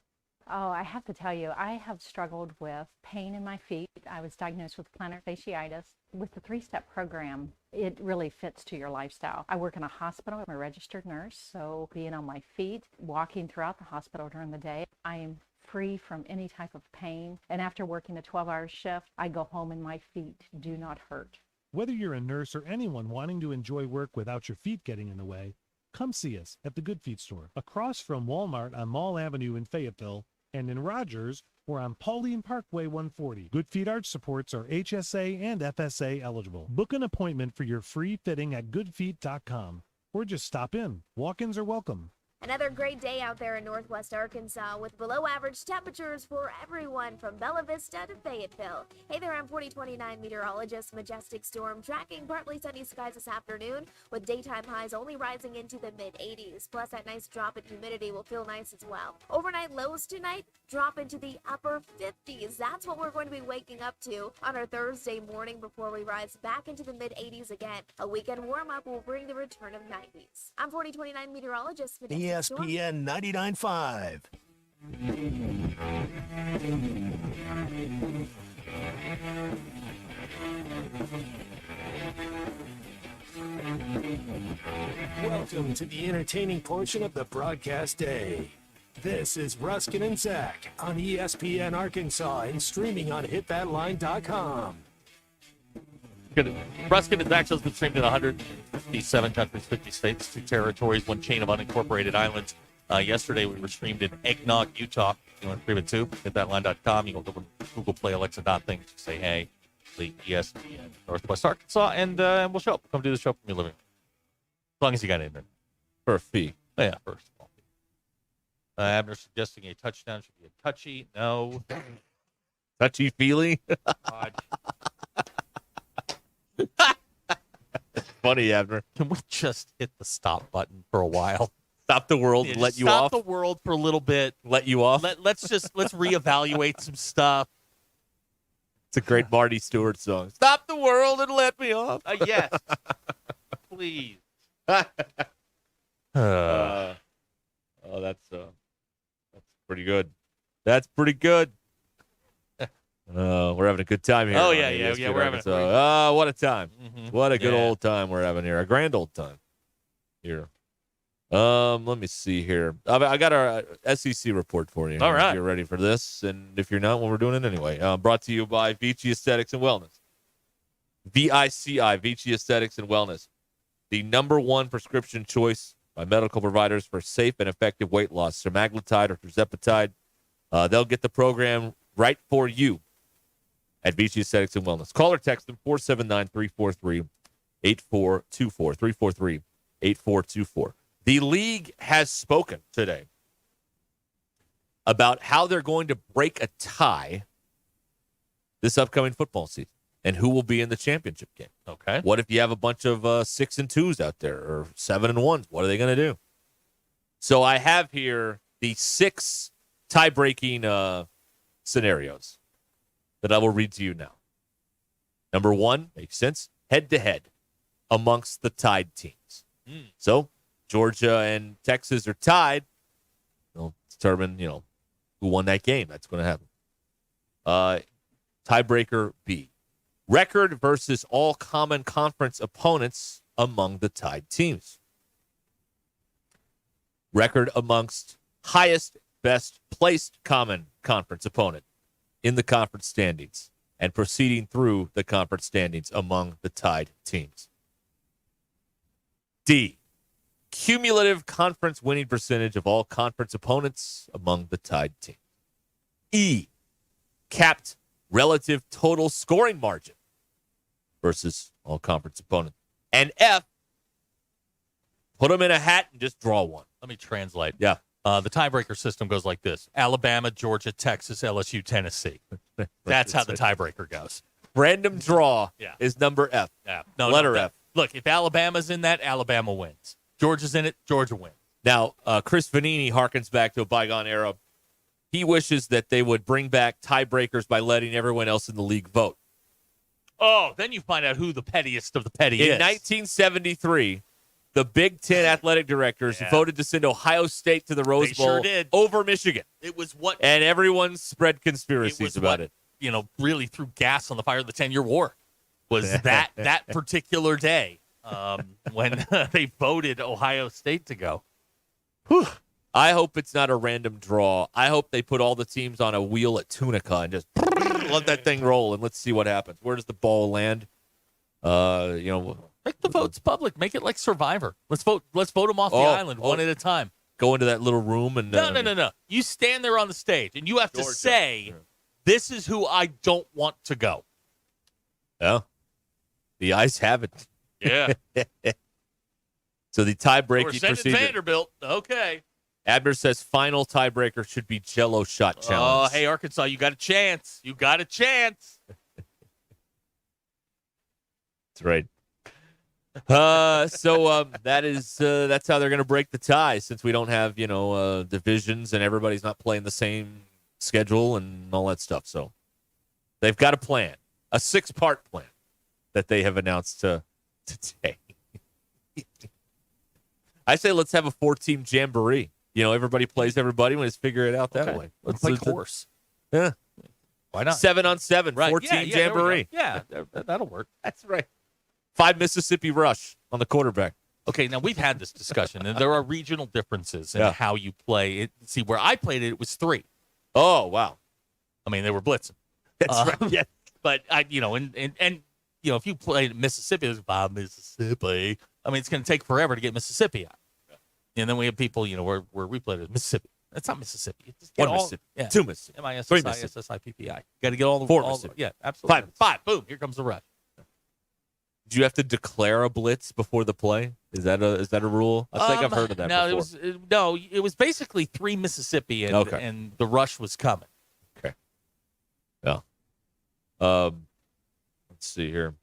Oh, I have to tell you, I have struggled with pain in my feet. I was diagnosed with plantar fasciitis. With the 3-step program, it really fits to your lifestyle. I work in a hospital. I'm a registered nurse, so being on my feet, walking throughout the hospital during the day, I am free from any type of pain. And after working a 12-hour shift, I go home and my feet do not hurt. Whether you're a nurse or anyone wanting to enjoy work without your feet getting in the way, come see us at the Good Feet Store, across from Walmart on Mall Avenue in Fayetteville, and in Rogers, we're on Pauline Parkway 140. Good Feet Arch supports are HSA and FSA eligible. Book an appointment for your free fitting at goodfeet.com or just stop in. Walk-ins are welcome. Another great day out there in Northwest Arkansas with below average temperatures for everyone from Bella Vista to Fayetteville. Hey there, I'm 4029 meteorologist. Majestic storm tracking partly sunny skies this afternoon with daytime highs only rising into the mid-80s. Plus that nice drop in humidity will feel nice as well. Overnight lows tonight drop into the upper 50s. That's what we're going to be waking up to on our Thursday morning before we rise back into the mid-80s again. A weekend warm-up will bring the return of 90s. I'm 4029 meteorologist. ESPN 99.5. Welcome to the entertaining portion of the broadcast day. This is Ruscin and Zach on ESPN Arkansas and streaming on hitthatline.com. Ruscin and Zach has been streamed in 157 countries, 50 states, 2 territories, 1 chain of unincorporated islands. Yesterday, we were streamed in Eggnog, Utah. You want to stream it too? Hitthatline.com. You go to Google Play, Alexa, things. Say, hey, the ESPN Northwest Arkansas, and we'll show up. Come do the show from your living room. As long as you got it in there. For a fee. Oh, yeah, for a small fee. Abner suggesting a touchdown should be a touchy. No. Touchy-feely? God. Funny, Abner. Can we just hit the stop button for a while? Stop the world and let you off. Stop the world for a little bit. Let you off. Let's reevaluate some stuff. It's a great Marty Stewart song. Stop the world and let me off. Yes. Please. Oh, that's pretty good. That's pretty good. We're having a good time here. Oh, on yeah. ESPN We're having Arkansas. What a time. Mhm. What a good Yeah. old time we're having here. A grand old time here. Let me see here. I got our SEC report for you. All If right. you're ready for this, and if you're not, well, we're doing it anyway. Brought to you by Vici Aesthetics and Wellness. VICI, Vici Aesthetics and Wellness. The number one prescription choice by medical providers for safe and effective weight loss. Semaglutide or tirzepatide. They'll get the program right for you at Vici Aesthetics and Wellness. Call or text them 479-343-8424. 343-8424. The league has spoken today about how they're going to break a tie this upcoming football season and who will be in the championship game. Okay. What if you have a bunch of 6-2s out there or 7-1s? What are they going to do? So I have here the 6 tie-breaking scenarios that I will read to you now. Number 1, makes sense, head-to-head amongst the tied teams. So Georgia and Texas are tied. They'll determine, who won that game. That's going to happen. Tiebreaker B. Record versus all common conference opponents among the tied teams. Record amongst highest, best placed common conference opponent in the conference standings and proceeding through the conference standings among the tied teams. D. Cumulative conference winning percentage of all conference opponents among the tied teams. E. Capped relative total scoring margin versus all conference opponents. And F. Put them in a hat and just draw one. Let me translate. Yeah. The tiebreaker system goes like this: Alabama, Georgia, Texas, LSU, Tennessee. That's how the tiebreaker goes. Random draw is number F. Yeah. Letter F. Look, if Alabama's in that, Alabama wins. Georgia's in it, Georgia wins. Now, Chris Vanini harkens back to a bygone era. He wishes that they would bring back tiebreakers by letting everyone else in the league vote. Oh, then you find out who the pettiest of the petty In is. 1973, the Big Ten athletic directors voted to send Ohio State to the Rose They Bowl sure did. over Michigan. It was what And everyone spread conspiracies about it. Really threw gas on the fire of the 10-year war. Was that particular day when they voted Ohio State to go. Whew. I hope it's not a random draw. I hope they put all the teams on a wheel at Tunica and just let that thing roll and let's see what happens. Where does the ball land? Make the votes public. Make it like Survivor. Let's vote them off the island one at a time. Go into that little room and No. You stand there on the stage and you have to say, "This is who I don't want to go." Yeah. The eyes have it. Yeah. So the tie-breaking We're sending procedure. Vanderbilt. Okay. Abner says final tiebreaker should be Jell-O shot Oh, challenge. hey, Arkansas, you got a chance. You got a chance. That's right. That's how they're going to break the tie since we don't have, divisions and everybody's not playing the same schedule and all that stuff. So they've got a plan, a 6-part plan that they have announced today. I say let's have a 4-team jamboree. Everybody plays everybody. Let's figure it out that way. Let's play course. Yeah. Why not? 7-on-7, Right. 4-team Yeah, jamboree. that'll work. That's right. 5 Mississippi Rush on the quarterback. Okay, now we've had this discussion, and there are regional differences in how you play it. See, where I played it was 3. Oh, wow. I mean, they were blitzing. That's right. Yeah. But if you played Mississippi, it was Bob Mississippi. I mean, it's going to take forever to get Mississippi out. And then we have people, where we played it, Mississippi. It's not Mississippi. Just get 1 Mississippi. 2 Mississippi. 3 MISSI, Mississippi. SSI, PPI. Got to get all the 4 all Mississippi. yeah, absolutely. 5. Boom, here comes the rush. Do you have to declare a blitz before the play? Is that a rule? I think I've heard of that before. It was basically 3 Mississippi, and the rush was coming. Okay. Yeah. Let's see here.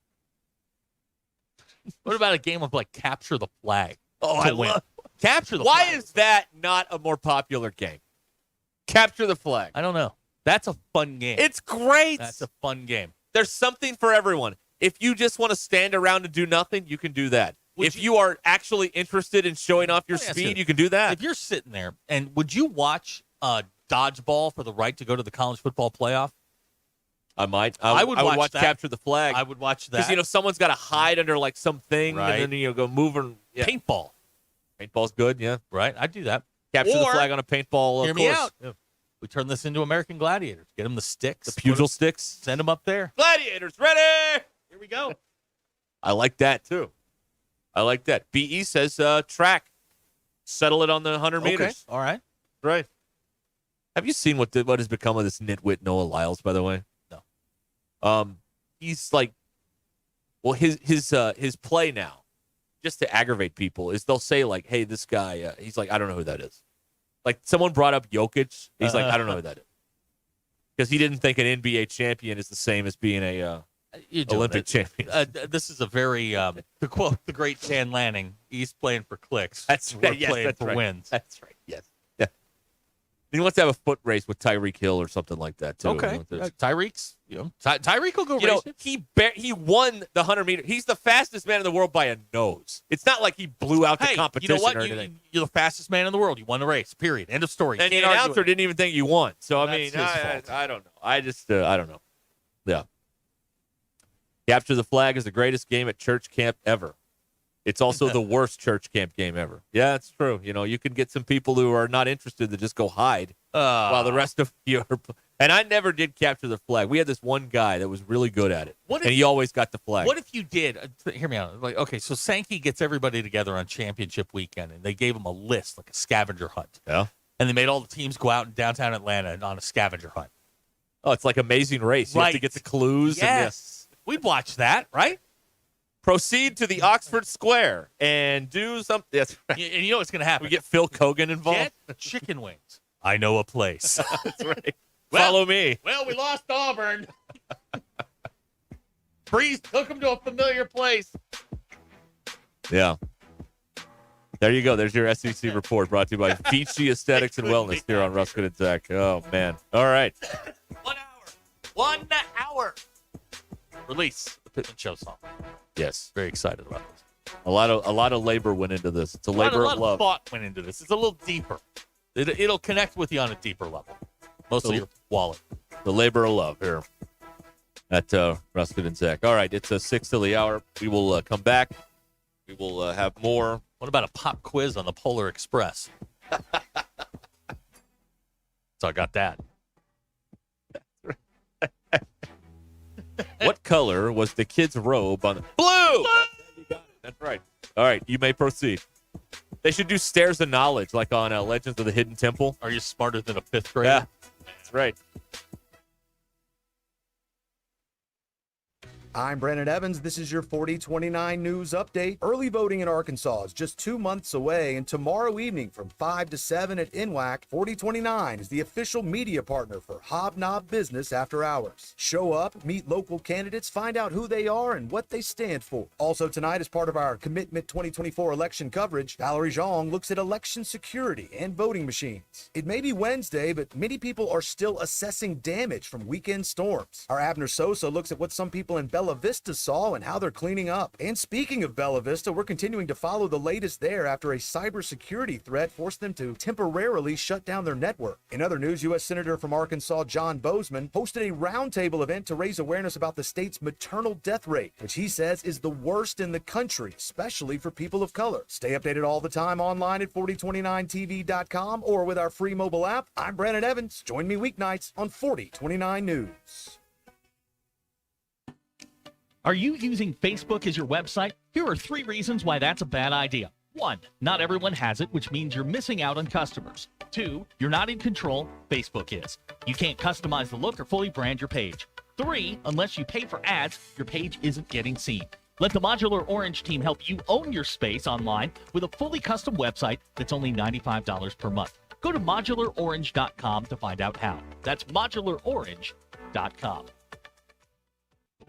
What about a game of capture the flag? Oh, I love Capture the Why flag. is that not a more popular game? Capture the flag. I don't know. That's a fun game. It's great. That's a fun game. There's something for everyone. If you just want to stand around and do nothing, you can do that. If you are actually interested in showing off your Let me ask speed, you you can do that. If you're sitting there, and would you watch dodgeball for the right to go to the college football playoff? I might. I would watch that. Capture the flag. I would watch that. Because, someone's got to hide under, like, something, Right. and then, go move and... Yeah. Paintball. Paintball's good, yeah. Right? I'd do that. Capture the Or- flag on a paintball Hear course. me out. We turn this into American Gladiators. Get them the sticks. The pugil sticks. Send them up there. Gladiators, ready! Here we go. I like that, too. I like that. BE says track. Settle it on the 100 meters. All right. Right. Have you seen what has become of this nitwit Noah Lyles, by the way? No. He's like, well, his play now, just to aggravate people, is they'll say, like, hey, this guy, he's like, I don't know who that is. Like, someone brought up Jokic. He's like, I don't know who that is. Because he didn't think an NBA champion is the same as being a Olympic champion. This is a very, to quote the great Dan Lanning, he's playing for clicks. That's We're right. Yes, playing that's for right. wins. That's right. Yes. Yeah. He wants to have a foot race with Tyreek Hill or something like that, too. Okay. Tyreek's, Tyreek will go race. He won the 100-meter. He's the fastest man in the world by a nose. It's not like he blew out the competition you know what? or anything. You're the fastest man in the world. You won the race, period. End of story. And the Can't argue announcer it. didn't even think you won. So, That's his fault. I don't know. I don't know. Yeah. Capture the Flag is the greatest game at church camp ever. It's also the worst church camp game ever. Yeah, it's true. You can get some people who are not interested to just go hide while the rest of you are. And I never did capture the flag. We had this one guy that was really good at it, and he always got the flag. What if you did? Hear me out. Like, okay, so Sankey gets everybody together on championship weekend, and they gave him a list, like a scavenger hunt. Yeah. And they made all the teams go out in downtown Atlanta on a scavenger hunt. Oh, it's like Amazing Race. You have to get the clues. Yes. We'd watch that, right? Proceed to the Oxford Square and do something. That's right. And you know what's going to happen. We get Phil Kogan involved. Get chicken wings. I know a place. That's right. Follow me. Well, we lost Auburn. Breeze took them to a familiar place. Yeah. There you go. There's your SEC report brought to you by Beachy Aesthetics and Wellness here on Ruscin and Zach. Oh, man. All right. 1 hour. Release the Pittman Show song. Yes. Very excited about this. A lot of labor went into this. It's a labor a lot of love. Of thought went into this. It's a little deeper. It'll connect with you on a deeper level. Mostly your wallet. The labor of love here at Ruscin and Zach. All right. It's 6 till the hour. We will come back. We will have more. What about a pop quiz on the Polar Express? So I got that. What color was the kid's robe on the blue? That's right. All right, you may proceed. They should do stairs of knowledge, like on Legends of the Hidden Temple. Are you smarter than a fifth grader? Yeah, that's right. I'm Brandon Evans. This is your 4029 News Update. Early voting in Arkansas is just 2 months away, and tomorrow evening from 5 to 7 at NWAC, 4029 is the official media partner for Hobnob Business After Hours. Show up, meet local candidates, find out who they are and what they stand for. Also tonight, as part of our Commitment 2024 election coverage, Valerie Zhang looks at election security and voting machines. It may be Wednesday, but many people are still assessing damage from weekend storms. Our Abner Sosa looks at what some people in Bella Vista saw and how they're cleaning up. And speaking of Bella Vista, we're continuing to follow the latest there after a cybersecurity threat forced them to temporarily shut down their network. In other news, U.S. Senator from Arkansas John Bozeman hosted a roundtable event to raise awareness about the state's maternal death rate, which he says is the worst in the country, especially for people of color. Stay updated all the time online at 4029tv.com or with our free mobile app. I'm Brandon Evans. Join me weeknights on 4029 News. Are you using Facebook as your website? Here are 3 reasons why that's a bad idea. 1, not everyone has it, which means you're missing out on customers. 2, you're not in control, Facebook is. You can't customize the look or fully brand your page. 3, unless you pay for ads, your page isn't getting seen. Let the Modular Orange team help you own your space online with a fully custom website that's only $95 per month. Go to modularorange.com to find out how. That's modularorange.com.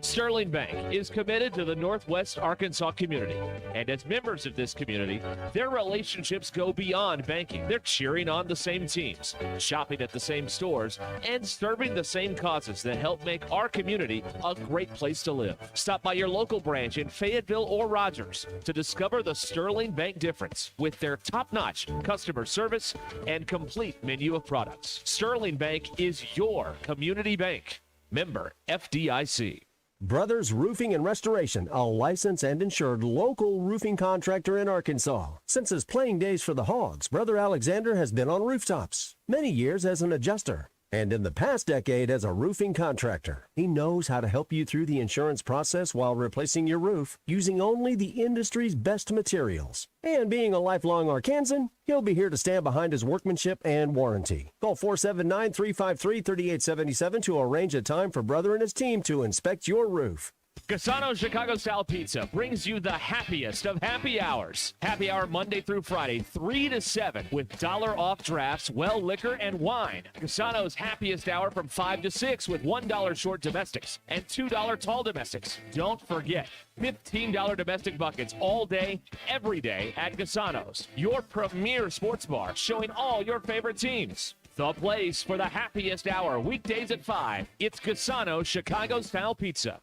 Sterling Bank is committed to the Northwest Arkansas community. And as members of this community, their relationships go beyond banking. They're cheering on the same teams, shopping at the same stores, and serving the same causes that help make our community a great place to live. Stop by your local branch in Fayetteville or Rogers to discover the Sterling Bank difference with their top-notch customer service and complete menu of products. Sterling Bank is your community bank. Member FDIC. Brothers Roofing and Restoration, a licensed and insured local roofing contractor in Arkansas. Since his playing days for the Hogs, Brother Alexander has been on rooftops, many years as an adjuster, and in the past decade as a roofing contractor. He knows how to help you through the insurance process while replacing your roof using only the industry's best materials. And being a lifelong Arkansan, he'll be here to stand behind his workmanship and warranty. Call 479-353-3877 to arrange a time for Brother and his team to inspect your roof. Casano's Chicago Style Pizza brings you the happiest of happy hours. Happy hour Monday through Friday, 3 to 7, with $1 off drafts, well liquor, and wine. Casano's happiest hour from 5 to 6 with $1 short domestics and $2 tall domestics. Don't forget, $15 domestic buckets all day, every day at Casano's, your premier sports bar showing all your favorite teams. The place for the happiest hour, weekdays at 5. It's Casano's Chicago Style Pizza.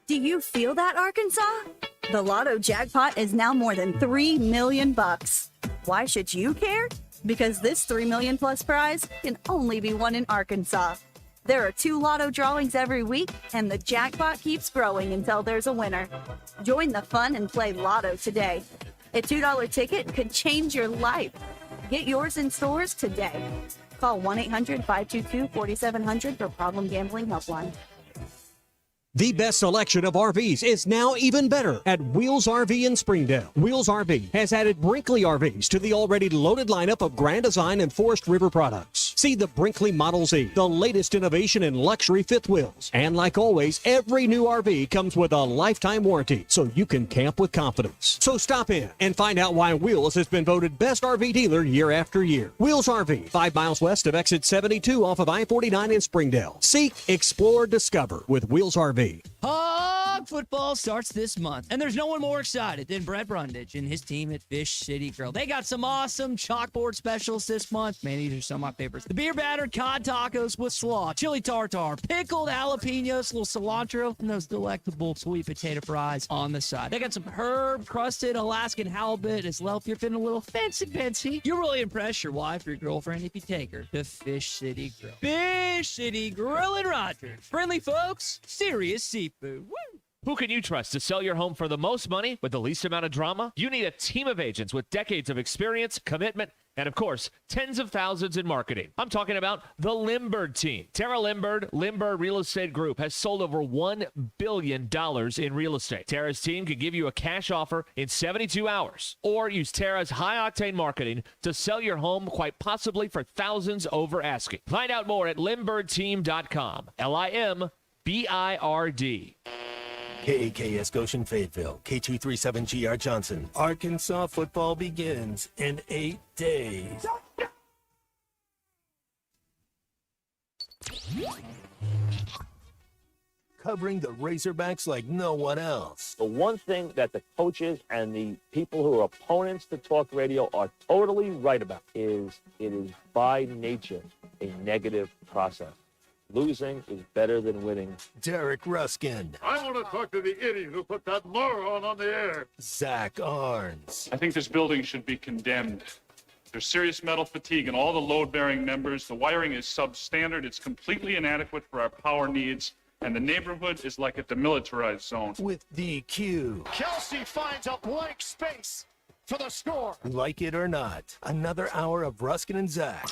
Do you feel that, Arkansas? The Lotto jackpot is now more than $3 million. Why should you care? Because this $3 million plus prize can only be won in Arkansas. There are 2 Lotto drawings every week, and the jackpot keeps growing until there's a winner. Join the fun and play Lotto today. A $2 ticket could change your life. Get yours in stores today. Call 1-800-522-4700 for Problem Gambling Helpline. The best selection of RVs is now even better at Wheels RV in Springdale. Wheels RV has added Brinkley RVs to the already loaded lineup of Grand Design and Forest River products. See the Brinkley Model Z, the latest innovation in luxury fifth wheels. And like always, every new RV comes with a lifetime warranty, so you can camp with confidence. So stop in and find out why Wheels has been voted best RV dealer year after year. Wheels RV, 5 miles west of exit 72 off of I-49 in Springdale. Seek, explore, discover with Wheels RV. Hog football starts this month, and there's no one more excited than Brett Brundage and his team at Fish City Grill. They got some awesome chalkboard specials this month. Man, these are some of my favorites. The beer battered cod tacos with slaw, chili tartare, pickled jalapenos, little cilantro, and those delectable sweet potato fries on the side. They got some herb-crusted Alaskan halibut as well if you're feeling a little fancy. You'll really impress your wife or your girlfriend if you take her to Fish City Grill. Fish City Grill in Rogers. Friendly folks, serious seafood. Woo! Who can you trust to sell your home for the most money with the least amount of drama? You need a team of agents with decades of experience, commitment, and of course, tens of thousands in marketing. I'm talking about the Limbird team. Tara Limbird Real Estate Group has sold over $1 billion in real estate. Tara's team can give you a cash offer in 72 hours, or use Tara's high-octane marketing to sell your home, quite possibly for thousands over asking. Find out more at limbirdteam.com. LIMBIRD. KAKS Goshen Fayetteville, K237GR Johnson. Arkansas football begins in 8 days. Covering the Razorbacks like no one else. The one thing that the coaches and the people who are opponents to talk radio are totally right about is it is by nature a negative process. Losing is better than winning. Derek Ruskin. I want to talk to the idiot who put that moron on the air. Zach Arns. I think this building should be condemned. There's serious metal fatigue in all the load-bearing members. The wiring is substandard. It's completely inadequate for our power needs. And the neighborhood is like a demilitarized zone. With DQ. Kelsey finds a blank space for the score. Like it or not, another hour of Ruskin and Zach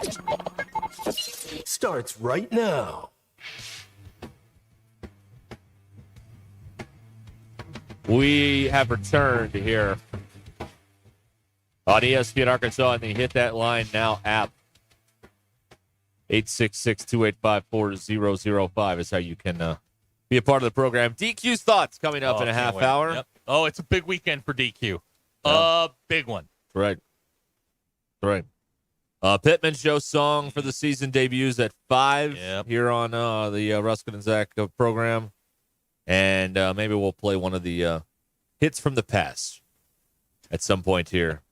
starts right now. We have returned here on ESPN Arkansas and the Hit That Line Now app. 866-285-4005 is how you can be a part of the program. DQ's thoughts coming up in a half hour. Yep. Oh, it's a big weekend for DQ. Big one. Right. Pittman Show song for the season debuts at 5 here on the Ruskin and Zach program. And maybe we'll play one of the hits from the past at some point here.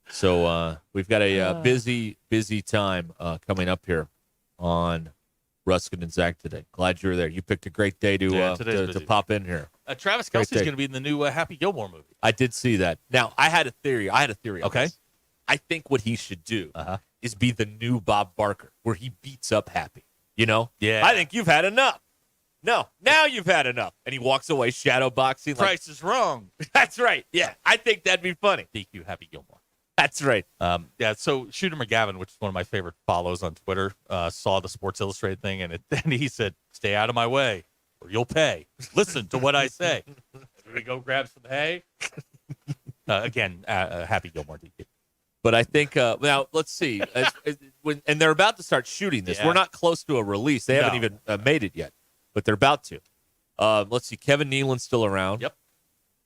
So we've got a busy time coming up here on Ruscin and Zach today. Glad you're there. You picked a great day to pop in here. Travis Kelce's going to be in the new Happy Gilmore movie. I did see that. Now, I had a theory. On Okay. this. I think what he should do is be the new Bob Barker, where he beats up Happy. You know? Yeah. I think you've had enough. No, now you've had enough. And he walks away shadow boxing. Price is wrong. That's right. Yeah, I think that'd be funny. DQ Happy Gilmore. That's right. So Shooter McGavin, which is one of my favorite follows on Twitter, saw the Sports Illustrated thing, and he said, "Stay out of my way, or you'll pay. Listen to what I say." We go grab some hay. Again, Happy Gilmore, DQ. But I think now let's see. And they're about to start shooting this. Yeah. We're not close to a release. They haven't even made it yet, but they're about to. Let's see. Kevin Nealon's still around. Yep.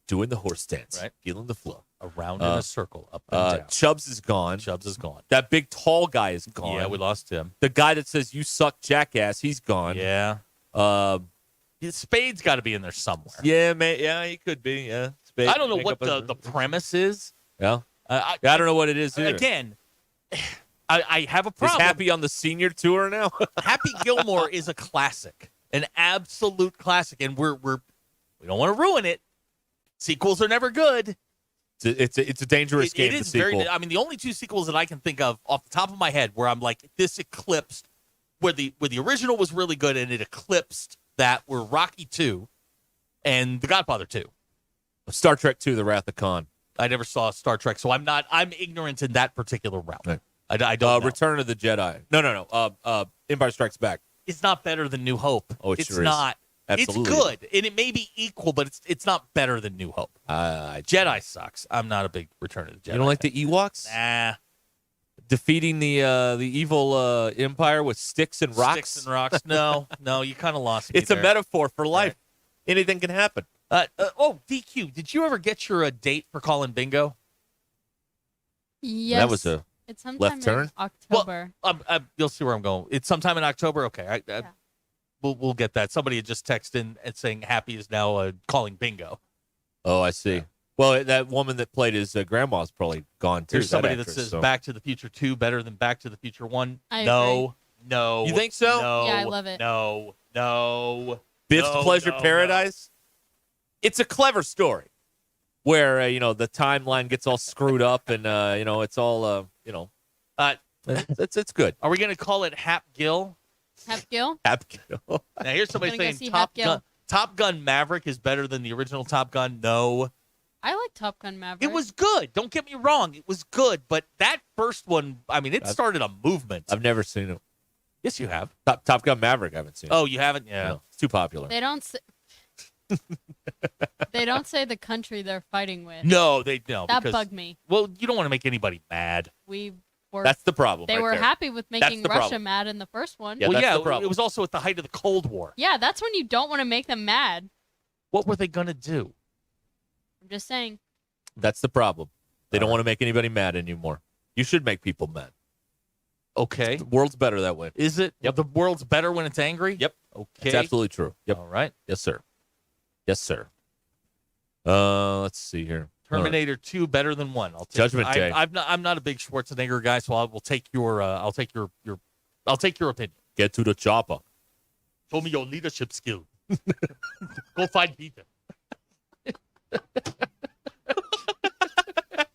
Doing the horse dance. Right. Feeling the flow. Around in a circle, up and down. Chubbs is gone. Chubbs is gone. That big tall guy is gone. Yeah, we lost him. The guy that says "you suck, jackass," he's gone. Yeah. Spade's got to be in there somewhere. Yeah, he could be. Yeah. Spade, I don't know what the premise is. Yeah. I don't know what it is either. Again, I have a problem. Is Happy on the senior tour now? Happy Gilmore is a classic, an absolute classic, and we don't want to ruin it. Sequels are never good. It's a dangerous game. It is the sequel. I mean, the only two sequels that I can think of off the top of my head where I'm like, this eclipsed, where the original was really good and it eclipsed that were Rocky II and The Godfather 2. Star Trek II: The Wrath of Khan. I never saw Star Trek, so I'm ignorant in that particular realm. Right. I don't know. Return of the Jedi. No. Empire Strikes Back. It's not better than New Hope. Oh, it's sure not. Is. Absolutely. It's good, and it may be equal, but it's not better than New Hope. Jedi sucks. I'm not a big Return of the Jedi. You don't like the Ewoks? Nah. Defeating the evil empire with sticks and rocks? Sticks and rocks. No, you kind of lost me It's there. a metaphor for life. Right. Anything can happen. DQ, did you ever get your date for calling bingo? Yes. That was a it's sometime left turn? in October. Well, you'll see where I'm going. It's sometime in October? Okay. We'll get that. Somebody had just texted in and saying Happy is now calling bingo. Oh, I see. Yeah. Well, that woman that played his grandma's probably gone, too. There's somebody that says Back to the Future 2 better than Back to the Future 1. I agree. No. You think so? No. Yeah, I love it. No. Biff's Pleasure Paradise? It's a clever story where, the timeline gets all screwed up and, it's all, it's good. Are we going to call it Hap Gill? Hap Gill? Hap Gill. Now, here's somebody I'm gonna saying go see Top Gun Maverick is better than the original Top Gun. No. I like Top Gun Maverick. It was good. Don't get me wrong. It was good. But that first one, I mean, it started a movement. I've never seen it. Yes, you have. Top Gun Maverick, I haven't seen it. Oh, you haven't? Yeah. No, it's too popular. They don't say, they don't say the country they're fighting with. No, they don't. That bugged me. Well, you don't want to make anybody mad. That's the problem. They were there. happy with making the Russia problem. mad in the first one. Yeah, that's the problem. It was also at the height of the Cold War. Yeah, that's when you don't want to make them mad. What were they going to do? I'm just saying. That's the problem. They don't want to make anybody mad anymore. You should make people mad. Okay. The world's better that way. Is it? Yep. The world's better when it's angry? Yep. Okay. It's absolutely true. Yep. All right. Yes, sir. Yes, sir. Let's see here. Terminator 2 better than 1. I'll take Judgment Day. I'm not a big Schwarzenegger guy, so I'll take your opinion. Get to the chopper. Show me your leadership skill. Go find Peter.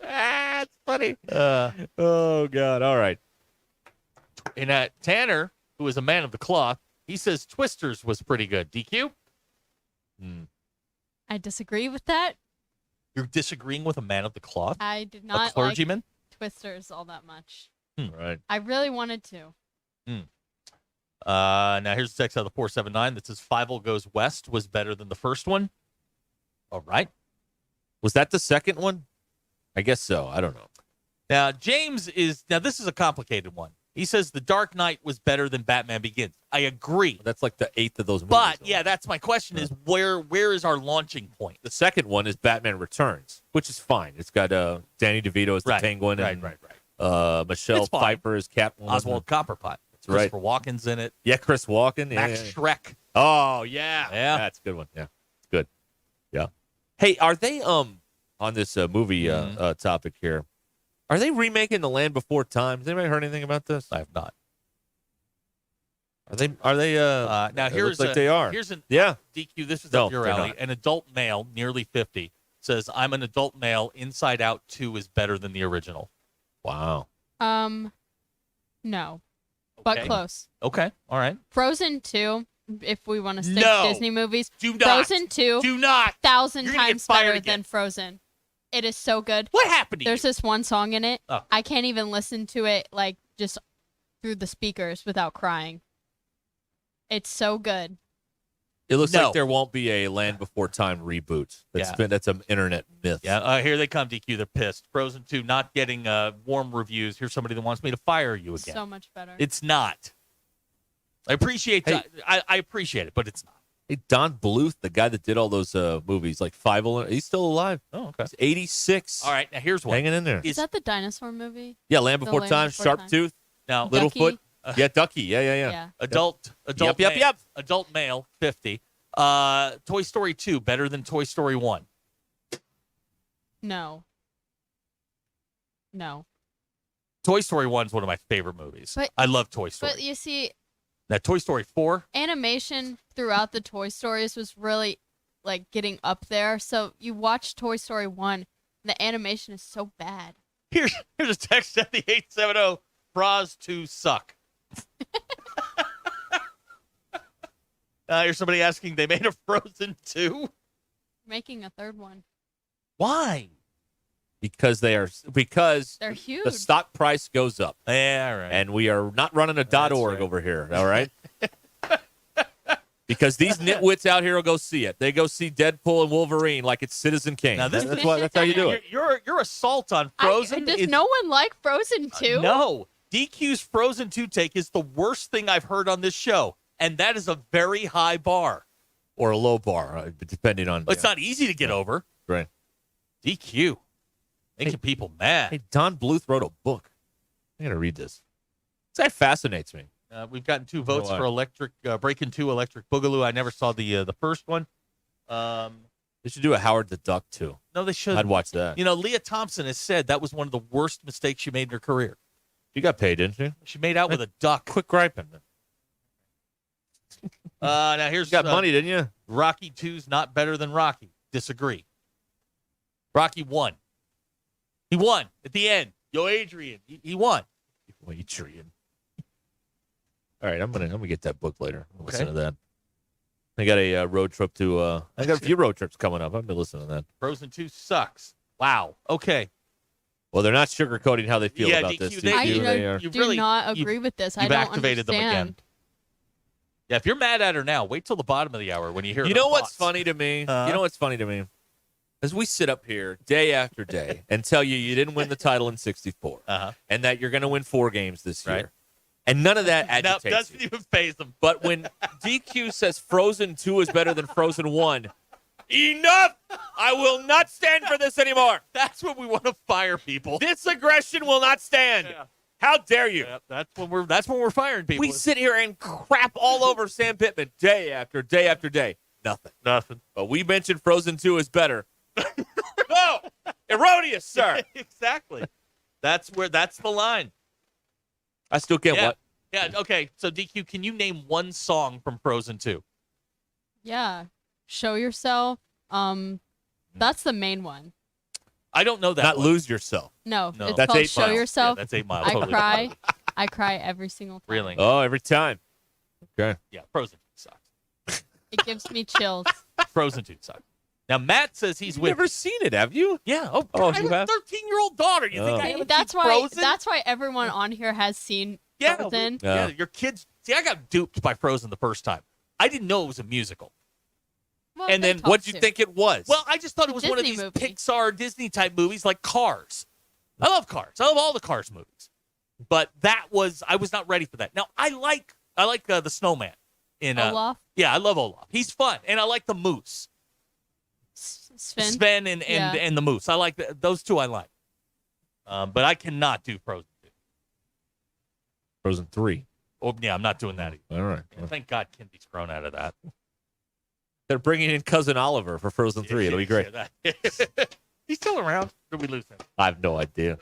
That's funny. Oh God! All right. And Tanner, who is a man of the cloth, he says Twisters was pretty good. DQ? I disagree with that. You're disagreeing with a man of the cloth? I did not a clergyman? like Twisters all that much. Right. I really wanted to. Now here's the text out of the 479 that says Fievel Goes West was better than the first one. All right. Was that the second one? I guess so. I don't know. Now, this is a complicated one. He says The Dark Knight was better than Batman Begins. I agree. That's like the 8th of those movies. But, yeah, that's my question is where is our launching point? The second one is Batman Returns, which is fine. It's got Danny DeVito as the Penguin. Right. Michelle Pfeiffer as Catwoman. Oswald Copperpot. That's right. Christopher Walken's in it. Chris Walken. Max Schreck. Oh, yeah. Yeah. That's a good one. Yeah. Hey, are they on this movie topic here? Are they remaking The Land Before Time? Has anybody heard anything about this? I have not. Are they? Now Now it here's looks like they are. Here's an Yeah. DQ. This is No, up your they're alley. not. An adult male, nearly 50, says, "I'm an adult male. Inside Out 2 is better than the original." Wow. No, but Okay. close. Okay. All right. Frozen 2, if we want to stick No. to Disney movies. Do not. Frozen 2. Do not. 1,000 You're gonna get times fired better again. than Frozen. It is so good. What happened to There's you? this one song in it. Oh. I can't even listen to it like just through the speakers without crying. It's so good. It looks No. like there won't be a Land Before Time reboot. That's an internet myth. Yeah. Here they come, DQ. They're pissed. Frozen 2 not getting warm reviews. Here's somebody that wants me to fire you again. So much better. It's not. I appreciate Hey. I appreciate it, but it's not. Hey, Don Bluth, the guy that did all those movies, like he's still alive. Oh, okay. He's 86. All right. Now here's one. Hanging in there. Is that the dinosaur movie? Yeah, Land The Before Land Time, Before Sharp Time. Tooth, Now, Littlefoot. Ducky. Yeah, Ducky. Yeah. Yeah. Adult Yep. male, adult male, 50. Toy Story 2 better than Toy Story 1. No. Toy Story 1 is one of my favorite movies. But- I love Toy Story. But you see, Now, Toy Story 4, animation throughout the Toy Stories was really like getting up there. So you watch Toy Story 1, the animation is so bad. here's a text at the 870. Bras 2 suck. Here's somebody asking, they made a Frozen 2? Making a third one. Why? Because They're the huge. stock price goes up. Yeah, all right. And we are not running a .org over here, all right? Because these nitwits out here will go see it. They go see Deadpool and Wolverine like it's Citizen Kane. Now, this that's how you do it. Your assault on Frozen Does is no one like Frozen 2? No. DQ's Frozen 2 take is the worst thing I've heard on this show, and that is a very high bar. Or a low bar, depending on. It's not easy to get over. Right. DQ. Making people mad. Hey, Don Bluth wrote a book. I got to read this. This guy fascinates me. We've gotten 2 votes why. for Electric Breaking 2 Electric Boogaloo. I never saw the first one. They should do a Howard the Duck, too. No, they should. I'd watch that. You know, Leah Thompson has said that was one of the worst mistakes she made in her career. You got paid, didn't you? She made out with a duck. Quit griping. Now here's You got money, didn't you? Rocky 2's not better than Rocky. Disagree. Rocky won. He won at the end. Yo, Adrian, he won. Adrian. All right, I'm gonna get that book later. I'll Okay. Listen to that. I got a road trip to. I got a few road trips coming up. I've been listening to that. Frozen 2 sucks. Wow. Okay. Well, they're not sugarcoating how they feel Yeah, about DQ, this. they- I DQ, they are. do not agree with this. I You've don't activated them again. understand. Yeah, if you're mad at her now, wait till the bottom of the hour when you hear You her know what's thoughts. funny to me? Uh-huh. You know what's funny to me? As we sit up here day after day and tell you didn't win the title in '64, and that you're going to win 4 games this year, Right. and none of that No, agitates doesn't you. even phase them. But when DQ says Frozen 2 is better than Frozen 1, enough! I will not stand for this anymore. That's when we want to fire people. This aggression will not stand. Yeah. How dare you? Yeah, that's when we're firing people. We sit here and crap all over Sam Pittman day after day after day. Nothing. But we mentioned Frozen 2 is better. No! Erroneous, sir. Exactly. That's the line. I still can't Yeah. what? Yeah, okay. So DQ, can you name one song from Frozen 2? Yeah. Show yourself. That's the main one. I don't know that. Not one. lose yourself. No, No. it's That's called 8 Show Miles. Yourself. Yeah, that's 8 Miles. I Totally cry. different. I cry every single time. Really? Oh, every time. Okay. Yeah, Frozen 2 sucks. It gives me chills. Frozen 2 sucks. Now Matt says he's You've with. never seen it, have you? Yeah. Oh, I you have have? a 13-year-old daughter. You think Oh. I haven't That's seen why. Frozen? That's why everyone on here has seen Yeah, Frozen. yeah. Your kids. See, I got duped by Frozen the first time. I didn't know it was a musical. Well, And they then talk what'd you to. think it was? Well, I just thought it was one of Disney these movie. Pixar Disney type movies like Cars. I love Cars. I love all the Cars movies. But I was not ready for that. Now I like the Snowman in Olaf? Yeah, I love Olaf. He's fun, and I like the Moose. Sven. and Yeah. and the Moose. I like those two. I like. But I cannot do Frozen 2. Frozen 3. Oh yeah, I'm not doing that either. All right. Thank God Kindy's grown out of that. They're bringing in Cousin Oliver for Frozen 3. It'll be great. He's still around. Did we lose him? I have no idea.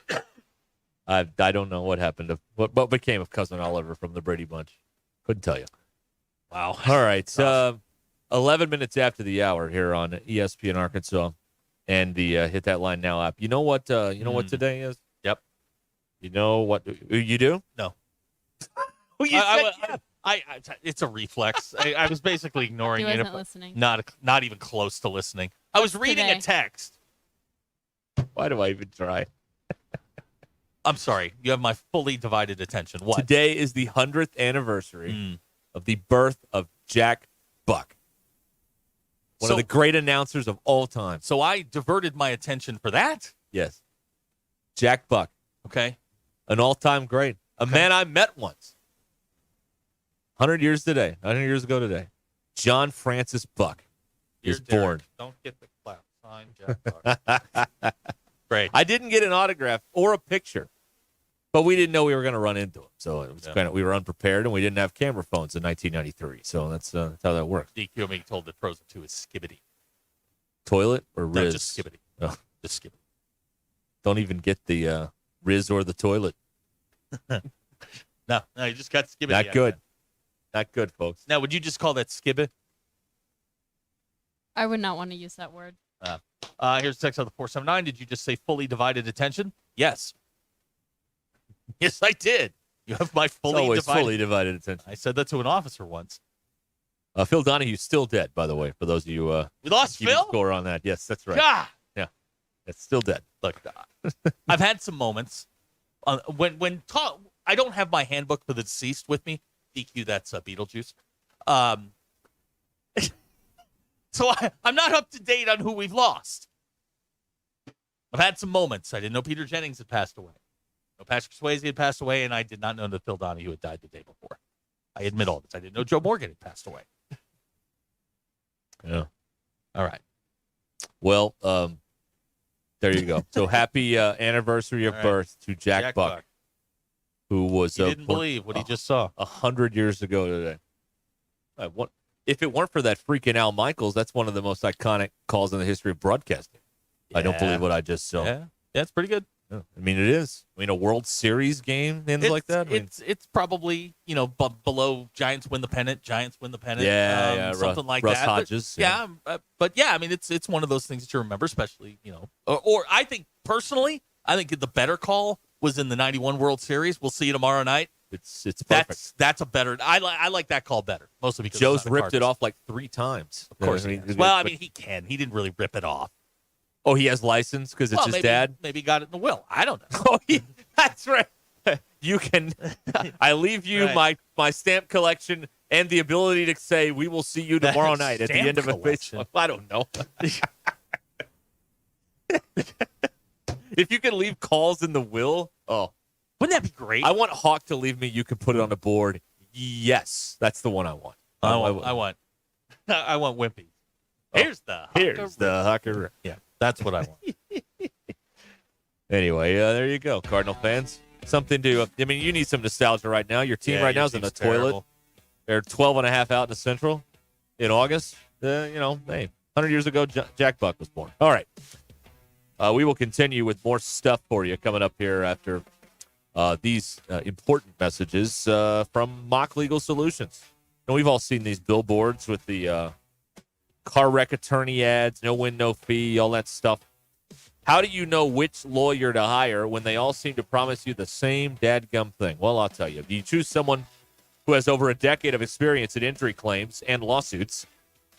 I don't know what happened to what became of Cousin Oliver from the Brady Bunch. Couldn't tell you. Wow. All right. 11 minutes after the hour here on ESPN Arkansas and the Hit That Line Now app. You know what? What today is? Yep. You know what? You do? No. Well, you said yes. It's a reflex. I was basically ignoring He it. wasn't listening. Not even close to listening. I was reading Today. a text. Why do I even try? I'm sorry. You have my fully divided attention. What? Today is the 100th anniversary of the birth of Jack Buck. One of the great announcers of all time. So I diverted my attention for that? Yes. Jack Buck. Okay. An all-time great. A man I met once. 100 years today. 100 years ago today. John Francis Buck is born. Don't get the clap sign, Jack Buck. Great. I didn't get an autograph or a picture, but we didn't know we were going to run into him. So it was we were unprepared, and we didn't have camera phones in 1993. So that's how that worked. DQ me told that Frozen 2 is skibbity. Toilet or Riz? No, just skibbity. Oh. Just skibbity. Don't even get the Riz or the toilet. No, you just got skibbity. Not good. Not good, folks. Now, would you just call that skibbit? I would not want to use that word. Here's text on the 479. Did you just say fully divided attention? Yes. Yes, I did. You have my fully divided attention. I said that to an officer once. Phil Donahue's still dead, by the way, for those of you we lost keeping Phil? score on that. Yes, that's right. God. Yeah. It's still dead. Look, I've had some moments when I don't have my handbook for the deceased with me. DQ, that's Beetlejuice. So I'm not up to date on who we've lost. I've had some moments. I didn't know Peter Jennings had passed away. No, Patrick Swayze had passed away, and I did not know that Phil Donahue had died the day before. I admit all this. I didn't know Joe Morgan had passed away. Yeah. All right. Well, there you go. So happy anniversary of birth to Jack Buck, who was He didn't believe what he just saw 100 years ago today. If it weren't for that freaking Al Michaels, that's one of the most iconic calls in the history of broadcasting. I don't believe what I just saw. Yeah, it's pretty good. Yeah. I mean, it is. I mean, a World Series game ends like that. I mean, It's probably below Giants win the pennant. Yeah, something like Russ that. Hodges. But I mean, it's one of those things that you remember, especially or I think personally, I think the better call was in the '91 World Series. We'll see you tomorrow night. It's perfect. That's a better. I like that call better, mostly because Joe's ripped it off like 3 times. Of course, he can. He didn't really rip it off. Oh, he has license because it's his dad? Maybe he got it in the will. I don't know. Oh, that's right. You can. I leave you my stamp collection and the ability to say, we will see you tomorrow night at the end of a baseball. I don't know. If you can leave calls in the will, wouldn't that be great? I want Hawk to leave me. You can put it on the board. Yes, that's the one I want. I want Wimpy. Here's the Hucker. Yeah, that's what I want. Anyway, there you go, Cardinal fans. Something to. I mean, you need some nostalgia right now. Your team right now is in the toilet. They're 12.5 out in the Central in August. Hey, 100 years ago, Jack Buck was born. All right. We will continue with more stuff for you coming up here after these important messages from Mock Legal Solutions. And we've all seen these billboards with the car wreck attorney ads, no win, no fee, all that stuff. How do you know which lawyer to hire when they all seem to promise you the same dadgum thing? Well, I'll tell you. You choose someone who has over a decade of experience in injury claims and lawsuits,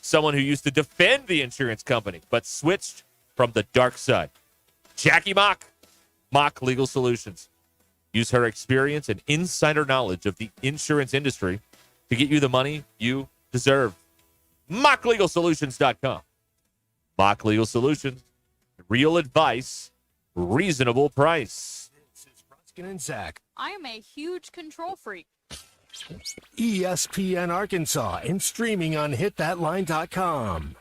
someone who used to defend the insurance company but switched from the dark side. Jackie Mock, Mock Legal Solutions. Use her experience and insider knowledge of the insurance industry to get you the money you deserve. MockLegalSolutions.com. Mock Legal Solutions. Real advice, reasonable price. This is Ruscin and Zach. I am a huge control freak. ESPN Arkansas and streaming on hitthatline.com.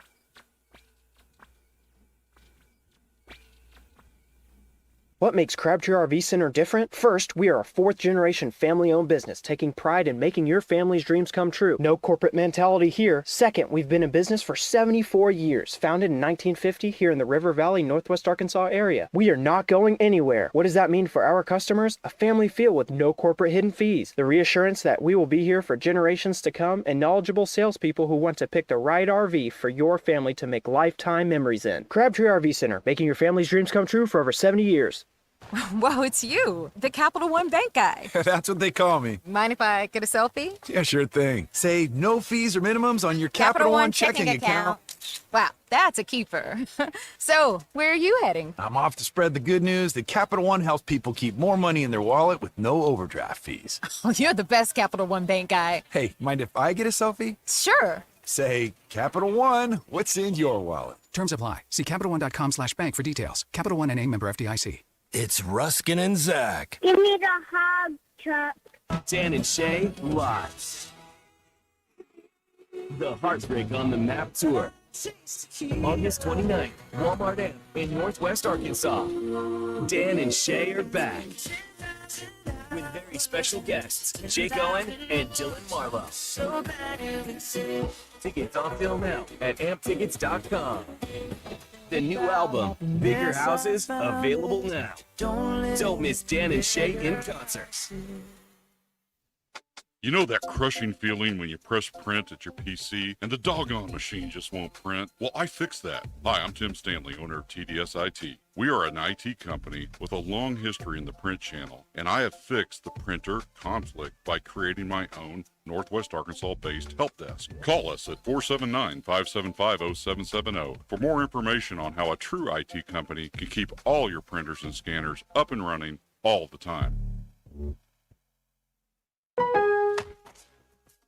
What makes Crabtree RV Center different? First, we are a fourth-generation family-owned business taking pride in making your family's dreams come true. No corporate mentality here. Second, we've been in business for 74 years, founded in 1950 here in the River Valley, Northwest Arkansas area. We are not going anywhere. What does that mean for our customers? A family feel with no corporate hidden fees. The reassurance that we will be here for generations to come, and knowledgeable salespeople who want to pick the right RV for your family to make lifetime memories in. Crabtree RV Center, making your family's dreams come true for over 70 years. Whoa, it's you, the Capital One Bank guy. That's what they call me. Mind if I get a selfie? Yeah, sure thing. Say no fees or minimums on your Capital One checking account. Wow, that's a keeper. So, where are you heading? I'm off to spread the good news that Capital One helps people keep more money in their wallet with no overdraft fees. Oh, you're the best Capital One Bank guy. Hey, mind if I get a selfie? Sure. Say, Capital One, what's in your wallet? Terms apply. See CapitalOne.com/bank for details. Capital One NA, member FDIC. It's Ruskin and Zach. Give me the hog truck. Dan and Shay live. The Heartbreak on the Map Tour. August 29th, Walmart Amp in Northwest Arkansas. Dan and Shay are back. With very special guests, Jake Owen and Dylan Marlowe. Tickets on sale now at amptickets.com. The new album, Bigger Houses, available now. Don't miss Dan and Shay in concert. You know that crushing feeling when you press print at your PC and the doggone machine just won't print? Well, I fixed that. Hi, I'm Tim Stanley, owner of TDS IT. We are an IT company with a long history in the print channel, and I have fixed the printer conflict by creating my own Northwest Arkansas-based help desk. Call us at 479-575-0770 for more information on how a true IT company can keep all your printers and scanners up and running all the time.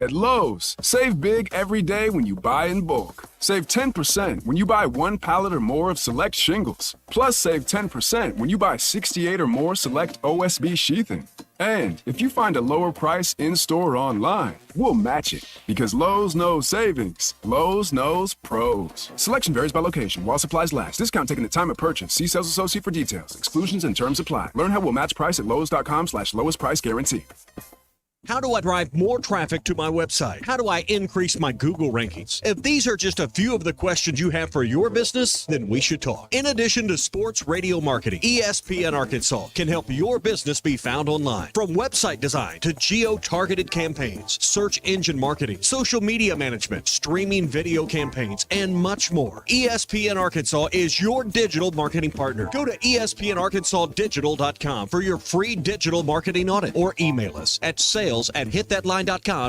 At Lowe's, save big every day when you buy in bulk. Save 10% when you buy 1 pallet or more of select shingles. Plus, save 10% when you buy 68 or more select OSB sheathing. And if you find a lower price in-store or online, we'll match it. Because Lowe's knows savings. Lowe's knows pros. Selection varies by location. While supplies last. Discount taken at time of purchase. See sales associate for details. Exclusions and terms apply. Learn how we'll match price at lowes.com/lowest price guarantee. How do I drive more traffic to my website? How do I increase my Google rankings? If these are just a few of the questions you have for your business, then we should talk. In addition to sports radio marketing, ESPN Arkansas can help your business be found online. From website design to geo-targeted campaigns, search engine marketing, social media management, streaming video campaigns, and much more. ESPN Arkansas is your digital marketing partner. Go to espnarkansasdigital.com for your free digital marketing audit or email us at sales@hitthatline.com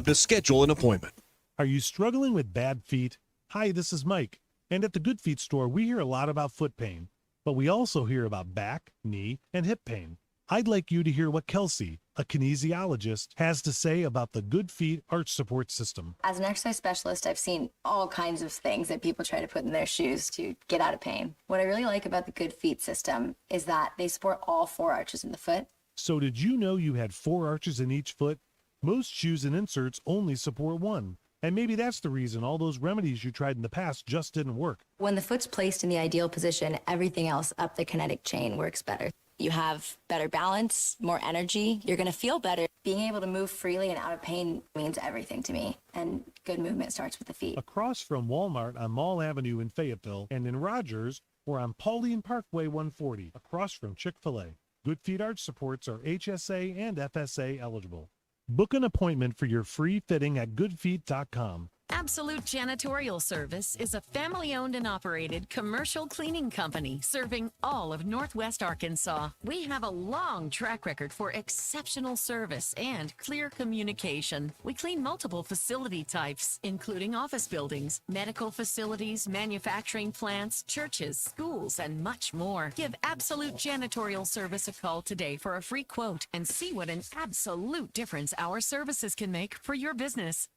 to schedule an appointment. Are you struggling with bad feet? Hi, this is Mike. And at the Good Feet store, we hear a lot about foot pain, but we also hear about back, knee, and hip pain. I'd like you to hear what Kelsey, a kinesiologist, has to say about the Good Feet arch support system. As an exercise specialist, I've seen all kinds of things that people try to put in their shoes to get out of pain. What I really like about the Good Feet system is that they support all 4 arches in the foot. So did you know you had 4 arches in each foot? Most shoes and inserts only support 1. And maybe that's the reason all those remedies you tried in the past just didn't work. When the foot's placed in the ideal position, everything else up the kinetic chain works better. You have better balance, more energy. You're going to feel better. Being able to move freely and out of pain means everything to me. And good movement starts with the feet. Across from Walmart on Mall Avenue in Fayetteville and in Rogers, or on Pauline Parkway 140, across from Chick-fil-A. Good Feet arch supports are HSA and FSA eligible. Book an appointment for your free fitting at goodfeet.com. Absolute Janitorial Service is a family-owned and operated commercial cleaning company serving all of Northwest Arkansas. We have a long track record for exceptional service and clear communication. We clean multiple facility types, including office buildings, medical facilities, manufacturing plants, churches, schools, and much more. Give Absolute Janitorial Service a call today for a free quote and see what an absolute difference our services can make for your business.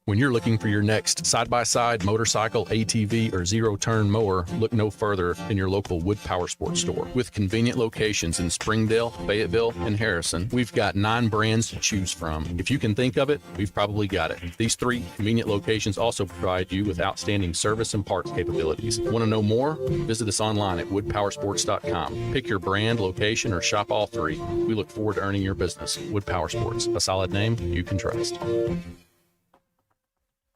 When you're looking for your next side-by-side, motorcycle, ATV, or zero-turn mower, look no further than your local Wood Power Sports store. With convenient locations in Springdale, Fayetteville, and Harrison, we've got 9 brands to choose from. If you can think of it, we've probably got it. These 3 convenient locations also provide you with outstanding service and parts capabilities. Want to know more? Visit us online at woodpowersports.com. Pick your brand, location, or shop all 3. We look forward to earning your business. Wood Power Sports, a solid name you can trust.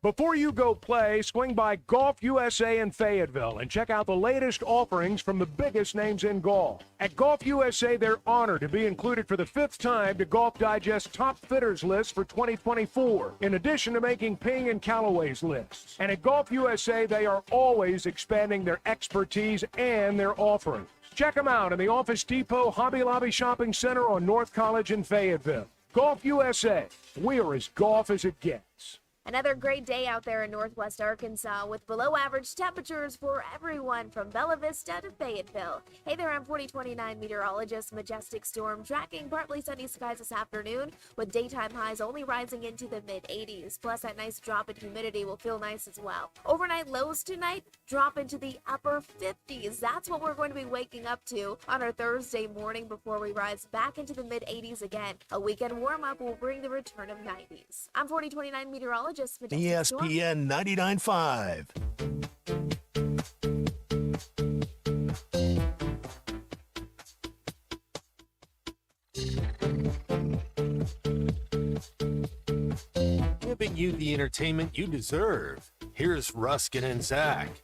Before you go play, swing by Golf USA in Fayetteville and check out the latest offerings from the biggest names in golf. At Golf USA, they're honored to be included for the 5th time to Golf Digest Top Fitters list for 2024, in addition to making Ping and Callaway's lists. And at Golf USA, they are always expanding their expertise and their offerings. Check them out in the Office Depot Hobby Lobby Shopping Center on North College in Fayetteville. Golf USA, we're as golf as it gets. Another great day out there in Northwest Arkansas with below average temperatures for everyone from Bella Vista to Fayetteville. Hey there, I'm 4029 meteorologist Majestic Storm tracking partly sunny skies this afternoon with daytime highs only rising into the mid-80s. Plus that nice drop in humidity will feel nice as well. Overnight lows tonight drop into the upper 50s. That's what we're going to be waking up to on our Thursday morning before we rise back into the mid-80s again. A weekend warm-up will bring the return of 90s. I'm 4029 meteorologist ESPN 99.5. Giving you the entertainment you deserve. Here's Ruscin and Zach.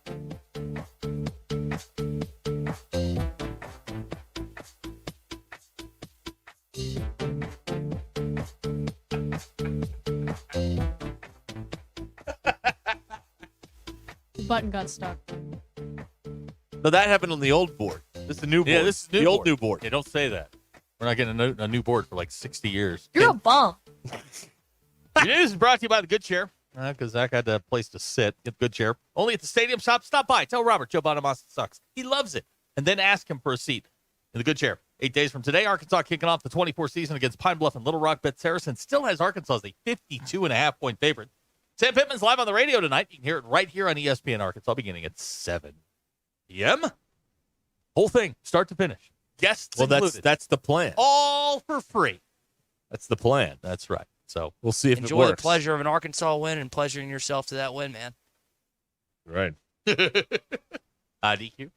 Button got stuck. No, that happened on the old board. This is the new board. Yeah, this is the old new board. Yeah, don't say that. We're not getting a new board for like 60 years. You're a bum. Your news is brought to you by the Good Chair, because Zach had a place to sit. Get the Good Chair. Only at the stadium shop. Stop by. Tell Robert Joe Bonamassa sucks. He loves it. And then ask him for a seat in the Good Chair. 8 days from today, Arkansas kicking off the 24 season against Pine Bluff and Little Rock. Bet Saracen still has Arkansas as a 52.5-point favorite. Sam Pittman's live on the radio tonight. You can hear it right here on ESPN Arkansas beginning at 7 p.m. Whole thing, start to finish. Guests included. That's the plan. All for free. That's the plan. That's right. So we'll see if enjoy it works. the pleasure of an Arkansas win and pleasuring yourself to that win, man. Right. DQ.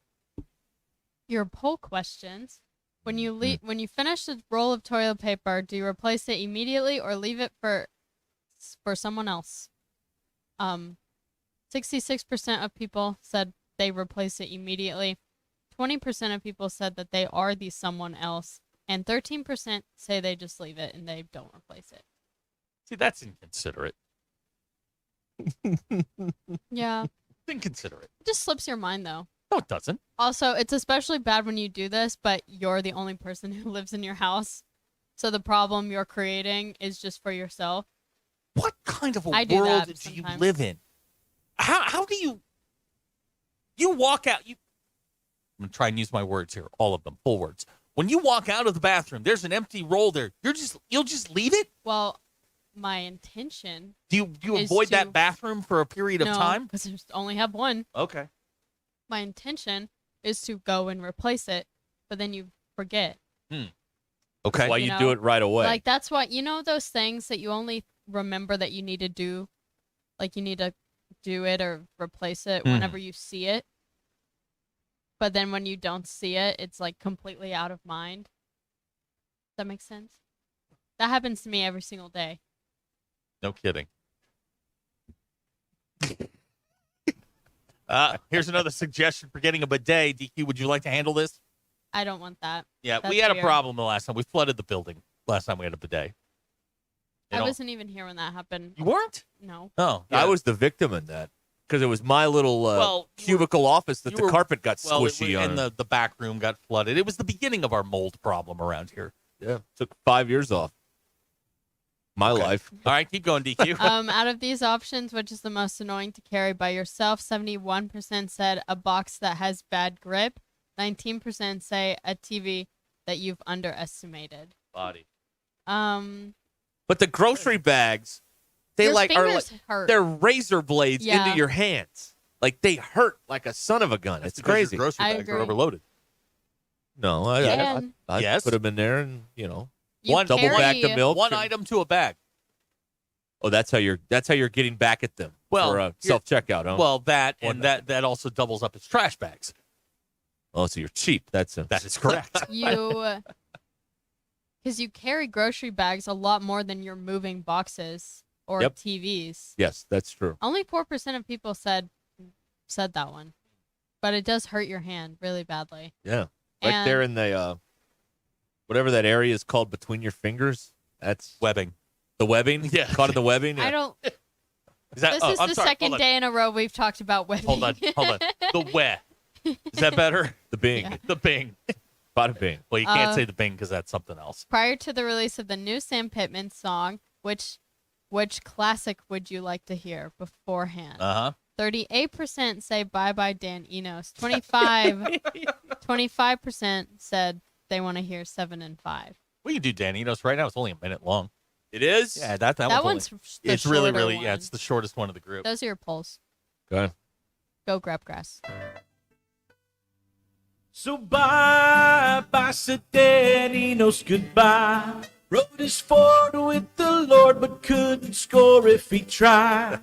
Your poll questions. When you finish the roll of toilet paper, do you replace it immediately or leave it for someone else? 66% of people said they replace it immediately. 20% of people said that they are the someone else, and 13% say they just leave it and they don't replace it. See, that's inconsiderate. Yeah. It's inconsiderate. It just slips your mind, though. No, it doesn't. Also, it's especially bad when you do this, but you're the only person who lives in your house. So the problem you're creating is just for yourself. What kind of a I do world that do you sometimes. live in? How do you walk out? I'm going to try and use my words here, all of them, full words. When you walk out of the bathroom, there's an empty roll there. You'll just leave it? Well, my intention. Do you is avoid to- that bathroom for a period of time? because I only have one. Okay. My intention is to go and replace it, but then you forget. Okay. That's why you do it right away. Like, that's why, those things that you only remember that you need to do, like you need to do it or replace it whenever you see it. But then when you don't see it, it's like completely out of mind. Does that make sense? That happens to me every single day. No kidding. Here's another suggestion for getting a bidet. DQ, would you like to handle this? I don't want that. Yeah, That's we had weird. a problem the last time. We flooded the building last time we had a bidet. I wasn't even here when that happened. You weren't? No. Oh, I was the victim in that because it was my little cubicle office that the carpet got squishy on. And the back room got flooded. It was the beginning of our mold problem around here. Yeah, took 5 years off my life. All right, keep going, DQ. Out of these options, which is the most annoying to carry by yourself? 71% said a box that has bad grip. 19% say a TV that you've underestimated. Body. But the grocery bags, they Your like are like fingers hurt. they're razor blades Yeah. into your hands. Like they hurt like a son of a gun. It's Because your crazy. grocery I bags are agree. overloaded. No, And I Yes. put them in there and you One double back the carry- milk. One and- item to a bag. Oh, that's how you're getting back at them. Well, for self checkout. Huh? Well, that One and that also doubles up as trash bags. oh, so you're cheap. That That is correct. you because you carry grocery bags a lot more than you're moving boxes or Yep. TVs. Yes, that's true. Only 4% of people said that one, but it does hurt your hand really badly. Yeah, right there in the whatever that area is called between your fingers. That's webbing. The webbing. Yeah. Caught in the webbing. I don't. Is that, This oh, is I'm the sorry, second hold on. day in a row we've talked about webbing. Hold on. The weh. Is that better? The Bing. Yeah. The Bing. Bada Bing. Well, you can't say the Bing because that's something else. Prior to the release of the new Sam Pittman song, which classic would you like to hear beforehand? 38% say Bye Bye Dan Enos. 25% said they want to hear 7 and 5. We can do Danitos right now. It's only a minute long. It is? Yeah, that one's only, the it's really, shorter really, one. yeah, it's the shortest one of the group. Those are your polls. Go ahead. Go grab grass. So bye, bye, Sedaninos, goodbye. Rode his Ford with the Lord, but couldn't score if he tried.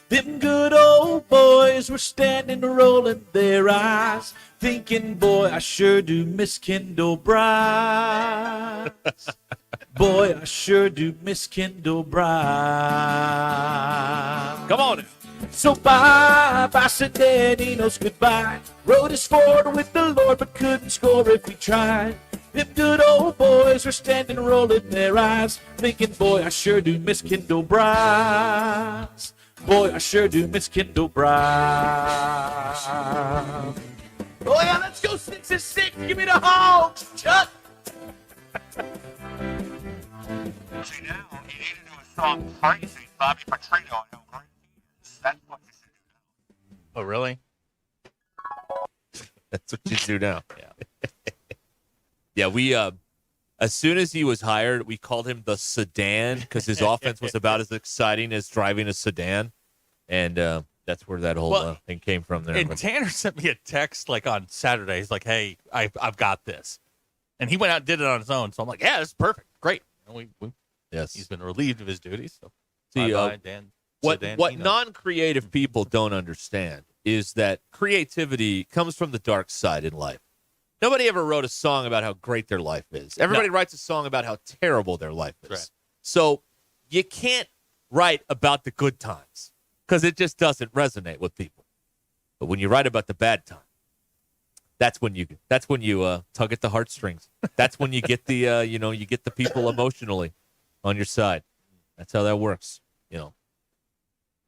Them good old boys were standing rolling their eyes, thinking, boy, I sure do miss Kendall Bryce. Boy, I sure do miss Kendall Bryce. Come on now. So bye, bye, Sedaninos, goodbye. Rode his Ford with the Lord, but couldn't score if he tried. Them good old boys were standing rolling their eyes, thinking, boy, I sure do miss Kendall Bryce. Boy, I sure do miss Kendall Bryce. Oh yeah, let's go 6 and 6. Give me the Hogs, Chuck. See, now you need to do a song praising Bobby Petrino and how great he is. That's what you should do. Oh, really? That's what you do now. Yeah. Yeah, we as soon as he was hired, we called him the sedan because his offense was about as exciting as driving a sedan, and that's where that whole thing came from there. And But- Tanner sent me a text like on Saturday. He's like, "Hey, I've got this," and he went out and did it on his own. So I'm like, "Yeah, this is perfect, great." And we yes, he's been relieved of his duties. So See, bye-bye, Dan. what Sedan what Eno. non-creative people don't understand is that creativity comes from the dark side in life. Nobody ever wrote a song about how great their life is. Everybody writes a song about how terrible their life is. Right. So you can't write about the good times because it just doesn't resonate with people. But when you write about the bad time, that's when you tug at the heartstrings. That's when you get the you get the people emotionally on your side. That's how that works.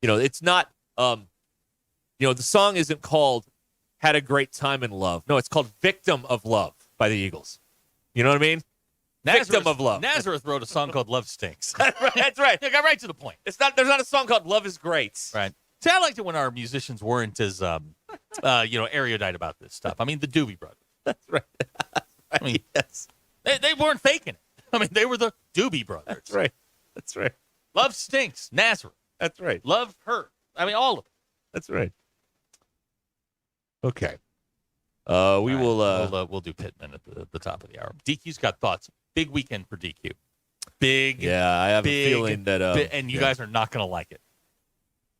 It's not the song isn't called Had a Great Time in Love. No, it's called Victim of Love by the Eagles. You know what I mean? Victim of Love. Nazareth wrote a song called "Love Stinks." That's right. They got right to the point. There's not a song called Love is Great. Right. See, I liked it when our musicians weren't as erudite about this stuff. I mean, the Doobie Brothers. That's right. I mean, yes. They weren't faking it. I mean, they were the Doobie Brothers. That's right. That's right. Love Stinks. Nazareth. That's right. Love Hurt. I mean, all of it. That's right. Okay. We'll do Pittman at the top of the hour. DQ's got thoughts. Big weekend for DQ. Big. Yeah, I have a feeling that and you guys are not going to like it.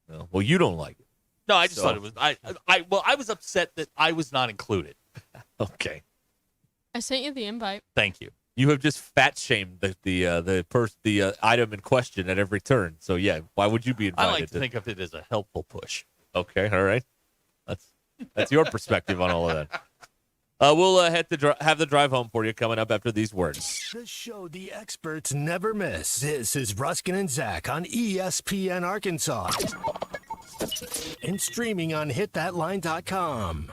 No. Well, you don't like it. No, I just thought it was. I was upset that I was not included. Okay. I sent you the invite. Thank you. You have just fat shamed the item in question at every turn. So yeah, why would you be invited? I like to think of it as a helpful push. Okay, all right. That's your perspective on all of that. We'll have the drive home for you coming up after these words. The show the experts never miss. This is Ruscin and Zach on ESPN Arkansas. And streaming on hitthatline.com.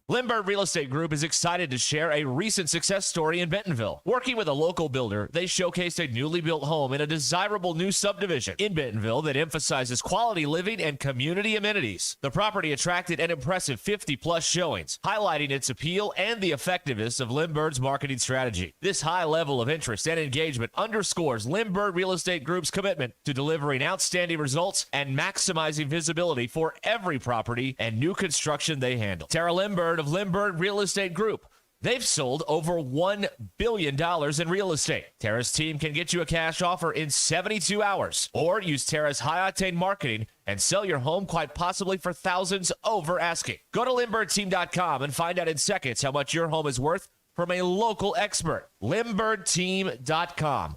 Lindbergh Real Estate Group is excited to share a recent success story in Bentonville. Working with a local builder, they showcased a newly built home in a desirable new subdivision in Bentonville that emphasizes quality living and community amenities. The property attracted an impressive 50-plus showings, highlighting its appeal and the effectiveness of Lindbergh's marketing strategy. This high level of interest and engagement underscores Lindbergh Real Estate Group's commitment to delivering outstanding results and maximizing visibility for every property and new construction they handle. Tara Lindbergh of Lindbergh Real Estate Group. They've sold over $1 billion in real estate. Tara's team can get you a cash offer in 72 hours or use Tara's high-octane marketing and sell your home quite possibly for thousands over asking. Go to LindberghTeam.com and find out in seconds how much your home is worth from a local expert. LindberghTeam.com,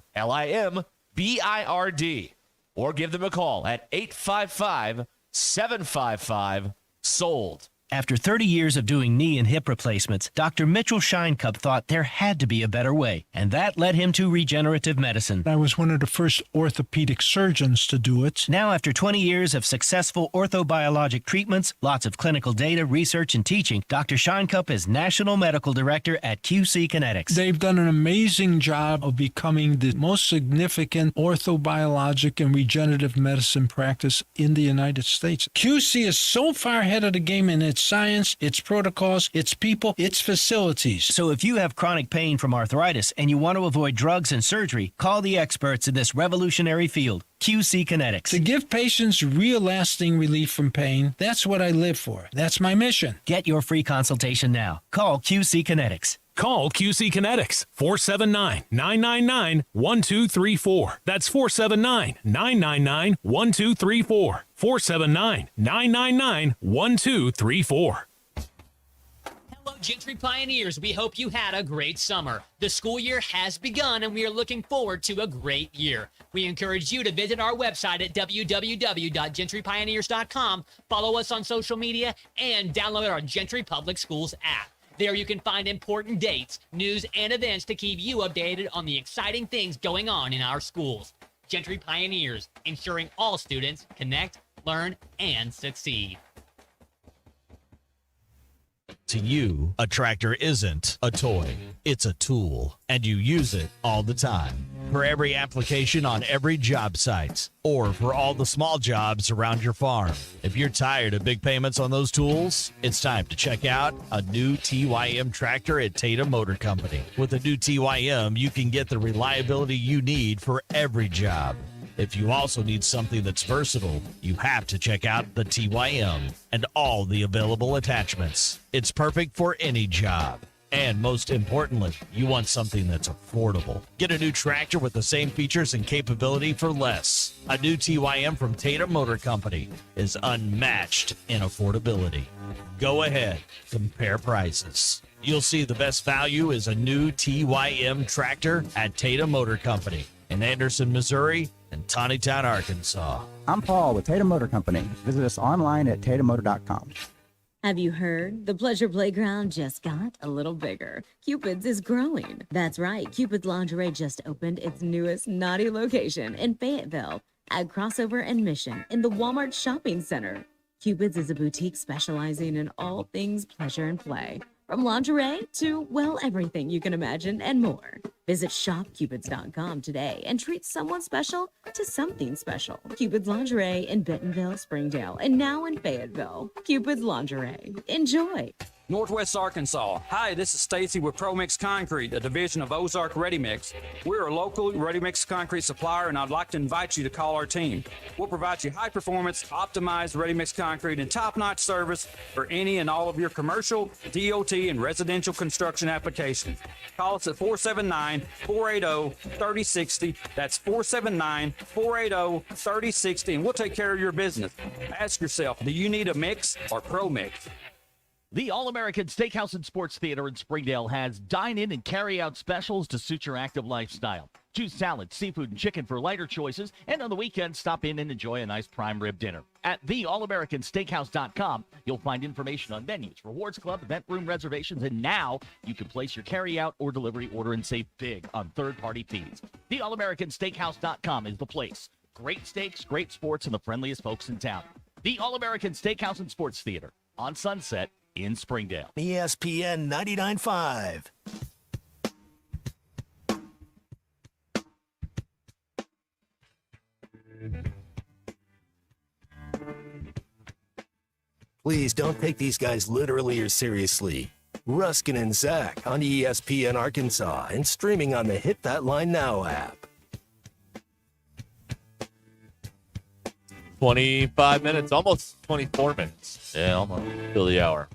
LIMBIRD, or give them a call at 855-755-SOLD. After 30 years of doing knee and hip replacements, Dr. Mitchell Shinecup thought there had to be a better way, and that led him to regenerative medicine. I was one of the first orthopedic surgeons to do it. Now, after 20 years of successful orthobiologic treatments, lots of clinical data, research, and teaching, Dr. Shinecup is National Medical Director at QC Kinetics. They've done an amazing job of becoming the most significant orthobiologic and regenerative medicine practice in the United States. QC is so far ahead of the game in its science, its protocols, its people, its facilities. So if you have chronic pain from arthritis and you want to avoid drugs and surgery, call the experts in this revolutionary field, QC Kinetics. To give patients real lasting relief from pain, that's what I live for. That's my mission. Get your free consultation now. Call QC Kinetics. Call QC Kinetics, 479-999-1234. That's 479-999-1234. 479-999-1234. Hello, Gentry Pioneers. We hope you had a great summer. The school year has begun, and we are looking forward to a great year. We encourage you to visit our website at www.gentrypioneers.com, follow us on social media, and download our Gentry Public Schools app. There you can find important dates, news, and events to keep you updated on the exciting things going on in our schools. Gentry Pioneers, ensuring all students connect, learn, and succeed. To you, a tractor isn't a toy. It's a tool, and you use it all the time. For every application on every job site, or for all the small jobs around your farm. If you're tired of big payments on those tools, it's time to check out a new TYM tractor at Tatum Motor Company. With a new TYM, you can get the reliability you need for every job. If you also need something that's versatile, you have to check out the TYM and all the available attachments. It's perfect for any job. And most importantly, you want something that's affordable. Get a new tractor with the same features and capability for less. A new TYM from Tatum Motor Company is unmatched in affordability. Go ahead, compare prices. You'll see the best value is a new TYM tractor at Tatum Motor Company in Anderson, Missouri, and Tawnytown, Arkansas. I'm Paul with Tatum Motor Company. Visit us online at tatummotor.com. Have you heard? The Pleasure Playground just got a little bigger. Cupid's is growing. That's right. Cupid's Lingerie just opened its newest naughty location in Fayetteville at Crossover and Mission in the Walmart Shopping Center. Cupid's is a boutique specializing in all things pleasure and play. From lingerie to, well, everything you can imagine and more. Visit shopcupids.com today and treat someone special to something special. Cupid's Lingerie in Bentonville, Springdale, and now in Fayetteville. Cupid's Lingerie. Enjoy. Northwest Arkansas. Hi, this is Stacy with ProMix Concrete, a division of Ozark Ready Mix. We're a local ready mix concrete supplier, and I'd like to invite you to call our team. We'll provide you high performance, optimized ready mix concrete and top-notch service for any and all of your commercial, DOT, and residential construction applications. Call us at 479-480-3060. That's 479-480-3060, and we'll take care of your business. Ask yourself, do you need a mix or ProMix? The All-American Steakhouse and Sports Theater in Springdale has dine-in and carry-out specials to suit your active lifestyle. Choose salad, seafood, and chicken for lighter choices, and on the weekend, stop in and enjoy a nice prime rib dinner. At theallamericansteakhouse.com, you'll find information on menus, rewards club, event room reservations, and now you can place your carry-out or delivery order and save big on third-party fees. Theallamericansteakhouse.com is the place. Great steaks, great sports, and the friendliest folks in town. The All-American Steakhouse and Sports Theater on Sunset in Springdale. ESPN 99.5. Please don't take these guys literally or seriously. Ruskin and Zach on ESPN Arkansas and streaming on the Hit That Line Now app. 25 minutes, almost 24 minutes. Yeah, almost. Till the hour.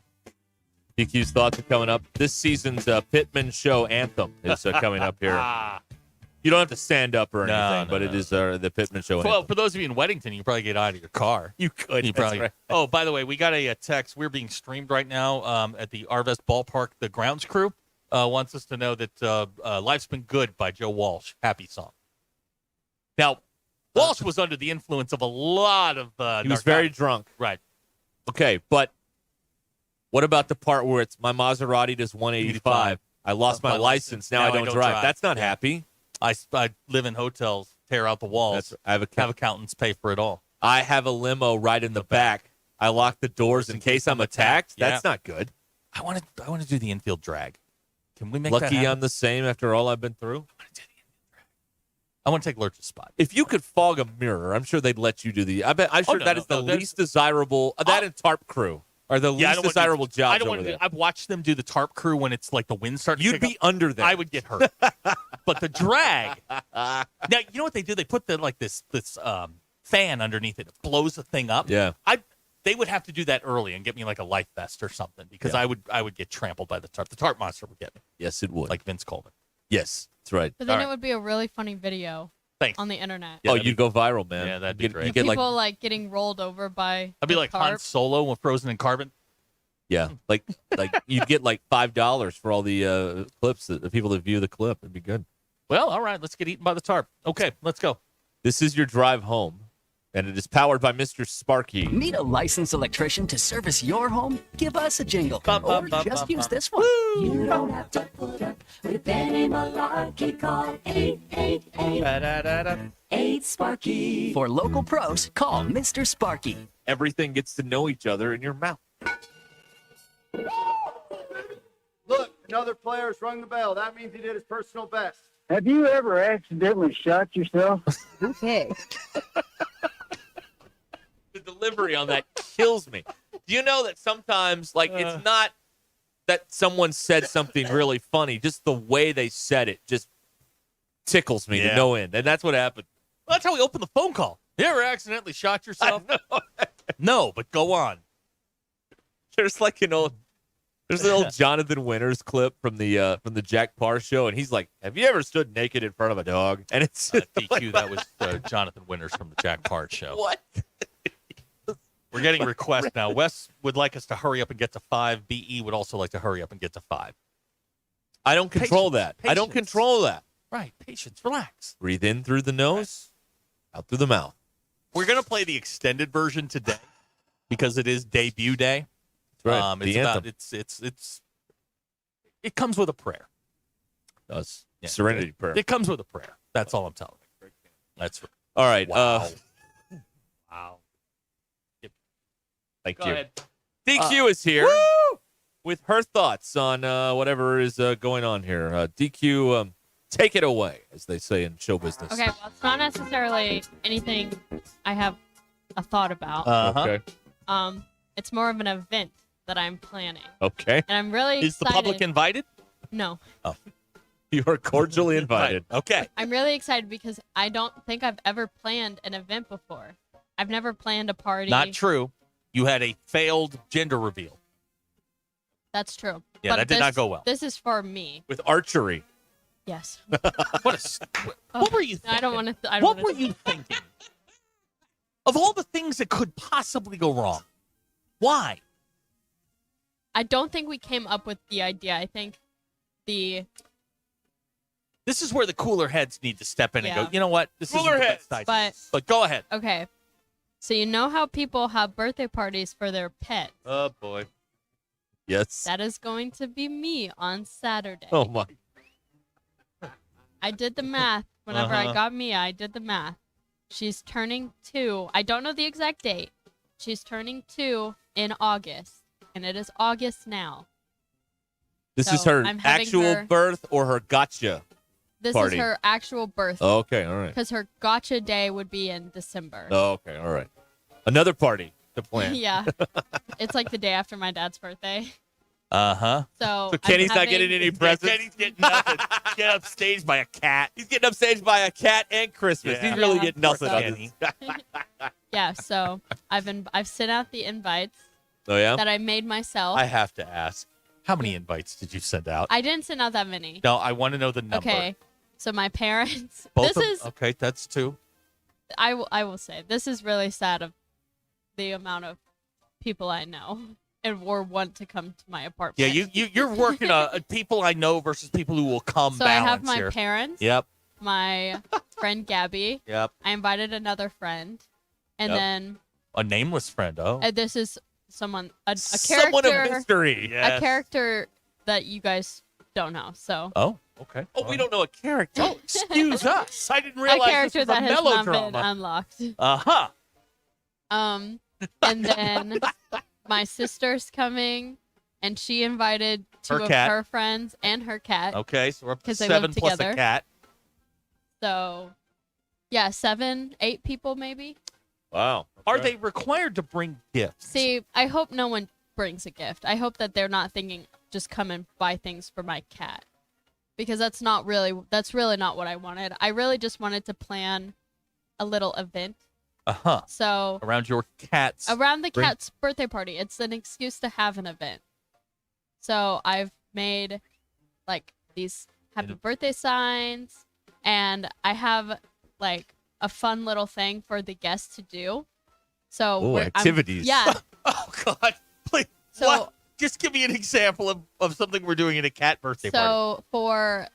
DQ's thoughts are coming up. This season's Pittman Show anthem is coming up here. You don't have to stand up or anything, but it is the Pittman Show Well, anthem. for those of you in Weddington, you can probably get out of your car. You could. You That's probably. right. Oh, by the way, we got a text. We're being streamed right now at the Arvest Ballpark. The grounds crew wants us to know that "Life's Been Good" by Joe Walsh. Happy song. Now, Walsh was under the influence of a lot of. He was very drunk. Right. Okay, but what about the part where it's my Maserati does 185? I lost my license. Now I don't drive. That's not happy. I live in hotels, tear out the walls. Have accountants pay for it all. I have a limo right in the back. I lock the doors in case I'm attacked. That's not good. I want to do the infield drag. Can we make Lucky that happen? I'm the same after all I've been through. I want to take Lurch's spot. If you could fog a mirror, I'm sure they'd let you do the. I'm sure that is the least desirable. That and tarp crew are the least desirable jobs. I don't over want there. to. I've watched them do the tarp crew when it's like the wind starts. You'd be under there. I would get hurt. But the drag. Now you know what they do? They put this fan underneath it. It blows the thing up. Yeah. They would have to do that early and get me like a life vest or something because I would get trampled by the tarp. The tarp monster would get me. Yes, it would. Like Vince Coleman. Yes, that's right. But then it would be a really funny video on the internet. Oh, you'd go viral, man. Yeah, that'd be great. You get People like getting rolled over by. I'd be the like tarp. Han Solo with Frozen in Carbon. Yeah, like you'd get like $5 for all the clips that the people that view the clip. It'd be good. Well, all right, let's get eaten by the tarp. Okay, let's go. This is your drive home, and it is powered by Mr. Sparky. Need a licensed electrician to service your home? Give us a jingle. Or just use this one. You don't have to put up with any malarkey. Call 888-8 For local pros, call Mr. Sparky. Everything gets to know each other in your mouth. Look, another player's rung the bell. That means he did his personal best. Have you ever accidentally shot yourself? Okay. The delivery on that kills me. Do you know that sometimes, it's not that someone said something really funny, just the way they said it just tickles me to no end. And that's what happened. Well, that's how we open the phone call. You ever accidentally shot yourself? No, but go on. There's an old Jonathan Winters clip from the Jack Parr show, and he's like, "Have you ever stood naked in front of a dog?" And it's DQ. That was Jonathan Winters from the Jack Parr show. What? We're getting requests now. Wes would like us to hurry up and get to 5. BE would also like to hurry up and get to 5. I don't control that. I don't control that. Right. Patience. Relax. Breathe in through the nose, out through the mouth. We're going to play the extended version today because it is debut day. That's right. The anthem. It comes with a prayer. It does. Serenity prayer. It comes with a prayer. That's all I'm telling you. That's right. All right. Wow. Wow. Thank Go you. ahead. DQ is here with her thoughts on whatever is going on here. DQ, take it away, as they say in show business. Okay, well, it's not necessarily anything I have a thought about. Okay. It's more of an event that I'm planning. Okay. And I'm really Is the excited. public invited? No. Oh. You are cordially invited. Right. Okay. I'm really excited because I don't think I've ever planned an event before. I've never planned a party. Not true. You had a failed gender reveal. That's true. Yeah, But that did not go well. This is for me. With archery. Yes. What were you thinking? I don't want to. What were you thinking? Of all the things that could possibly go wrong, why? I don't think we came up with the idea. I think This is where the cooler heads need to step in and Yeah. go, you know what? This Cooler is heads. But go ahead. Okay. So you know how people have birthday parties for their pets? Oh, boy. Yes. That is going to be me on Saturday. Oh, my. I did the math. Whenever I Uh-huh. got Mia, I did the math. She's turning 2. I don't know the exact date. She's turning 2 in August. and it is August now. This So is her I'm having actual her- birth or her gotcha This party? is her actual birthday. Oh, okay, all right. Because her gotcha day would be in December. Oh, okay, all right. Another party to plan. Yeah. It's like the day after my dad's birthday. Uh-huh. So Kenny's I'm not getting having- any presents. Kenny's getting nothing. Get upstaged by a cat. He's getting upstaged by a cat and Christmas. Yeah. He's really Yeah, getting nothing so- on this. Yeah, so I've sent out the invites Oh, yeah? that I made myself. I have to ask, how many invites did you send out? I didn't send out that many. No, I want to know the number. Okay. So my parents. Both this is okay, that's 2. I will say this is really sad of the amount of people I know and or want to come to my apartment. Yeah, you're working people I know versus people who will come. So I have balance my here. parents. Yep. My friend Gabby. Yep. I invited another friend, and Yep. then A nameless friend. Oh. this is someone a Someone character. of mystery. Yes. A character that you guys don't know. So Oh, okay. Oh, we don't know a character. Oh, excuse us. I didn't a realize character this was that a has not been melodrama. unlocked. Uh-huh. And then my sister's coming, and she invited 2 Her of cat. her friends and her cat. Okay, so we're up to 'Cause they 7 live plus together. a cat. So, yeah, 7, 8 people maybe. Wow. Are they required to bring gifts? See, I hope no one brings a gift. I hope that they're not thinking just come and buy things for my cat, because that's really not what I wanted. I really just wanted to plan a little event. Uh-huh. So Around your cat's around the bring- cat's birthday party, it's an excuse to have an event. So I've made like these happy birthday signs, and I have like a fun little thing for the guests to do. So Ooh, activities. Yeah. Oh God! Please. So- What? Just give me an example of something we're doing at a cat birthday party. So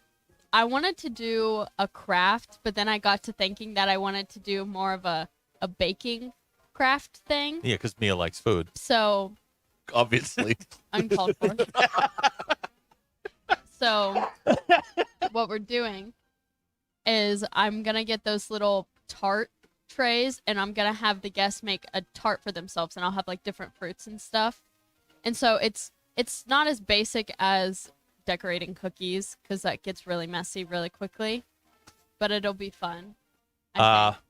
I wanted to do a craft, but then I got to thinking that I wanted to do more of a baking craft thing. Yeah, because Mia likes food. So Obviously. uncalled for. So what we're doing is I'm gonna get those little tart trays, and I'm gonna have the guests make a tart for themselves, and I'll have like different fruits and stuff. And so it's not as basic as decorating cookies, because that gets really messy really quickly, but it'll be fun. I think.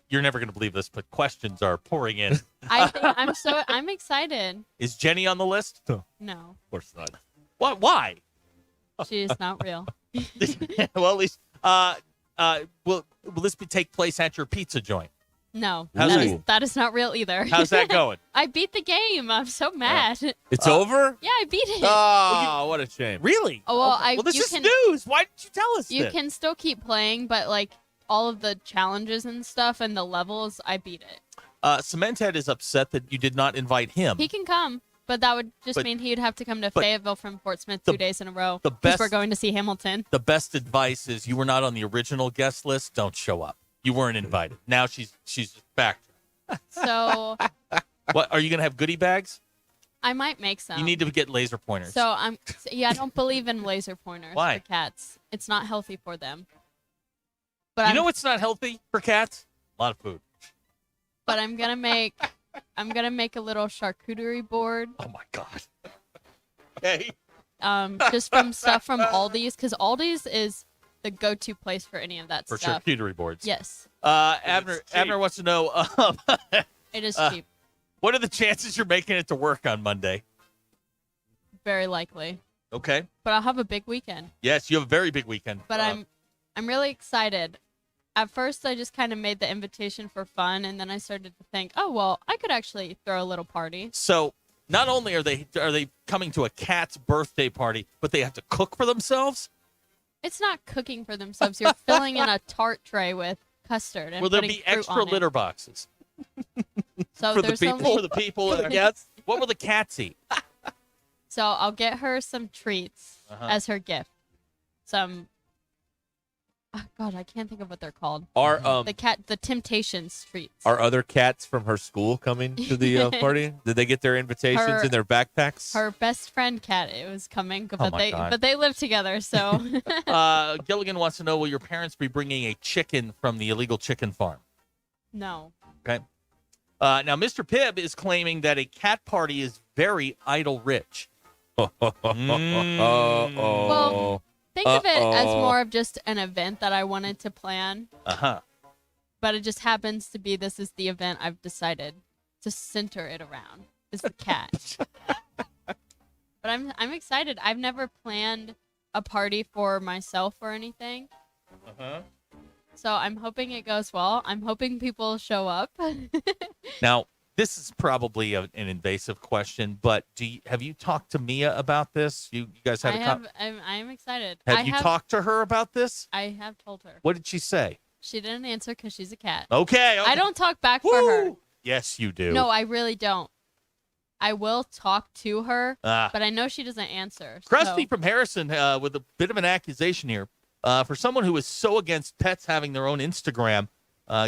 You're never going to believe this, but questions are pouring in. I'm excited. Is Jenny on the list? No, Of course not. What? Why? she is not real. Well, at least, will this take place at your pizza joint? No, How's that is not real either. How's that going? I beat the game. I'm so mad. It's over? Yeah, I beat it. Oh, what a shame. Really? Oh, well, Okay. Well, this you is can, news. Why didn't you tell us You this? can still keep playing, but like all of the challenges and stuff and the levels, I beat it. Cementhead is upset that you did not invite him. He can come, but that would just But- mean he'd have to come to but Fayetteville from Portsmouth the- 2 days in a row. the 'cause best- we're going to see Hamilton. The best advice is you were not on the original guest list. Don't show up. You weren't invited. Now she's back. So What are you gonna have? Goodie bags? I might make some. You need to get laser pointers. So I don't believe in laser pointers Why? for cats. It's not healthy for them. But you know what's not healthy for cats? A lot of food. But I'm gonna make a little charcuterie board. Oh my god. Okay. Just from stuff from Aldi's, because Aldi's is the go-to place for any of that For stuff. charcuterie boards. Yes, Abner wants to know. it is cheap. What are the chances you're making it to work on Monday? Very likely. Okay. But I'll have a big weekend. Yes, you have a very big weekend. But I'm really excited. At first, I just kind of made the invitation for fun, and then I started to think, oh well, I could actually throw a little party. So not only are they coming to a cat's birthday party, but they have to cook for themselves. It's not cooking for themselves. You're filling in a tart tray with custard and Will there putting be fruit extra on it. litter boxes So for the there's people? only- For the people and the cats. What will the cats eat? So I'll get her some treats Uh-huh. as her gift. Some. Oh, God, I can't think of what they're called. Are the Temptations treats. Are other cats from her school coming to the party? Did they get their invitations Her- in their backpacks? Her best friend cat it was coming, but my God. they live together, so Gilligan wants to know: will your parents be bringing a chicken from the illegal chicken farm? no. Okay. Now, Mr. Pibb is claiming that a cat party is very idle rich. Well, think of it as more of just an event that I wanted to plan. Uh-huh. But it just happens to be this is the event I've decided to center it around. Is the cat. But I'm excited. I've never planned a party for myself or anything. Uh-huh. So I'm hoping it goes well. I'm hoping people show up. Now, this is probably an invasive question, but have you talked to Mia about this? You guys had I'm excited. Have you talked to her about this? I have told her. What did she say? She didn't answer because she's a cat. Okay. I don't talk back for her. Yes, you do. No, I really don't. I will talk to her, Ah. but I know she doesn't answer. Krusty so- from Harrison with a bit of an accusation here. For someone who is so against pets having their own Instagram,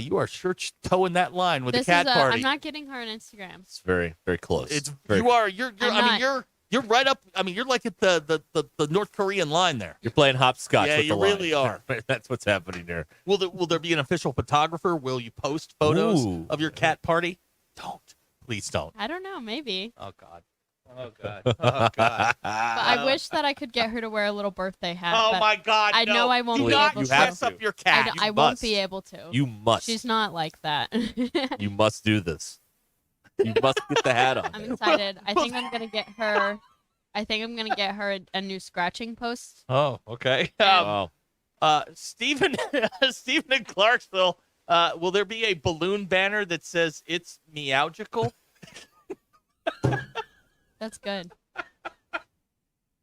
you are sure toeing that line with the cat party. I'm not getting her an Instagram. It's very, very close. It's very You're you're right up. I mean, you're like at the North Korean line there. You're playing hopscotch. Yeah, with you the line. really are. That's what's happening there. Will there be an official photographer? Will you post photos Ooh. of your cat party? Don't. Please don't. I don't know. Maybe. Oh God. Oh God. Oh God. But I wish that I could get her to wear a little birthday hat. Oh but my God. I know I won't Do be not able to. dress up your cat. I won't be able to. You must. She's not like that. You must do this. You must get the hat on. I'm excited. I think I'm gonna get her. A new scratching post. Oh, okay. Wow. Stephen in Clarksville. Will there be a balloon banner that says "It's meowgical"? That's good.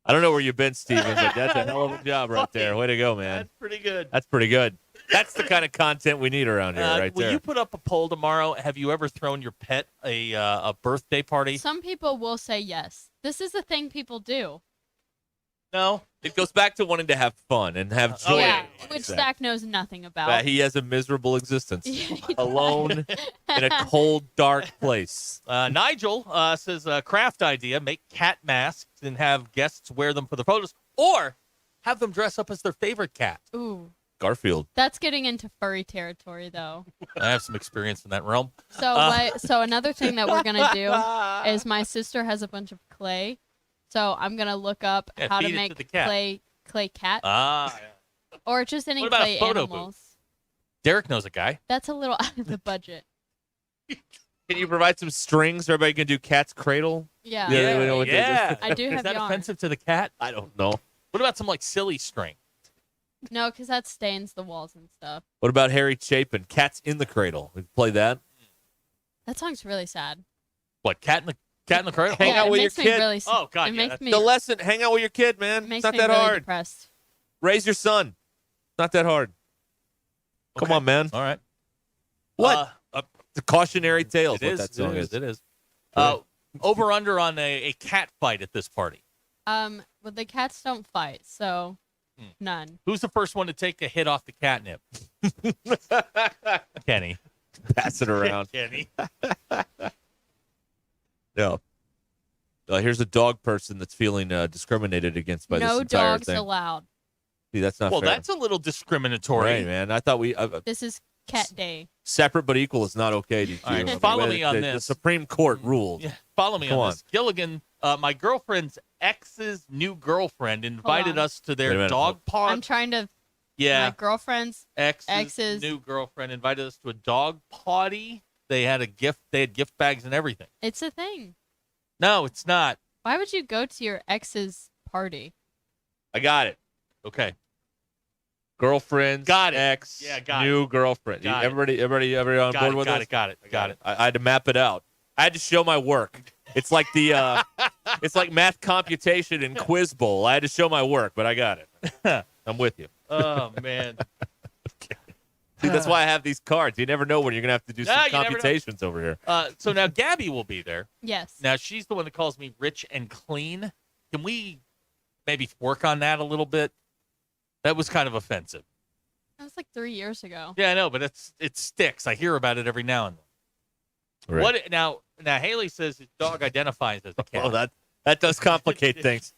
I don't know where you've been, Steven, but that's a hell of a job right there. Way to go, man. That's pretty good. That's pretty good. That's the kind of content we need around here, right will there. you put up a poll tomorrow? Have you ever thrown your pet a birthday party? Some people will say yes. This is the thing people do. No. It goes back to wanting to have fun and have joy. Yeah, which Zach knows nothing about. That he has a miserable existence, alone in a cold, dark place. Nigel says craft idea: make cat masks and have guests wear them for the photos, or have them dress up as their favorite cat. Ooh, Garfield. that's getting into furry territory, though. I have some experience in that realm. So another thing that we're gonna do is my sister has a bunch of clay, so I'm gonna look up how to feed it make to the cat. clay cat Ah, yeah. or just any What about clay a photo animals. booth? Derek knows a guy. That's a little out of the budget. Can you provide some strings so everybody can do cat's cradle? Yeah. we know what they yeah. I do Is have that yarn. offensive to the cat? I don't know. What about some like silly string? No, because that stains the walls and stuff. What about Harry Chapin? Cats in the Cradle. We can play that. That song's really sad. What cat in the cradle? Hang out it with your makes me kid. really s- Oh, God, it yeah, makes me The lesson: hang out with your kid, man. makes It's not me that really hard. depressed. Raise your son. It's not that hard. Come Okay. on, man. All right. What? The cautionary tale. It Is what is. that song is. It is. Right. Over under on a cat fight at this party. Well, the cats don't fight, so none. Who's the first one to take a hit off the catnip? Kenny. Pass it around. Kenny. Yeah. Here's a dog person that's feeling discriminated against by this No entire dogs thing. allowed. See, that's not Well, fair. that's a little discriminatory. Right, man. I thought we This is cat day. separate but equal is not okay. DQ. All right, follow me on the this. Supreme Court ruled. Yeah, follow me Come on on. this. Gilligan, my girlfriend's ex's new girlfriend invited on. us to Wait a their minute. dog I'm party. trying to. Yeah, My girlfriend's ex's new girlfriend invited us to a dog party. They had a gift. They had gift bags and everything. It's a thing. No, it's not. Why would you go to your ex's party? I got it. Okay. Girlfriend's Got it. ex, Yeah, got new girlfriend. Got it. Everybody on board with us? Got it. I had to map it out. I had to show my work. It's like the it's like math computation in Quiz Bowl. I had to show my work, but I got it. I'm with you. Oh man. See, that's why I have these cards. You never know when you're gonna have to do No, some you never know. computations over here. So now Gabby will be there. Yes. Now she's the one that calls me rich and clean. Can we maybe work on that a little bit? That was kind of offensive. That was like 3 years ago. Yeah, I know, but it sticks. I hear about it every now and then. Right. What now Haley says his dog identifies as a cat. Oh, that does complicate things.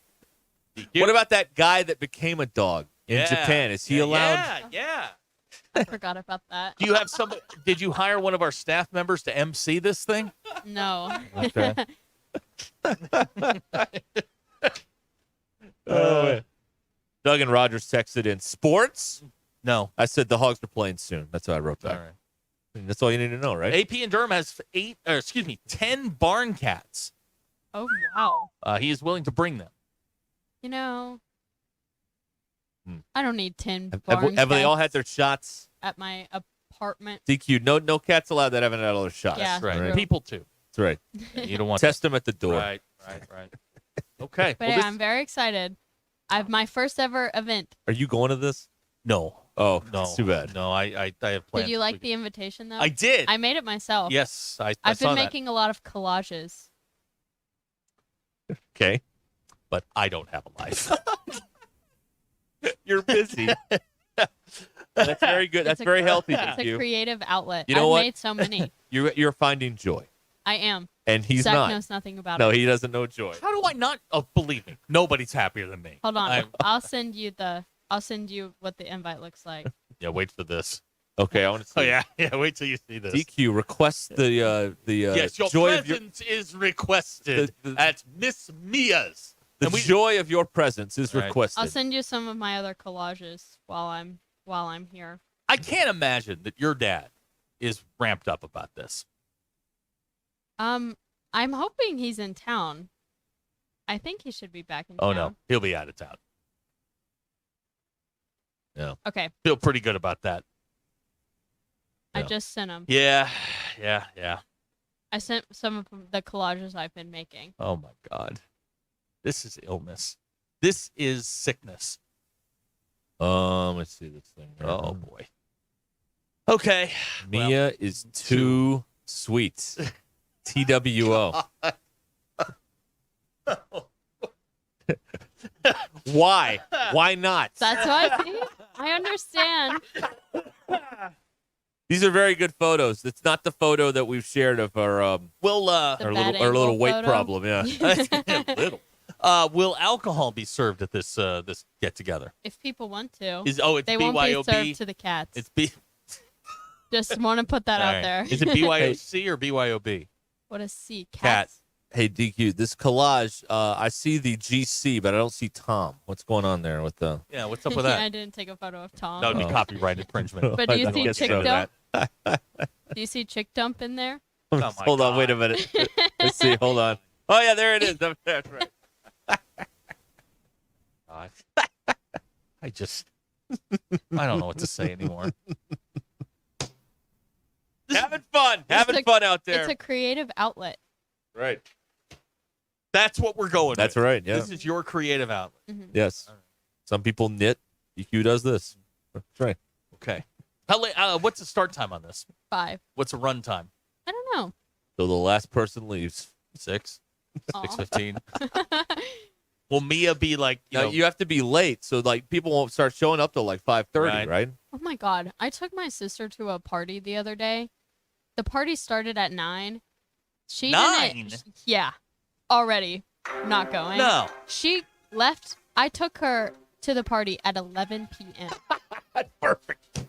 What about that guy that became a dog in Yeah. Japan? Is he Yeah, allowed? Yeah. I forgot about that. Do you have somebody? Did you hire one of our staff members to MC this thing? No. Okay. Doug and Rogers texted in sports. No. I said the Hogs are playing soon. That's what I wrote back. All right. That's all you need to know, right? AP in Durham has 10 barn cats. Oh, wow. He is willing to bring them. You know, I don't need 10 Have barn they all cats had their shots? at my apartment. DQ, no cats allowed that haven't had all their shots. Yeah, That's right. true. People too. That's right. You don't want Test them at the door. Right. Okay. But Well, yeah, this- I'm very excited. I have my first ever event. Are you going to this? No. Oh, No. it's too bad. No, I have plans. Did you like the invitation, though? I did. I made it myself. Yes, I I've saw been that. making a lot of collages. Okay. But I don't have a life. You're busy. That's very good. That's very healthy. It's a creative outlet. You know I've what? made so many. You're finding joy, I am. and he's Zach not. knows nothing about No, it. he doesn't know joy. How do I not? Oh, believe me, nobody's happier than me. Hold on. I'm- I'll send you what the invite looks like. Yeah, wait for this. Okay, I want to see. Oh yeah, wait till you see this. DQ requests the Yes, your joy of your presence is requested at Miss Mia's. the joy of your presence is Right. requested. I'll send you some of my other collages while I'm here. I can't imagine that your dad is ramped up about this. I'm hoping he's in town. I think he should be back in Oh town. no, he'll be out of town. Yeah. Okay. Feel pretty good about that. I just sent him. Yeah. I sent some of the collages I've been making. Oh my God, this is illness. This is sickness. Let's see this thing. Oh boy. Okay. Mia is too sweet. TWO. Why? Why not? That's why I understand. These are very good photos. It's not the photo that we've shared of our The bad our little angle weight photo? problem. Yeah. little. Will alcohol be served at this get together? If people want to. It's they won't be BYOB? served to the cats. It's B. Just want to put that All out right. there. Is it BYOC or BYOB? What is C? Cat. Cats? Hey DQ, this collage. I see the GC, but I don't see Tom. What's going on there with the? Yeah, what's up with that? I didn't take a photo of Tom. That would be copyright infringement. But do you I see guess Chick so. Dump? Do you see Chick Dump in there? Oh my Hold on, wait a God. minute. Let's see. Hold on. Oh yeah, there it is. That's right. God. I don't know what to say anymore. Having fun. Having fun out there. It's a creative outlet. Right. That's what we're going That's with. right. Yeah. This is your creative outlet. Yes. Some people knit. DQ does this. That's right. Okay. How late, what's the start time on this? 5. What's the run time? I don't know. So the last person leaves. 6. Aw. 6:15. Will Mia be like, you Now know, you have to be late, so like people won't start showing up till like 5:30, right? Oh my God. I took my sister to a party the other day. The party started at 9. She 9? didn't. Yeah. Already not going. No. She left. I took her to the party at 11 p.m. That's perfect.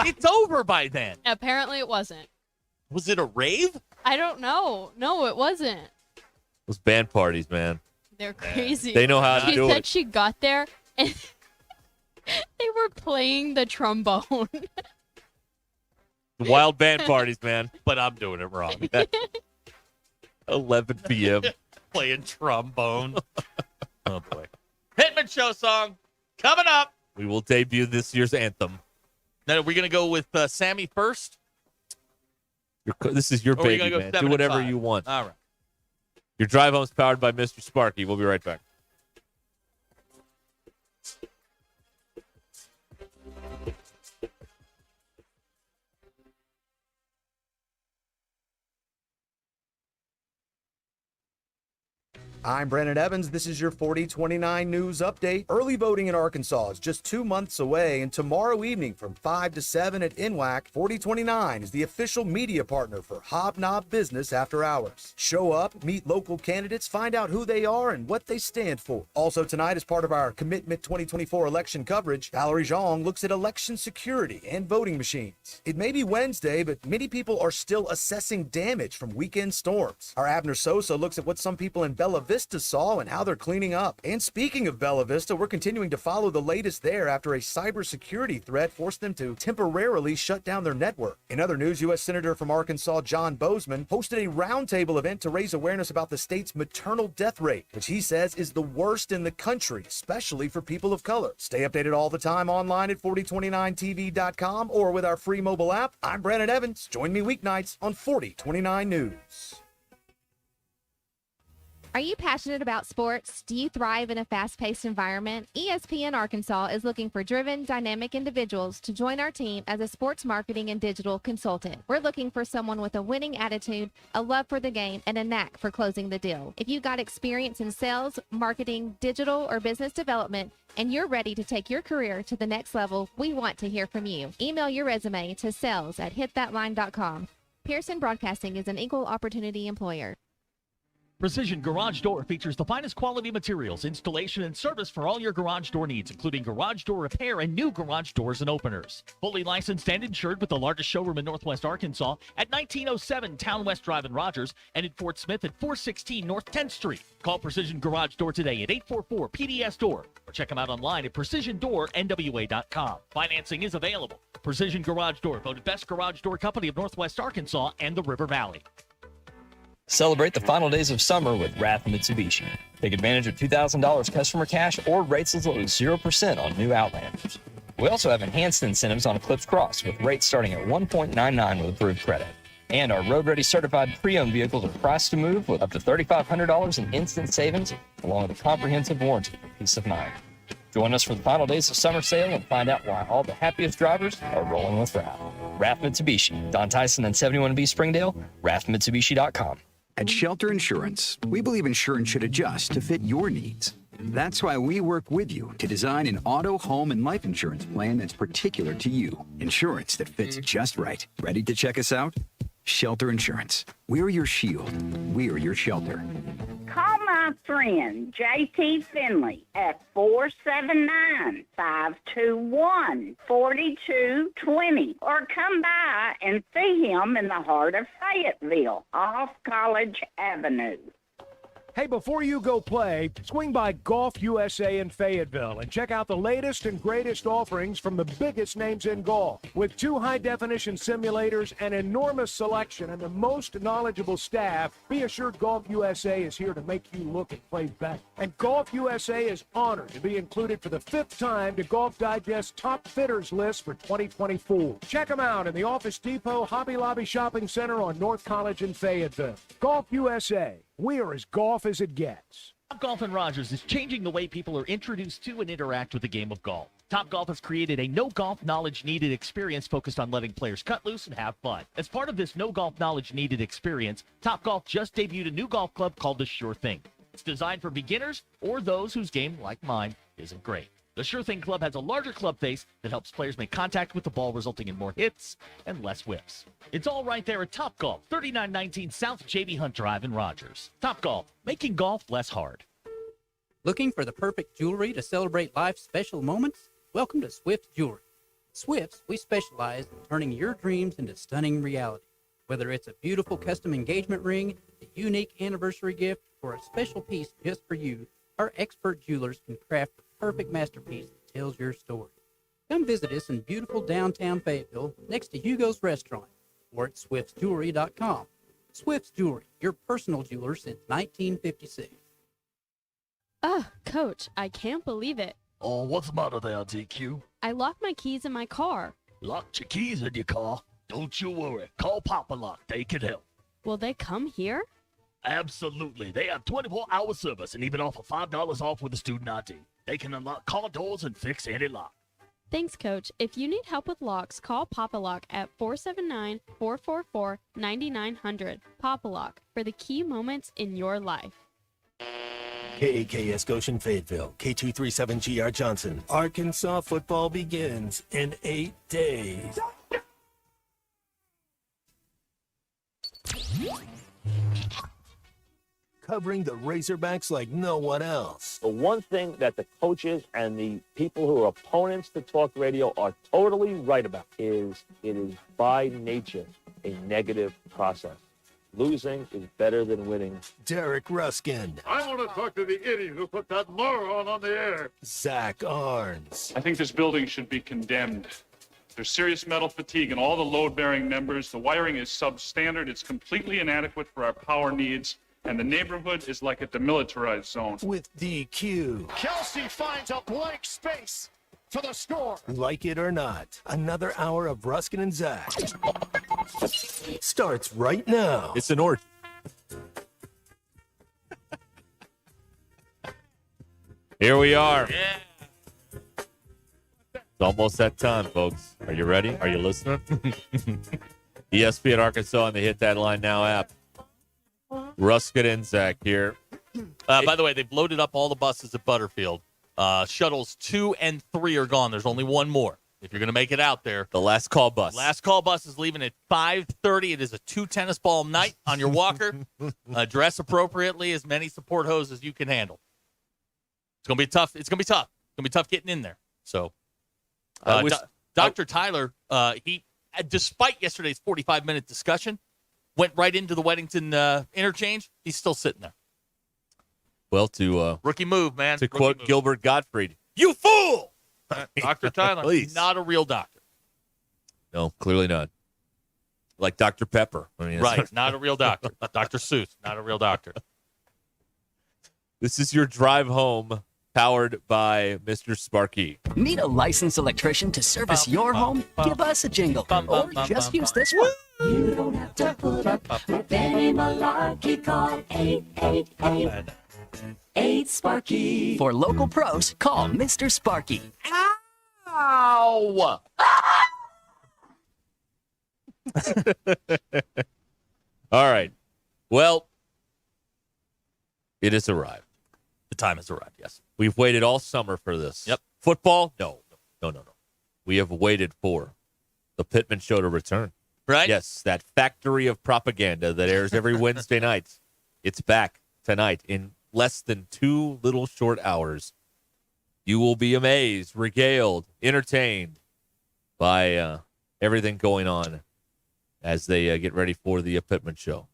It's over by then. Apparently it wasn't. Was it a rave? I don't know. No, it wasn't. Those band parties, man. They're crazy. They know how to She do said it. she got there and they were playing the trombone. Wild band parties, man. But I'm doing it wrong. 11 p.m. Playing trombone. Oh boy. Hitman show song coming up. We will debut this year's anthem. Now, are we going to go with Sammy first? This is your Or are we baby, gonna go man. 7 Do and whatever 5? you want. All right. Your drive home is powered by Mr. Sparky. We'll be right back. I'm Brandon Evans. This is your 4029 News Update. Early voting in Arkansas is just 2 months away, and tomorrow evening from 5 to 7 at NWAC, 4029 is the official media partner for Hobnob Business After Hours. Show up, meet local candidates, find out who they are and what they stand for. Also tonight, as part of our Commitment 2024 election coverage, Valerie Zhang looks at election security and voting machines. It may be Wednesday, but many people are still assessing damage from weekend storms. Our Abner Sosa looks at what some people in Bella Vista saw and how they're cleaning up. And speaking of Bella Vista, we're continuing to follow the latest there after a cybersecurity threat forced them to temporarily shut down their network. In other news, U.S. Senator from Arkansas John Bozeman hosted a roundtable event to raise awareness about the state's maternal death rate, which he says is the worst in the country, especially for people of color. Stay updated all the time online at 4029tv.com or with our free mobile app. I'm Brandon Evans. Join me weeknights on 4029 News. Are you passionate about sports? Do you thrive in a fast-paced environment? ESPN Arkansas is looking for driven, dynamic individuals to join our team as a sports marketing and digital consultant. We're looking for someone with a winning attitude, a love for the game, and a knack for closing the deal. If you've got experience in sales, marketing, digital, or business development, and you're ready to take your career to the next level, we want to hear from you. Email your resume to sales@hitthatline.com. Pearson Broadcasting is an equal opportunity employer. Precision Garage Door features the finest quality materials, installation, and service for all your garage door needs, including garage door repair and new garage doors and openers. Fully licensed and insured with the largest showroom in Northwest Arkansas at 1907 Town West Drive in Rogers and in Fort Smith at 416 North 10th Street. Call Precision Garage Door today at 844-PDS-DOOR or check them out online at precisiondoornwa.com. Financing is available. Precision Garage Door, voted best garage door company of Northwest Arkansas and the River Valley. Celebrate the final days of summer with Rath Mitsubishi. Take advantage of $2,000 customer cash or rates as low as 0% on new Outlanders. We also have enhanced incentives on Eclipse Cross with rates starting at 1.99 with approved credit. And our road-ready certified pre-owned vehicles are priced to move with up to $3,500 in instant savings, along with a comprehensive warranty for peace of mind. Join us for the final days of summer sale and find out why all the happiest drivers are rolling with Rath. Rath Mitsubishi, Don Tyson and 71B Springdale, rathmitsubishi.com. At Shelter Insurance, we believe insurance should adjust to fit your needs. That's why we work with you to design an auto, home, and life insurance plan that's particular to you. Insurance that fits just right. Ready to check us out? Shelter Insurance. We're your shield. We're your shelter. Call my friend J.T. Finley at 479-521-4220 or come by and see him in the heart of Fayetteville off College Avenue. Hey, before you go play, swing by Golf USA in Fayetteville and check out the latest and greatest offerings from the biggest names in golf. With 2 high-definition simulators, an enormous selection, and the most knowledgeable staff, be assured Golf USA is here to make you look and play better. And Golf USA is honored to be included for the 5th time to Golf Digest's Top Fitters list for 2024. Check them out in the Office Depot Hobby Lobby Shopping Center on North College in Fayetteville. Golf USA. We're as golf as it gets. Topgolf in Rogers is changing the way people are introduced to and interact with the game of golf. Topgolf has created a no golf knowledge needed experience focused on letting players cut loose and have fun. As part of this no golf knowledge needed experience, Topgolf just debuted a new golf club called the Sure Thing. It's designed for beginners or those whose game, like mine, isn't great. The Sure Thing Club has a larger club face that helps players make contact with the ball, resulting in more hits and less whips. It's all right there at Topgolf, 3919 South J.B. Hunt Drive in Rogers. Topgolf, making golf less hard. Looking for the perfect jewelry to celebrate life's special moments? Welcome to Swift Jewelry. Swifts, we specialize in turning your dreams into stunning reality. Whether it's a beautiful custom engagement ring, a unique anniversary gift, or a special piece just for you, our expert jewelers can craft the perfect masterpiece that tells your story. Come visit us in beautiful downtown Fayetteville next to Hugo's Restaurant or at swiftsjewelry.com. Swift's Jewelry, your personal jeweler since 1956. Coach, I can't believe it. Oh, what's the matter there, DQ? I locked my keys in my car. Locked your keys in your car? Don't you worry. Call Papa Lock. They can help. Will they come here? Absolutely. They have 24-hour service and even offer $5 off with a student ID. They can unlock car doors and fix any lock. Thanks, Coach. If you need help with locks, call Papa Lock at 479-444-9900. Papa Lock, for the key moments in your life. KAKS Goshen Fayetteville, K237GR Johnson. Arkansas football begins in 8 days. Covering the Razorbacks like no one else. The one thing that the coaches and the people who are opponents to talk radio are totally right about is it is by nature a negative process. Losing is better than winning. Derek Ruskin. I want to talk to the idiot who put that moron on the air. Zach Arns. I think this building should be condemned. There's serious metal fatigue in all the load-bearing members. The wiring is substandard. It's completely inadequate for our power needs. And the neighborhood is like a demilitarized zone. With DQ. Kelsey finds a blank space for the score. Like it or not, another hour of Ruskin and Zach starts right now. It's an orgy. Here we are. Yeah. It's almost that time, folks. Are you ready? Are you listening? ESPN Arkansas on the Hit That Line Now app. Ruskin and Zach here. By the way, they've loaded up all the buses at Butterfield. Shuttles 2 and 3 are gone. There's only one more. If you're going to make it out there. The last call bus. Last call bus is leaving at 5:30. It is a 2 tennis ball night on your walker. Dress appropriately, as many support hoses as you can handle. It's going to be tough. It's going to be tough. It's going to be tough getting in there. So, Dr. Tyler, he, despite yesterday's 45-minute discussion, went right into the Weddington interchange. He's still sitting there. Well, to rookie move, man. To quote Gilbert Gottfried, "You fool!" Dr. Tyler, Please. Not a real doctor. No, clearly not. Like Dr. Pepper. I mean, Right, not a real doctor. Dr. Seuss, not a real doctor. This is your drive home, powered by Mr. Sparky. Need a licensed electrician to service your home? Give us a jingle. Or just use this one. You don't have to put up with any malarkey. Call 888-8 For local pros, call Mr. Sparky. Ow! All right. Well, it has arrived. The time has arrived, yes. We've waited all summer for this. Yep. Football? No. We have waited for the Pittman Show to return. Right? Yes, that factory of propaganda that airs every Wednesday night. It's back tonight in less than 2 little short hours. You will be amazed, regaled, entertained by everything going on as they get ready for the Pittman Show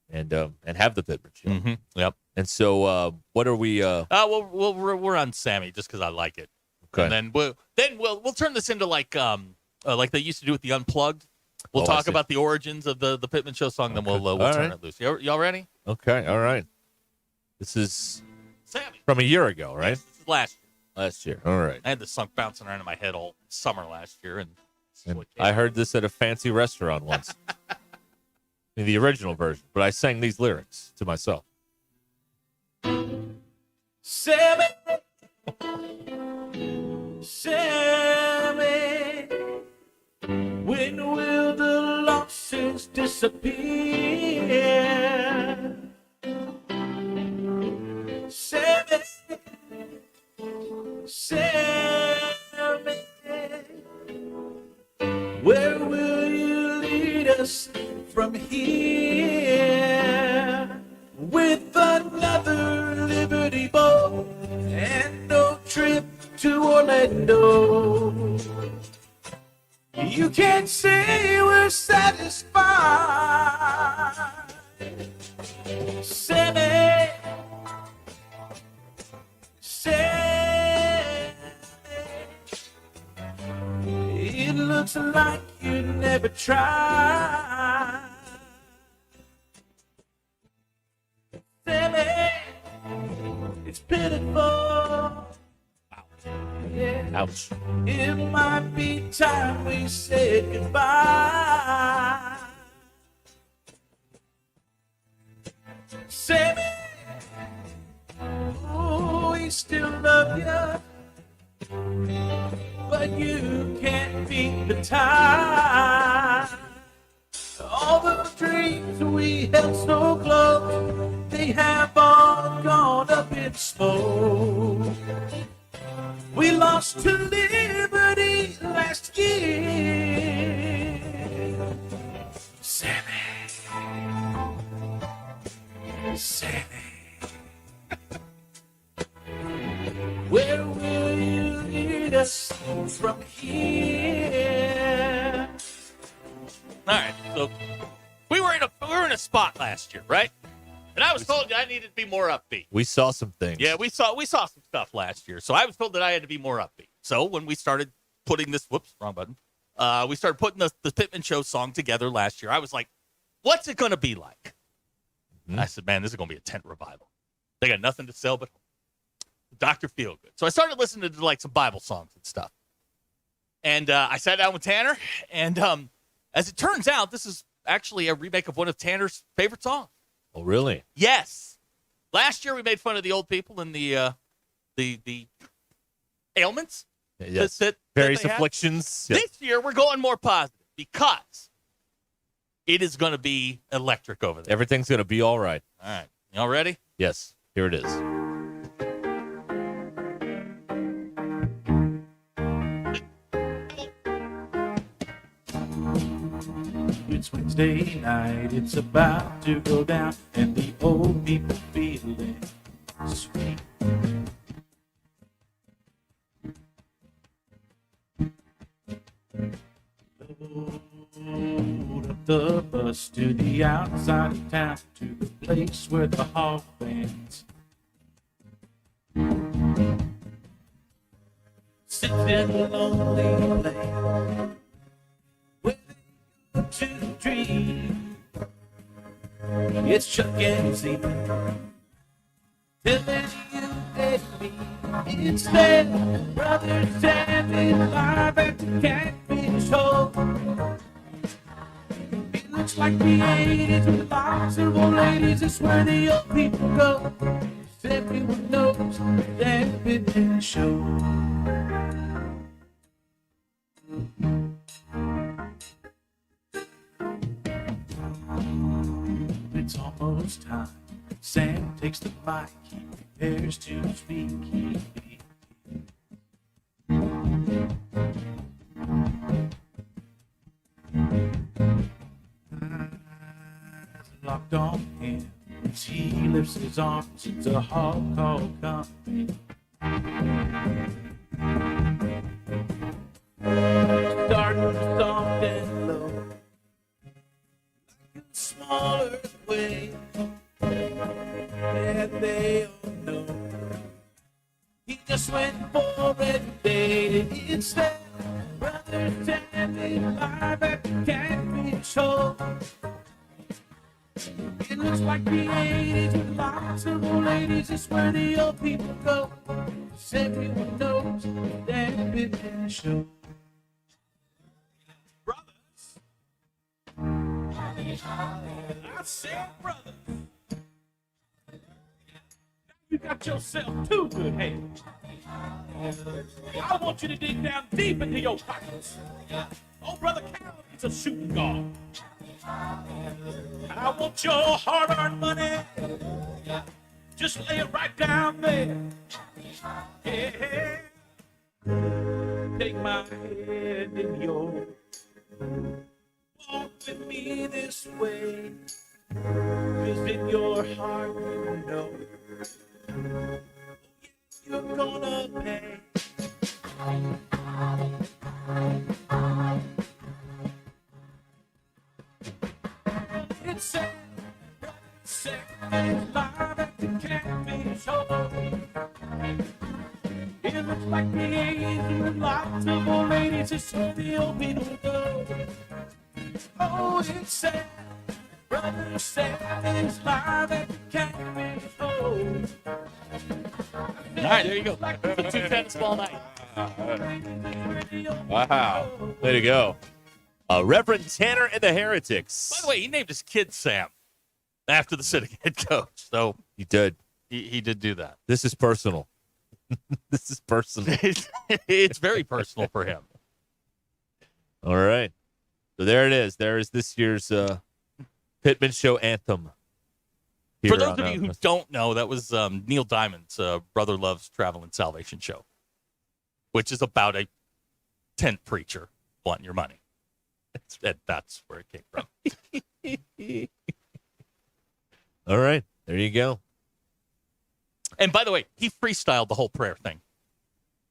and have the Pittman Show. Mm-hmm. Yep. And so, what are we? We're on Sammy just because I like it. Okay. And then we'll turn this into like they used to do with the Unplugged. We'll I talk see. about the origins of the Pittman Show song. Then we'll All turn right. it loose. Y'all ready? Okay. All right. This is Sammy from a year ago, right? This is last year. Last year. All right. I had this song bouncing around in my head all summer last year, and I heard this at a fancy restaurant once. In the original version, but I sang these lyrics to myself. Sammy, when will the losses disappear? Sammy, where will you lead us from here? With another Liberty Bowl and no trip to Orlando. You can't say we're satisfied. Sammy, it looks like you never tried. Sammy, it's pitiful. Yeah. Ouch. It might be time we said goodbye. Sammy, oh, we still love you, but you can't beat the time. All the dreams we held so close, they have all gone up in smoke. We lost to liberty last year. Sammy. Where will you lead us from here? All right, so we were in a spot last year, right? And I was told I needed to be more upbeat. We saw some things. Yeah, we saw some stuff last year. So I was told that I had to be more upbeat. So when we started putting this, wrong button. We started putting the Pittman Show song together last year. I was like, what's it going to be like? Mm-hmm. I said, man, this is going to be a tent revival. They got nothing to sell but Dr. Feelgood. So I started listening to like some Bible songs and stuff. And I sat down with Tanner. And as it turns out, this is actually a remake of one of Tanner's favorite songs. Oh, really? Yes. Last year we made fun of the old people and the ailments. Yes. That various they have. afflictions. Yes. This year we're going more positive because it is going to be electric over there. Everything's going to be all right. All right. Y'all ready? Yes. Here it is. It's Wednesday night, it's about to go down, and the old people feeling sweet. Load up the bus to the outside of town, to the place where the hall fans sit in a lonely lane. To dream, it's Chuck and Z telling you and me. It's their brothers standing live at the Catfish Hole. It looks like the 80s with lots of old ladies. It's where the old people go. Everyone knows that Pittman Show. It's almost time. Sam takes the mic. He prepares to speak. Eyes locked on him as he lifts his arms. It's a hall call coming. Starting soft and low. Smaller way, and they all know he just went for it. It's their brothers standing live at the Catfish Hole. It looks like the 80s with lots of old ladies. It's where the old people go. Everyone knows that Pittman Show. I said, brother, you got yourself two good hands. I want you to dig down deep into your pockets. Oh, brother Cal needs a shooting guard. I want your hard-earned money. Just lay it right down there. Yeah. Take my hand in yours. Walk with me this way, 'cause in your heart you know you're gonna pay. It's sad, live at the Catfish Hole. It looks like the 80s with lots of old ladies. It's where the old people go. Oh, it's sad, brother, sad is live at the Catfish Hole. All right, there you go. The two tennis ball night. Wow. Way to go. Reverend Tanner and the Heretics. By the way, he named his kid Sam after the sitting head coach. So He did. he did do that. This is personal. This is personal. It's very personal for him. All right. So there it is. There is this year's Pittman Show anthem. For those of you who don't know, that was Neil Diamond's Brother Loves Travel and Salvation show, which is about a tent preacher wanting your money. That's where it came from. All right. There you go. And by the way, he freestyled the whole prayer thing.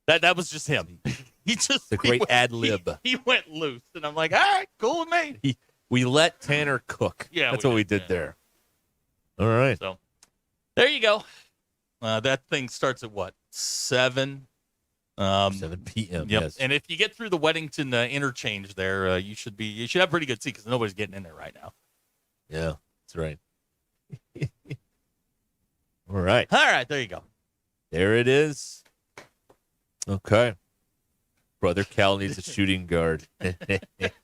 That was just him. He just the great ad lib. He went loose, and I'm like, all right, cool with me. We let Tanner cook. Yeah, that's what we did there. All right. So there you go. That thing starts at what, 7? 7 p.m. Yep. Yes. And if you get through the Weddington interchange there, you should have pretty good seat because nobody's getting in there right now. Yeah, that's right. All right. All right. There you go. There it is. Okay. Brother Cal needs a shooting guard. Well,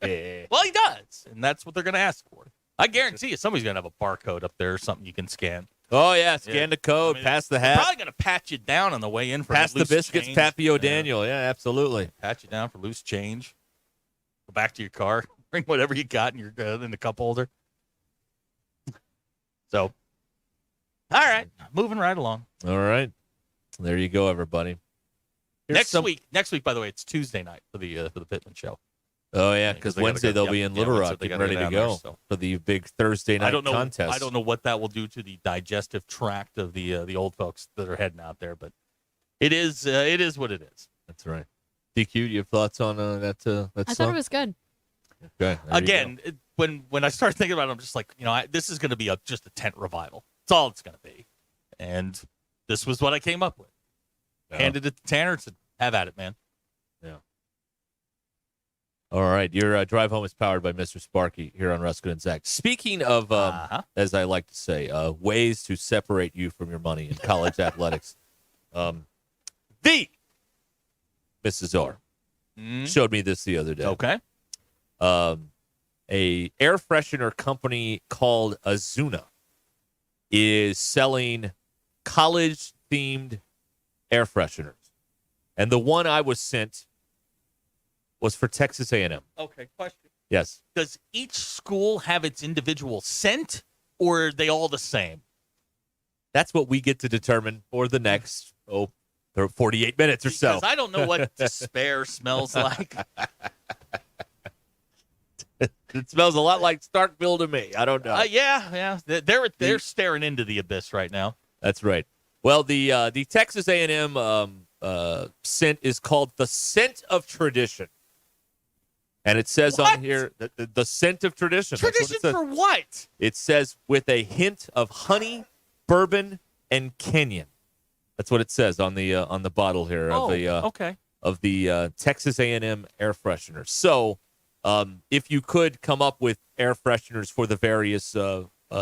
he does, and that's what they're going to ask for. I guarantee you somebody's going to have a barcode up there or something you can scan. Oh, yeah. Scan the code. Pass the hat. They're probably going to pat you down on the way in for Pass the loose biscuits, change. Pappy O'Daniel. Yeah, absolutely. Pat you down for loose change. Go back to your car. Bring whatever you got in the cup holder. So, all right. Moving right along. All right. There you go, everybody. Next week, by the way, it's Tuesday night for the Pittman show. Oh, yeah, because Wednesday they'll be in Little Rock getting ready to go for the big Thursday night contest. I don't know what that will do to the digestive tract of the old folks that are heading out there, but it is what it is. That's right. DQ, do you have thoughts on that song? I thought it was good. Okay. Again, when I started thinking about it, I'm just like, this is going to be just a tent revival. That's all it's going to be. And this was what I came up with. Yeah. Handed it to Tanner and said, have at it, man. Yeah. All right. Your drive home is powered by Mr. Sparky here on Ruscin and Zach. Speaking of, as I like to say, ways to separate you from your money in college athletics, the Mrs. R showed me this the other day. Okay. A air freshener company called Azuna is selling college-themed air fresheners. And the one I was sent was for Texas A&M. Okay, question. Yes. Does each school have its individual scent, or are they all the same? That's what we get to determine for the next 48 minutes or so. Because I don't know what despair smells like. It smells a lot like Starkville to me. I don't know. Yeah. They're staring into the abyss right now. That's right. Well, the Texas A&M scent is called the Scent of Tradition. And it says on here the Scent of Tradition. Tradition for what? It says with a hint of honey, bourbon, and Kenyan. That's what it says on the bottle here of the Texas A&M air freshener. So, if you could come up with air fresheners for the various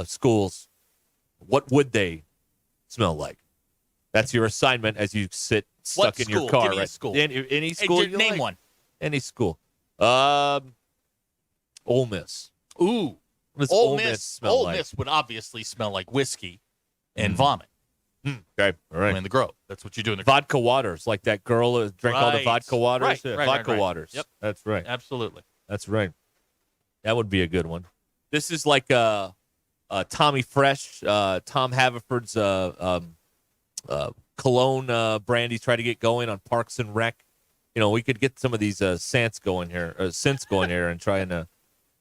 schools, what would they smell like? That's your assignment as you sit stuck in your car. Give me right? a school. Any school? Hey, name one. Any school. Ole Miss. Ooh. What does Ole Miss smell Ole like? Miss would obviously smell like whiskey and vomit. Okay, all right. In the Grove. That's what you do in the vodka waters, like that girl who drank all the vodka waters. Right, Yeah, right, vodka right. waters. Yep. That's right. Absolutely. That's right. That would be a good one. This is like Tommy Fresh, Tom Haverford's cologne brand he's trying to get going on Parks and Rec. We could get some of these scents going here and trying to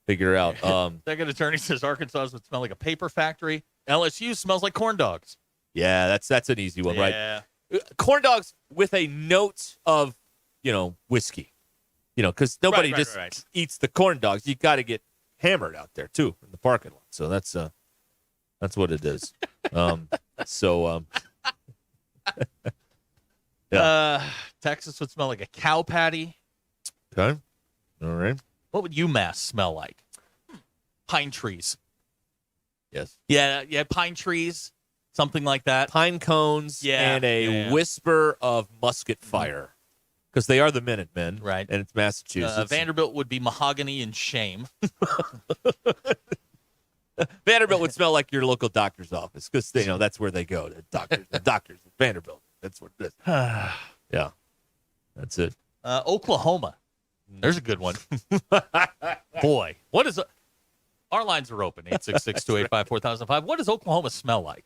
figure out. Second attorney says Arkansas would smell like a paper factory. LSU smells like corn dogs. Yeah, that's an easy one, Yeah. right? Corn dogs with a note of, whiskey. Because nobody Right. eats the corn dogs. You got to get hammered out there too in the parking lot. So that's what it is. Yeah. Texas would smell like a cow patty. Okay. All right. What would UMass smell like? Pine trees. Yes. Yeah, pine trees. Something like that. Pine cones and a whisper of musket fire. Because they are the Minutemen. Right. And it's Massachusetts. Vanderbilt would be mahogany and shame. Vanderbilt would smell like your local doctor's office because that's where they go. The doctors at Vanderbilt. That's what it is. Yeah. That's it. Oklahoma. There's a good one. Boy, what is Our lines are open. 866-285-4005. What does Oklahoma smell like?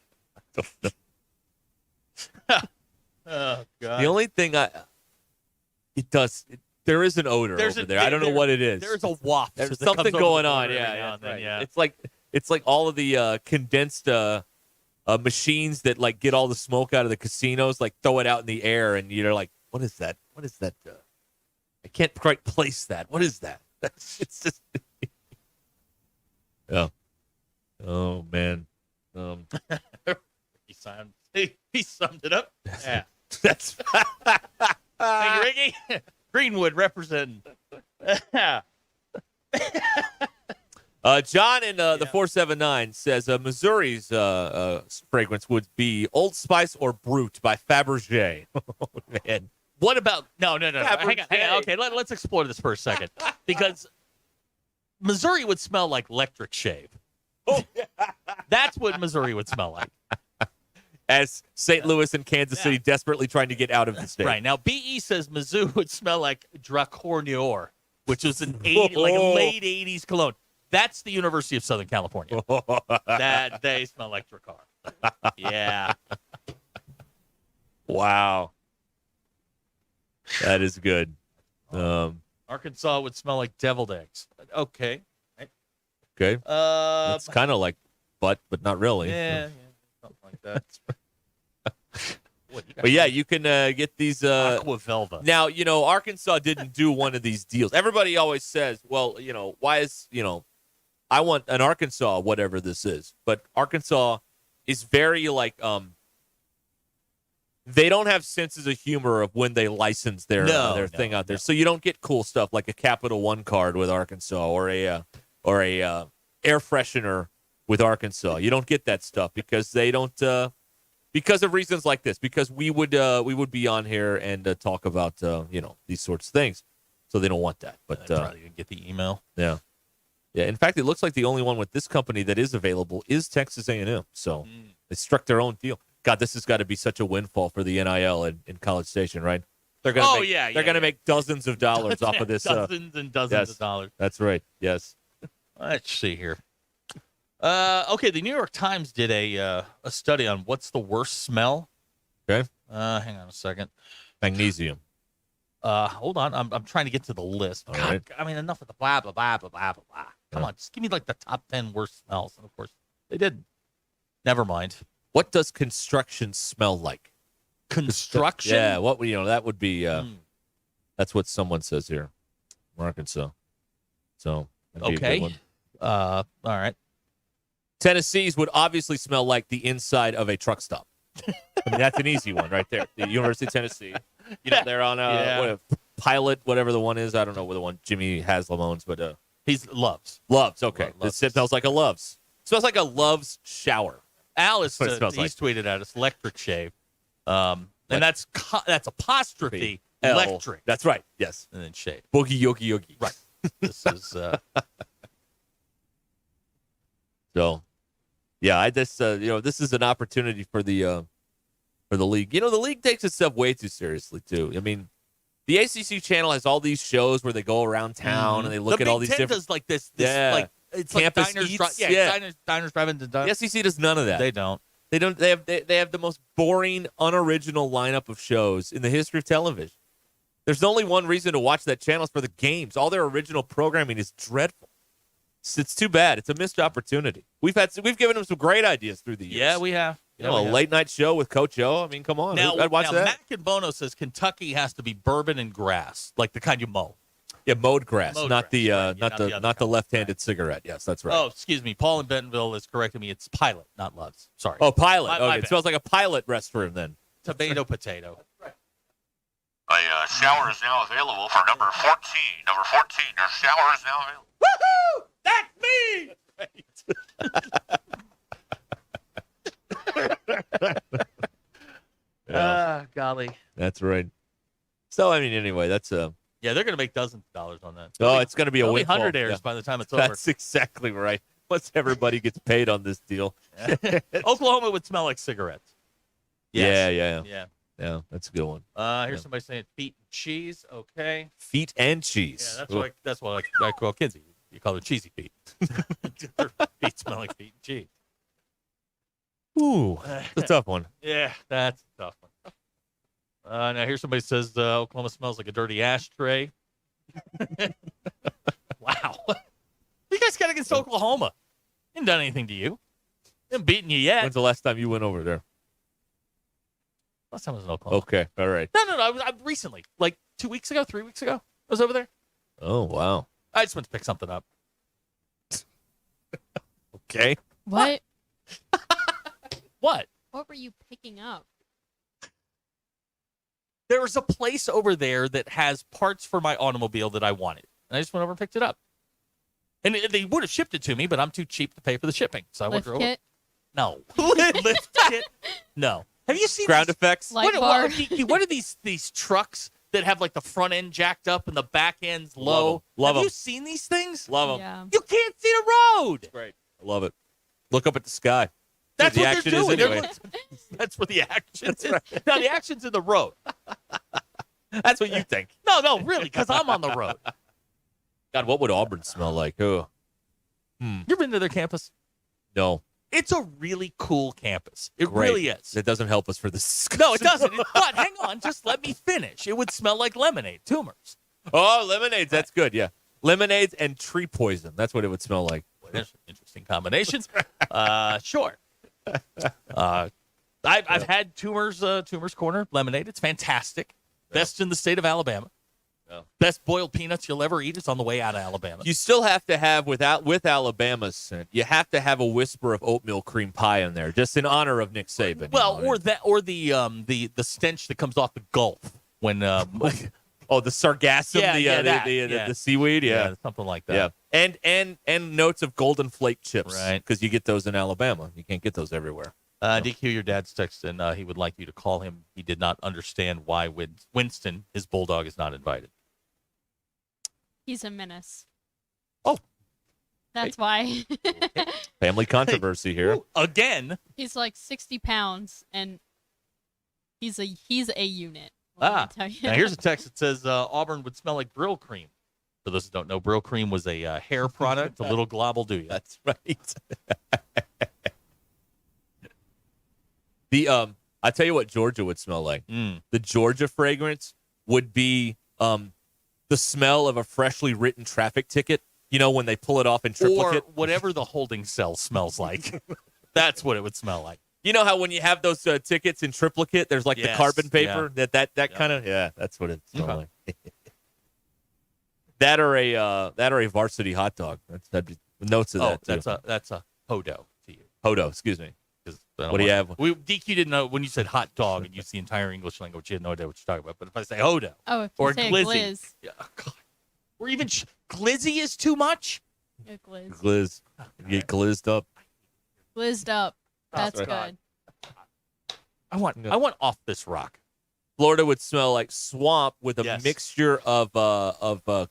Oh, God. The only thing there is an odor over there. I don't know what it is. There's a waft. There's something going on. Yeah, right. Yeah. It's like all of the condensed machines that like get all the smoke out of the casinos, like throw it out in the air, and you're like, what is that? What is that? I can't quite place that. What is that? It's just. Yeah. Oh man. He summed it up. Yeah. That's. Thank you, Ricky. Greenwood representing. John in the 479 says Missouri's fragrance would be Old Spice or Brut by Fabergé. Oh, man. What about no? Hang on. Okay, let's explore this for a second because Missouri would smell like electric shave. Oh, that's what Missouri would smell like. As St. Louis and Kansas City desperately trying to get out of the state. Right now, BE says Mizzou would smell like Dracornior, which was an like a late '80s cologne. That's the University of Southern California. That they smell like Dracar. Yeah. Wow. That is good. Arkansas would smell like deviled eggs. Okay. Okay. It's kind of like butt, but not really. Yeah, something like that. But yeah, you can get these. Aqua Velva. Now, Arkansas didn't do one of these deals. Everybody always says, well, why is, I want an Arkansas, whatever this is. But Arkansas is very like, they don't have senses of humor of when they license their thing out there. So you don't get cool stuff like a Capital One card with Arkansas or a air freshener with Arkansas. You don't get that stuff because they don't. Because of reasons like this, because we would be on here and talk about these sorts of things, so they don't want that. But probably get the email. Yeah. In fact, it looks like the only one with this company that is available is Texas A&M. So they struck their own deal. God, this has got to be such a windfall for the NIL in College Station, right? They're gonna make dozens of dollars off of this. Dozens and dozens of dollars. That's right. Yes. Let's see here. Okay, the New York Times did a study on what's the worst smell. Okay. Hang on a second. Magnesium. Hold on. I'm trying to get to the list. All right. I mean, enough of the blah, blah, blah, blah, blah, blah. Come on, just give me like the top 10 worst smells. And of course, they didn't. Never mind. What does construction smell like? Construction? Yeah, that would be, that's what someone says here. Arkansas. So, that'd be a good one. All right. Tennessee's would obviously smell like the inside of a truck stop. I mean, that's an easy one right there. The University of Tennessee. They're on Pilot, whatever the one is. I don't know what the one Jimmy Haslam owns, but he's Loves. Loves, okay. It smells like a Loves. It smells like a Loves shower. Alice, That's what it smells he's like. tweeted at us, electric shave. And that's apostrophe L. electric. That's right, yes. And then shave. Boogie Yogi Yogi. Right. This is... So, yeah, this is an opportunity for the league. The league takes itself way too seriously too. I mean, the ACC channel has all these shows where they go around town and they look at all these Big Ten different. does like this like it's Campus like diners, eats, diners, drive-ins, and done. The SEC does none of that. They don't. They don't. They have the most boring, unoriginal lineup of shows in the history of television. There's only one reason to watch that channel is for the games. All their original programming is dreadful. It's too bad. It's a missed opportunity. We've given them some great ideas through the years. Yeah, we have. Late night show with Coach O. I mean, come on. I'd watch that. Mac and Bono says Kentucky has to be bourbon and grass, like the kind you mow. Yeah, mowed grass, not the left-handed right. cigarette. Yes, that's right. Oh, excuse me. Paul in Bentonville is correcting me. It's Pilot, not Loves. Sorry. Oh, Pilot. My It bad. smells like a Pilot restroom then. Tomato potato. A shower is now available for number 14. Number 14, your shower is now available. Woohoo! That's me! Golly. That's right. So, I mean, anyway, that's Yeah, they're going to make dozens of dollars on that. it's going to be a windfall. 100 airs by the time it's over. That's exactly right. Once everybody gets paid on this deal. Oklahoma would smell like cigarettes. Yes. Yeah, that's a good one. Here's somebody saying feet and cheese. Okay. Feet and cheese. Yeah, that's what I call Kinsey. You call it cheesy feet. Their feet smell like feet and cheese. Ooh, it's a tough one. Yeah, that's a tough one. Now, here somebody says Oklahoma smells like a dirty ashtray. Wow. You guys got against Oklahoma. Ain't done anything to you. Ain't beating you yet. When's the last time you went over there? Last time I was in Oklahoma. Okay, all right. No. I recently, like 2 weeks ago, 3 weeks ago, I was over there. Oh, wow. I just went to pick something up. Okay. What? What? What were you picking up? There was a place over there that has parts for my automobile that I wanted. And I just went over and picked it up. And they would have shipped it to me, but I'm too cheap to pay for the shipping. So I went Lift over. kit? No. Lift kit? No. Have you seen ground these, effects? Light bar. What are these trucks that have like the front end jacked up and the back end's low? Love have 'em. you seen these things? Love them. Yeah. You can't see the road. Great. I love it. Look up at the sky. That's the what action they're is doing. anyway. That's where the action is. Right. No, the action's in the road. That's what you think. No, really, because I'm on the road. God, what would Auburn smell like? Oh. You ever been to their campus? No. It's a really cool campus. It Great. really is. It doesn't help us for this. No, it doesn't. But hang on, just let me finish. It would smell like lemonade, tumors. Oh, lemonades. That's good, yeah. Lemonades and tree poison. That's what it would smell like. Well, there's interesting combinations. Sure. I've had Tumors Corner lemonade. It's fantastic. Best in the state of Alabama. Best boiled peanuts you'll ever eat. It's on the way out of Alabama. You still have to have, with Alabama's scent, you have to have a whisper of oatmeal cream pie in there, just in honor of Nick Saban. Well, or the stench that comes off the Gulf when the sargassum, the seaweed, something like that. Yeah, and notes of golden flake chips, right? Because you get those in Alabama. You can't get those everywhere. DQ, your dad's texting. He would like you to call him. He did not understand why Winston, his bulldog, is not invited. He's a menace. Oh. That's why. Family controversy here. Again. He's like 60 pounds, and he's a unit. Let me tell you. Now here's a text that says Auburn would smell like Brill Cream. For those who don't know, Brill Cream was a hair product, a little globble do you. That's right. I tell you what Georgia would smell like. The Georgia fragrance would be the smell of a freshly written traffic ticket. You know, when they pull it off in triplicate. Or whatever the holding cell smells like. That's what it would smell like. You know how when you have those tickets in triplicate, there's like the carbon paper that kind of that's what it smells like. that or a varsity hot dog. That'd be notes of that. Too. That's a hodo to you. Hodo, excuse me. What do you have? DQ didn't know when you said hot dog and used the entire English language. You had no idea what you're talking about. But if I say hodo or glizzy, or even glizzy is too much. A glizz. Glizz, you get glizzed up. Glizzed up. That's good. I want off this rock. Florida would smell like swamp with a mixture of suntan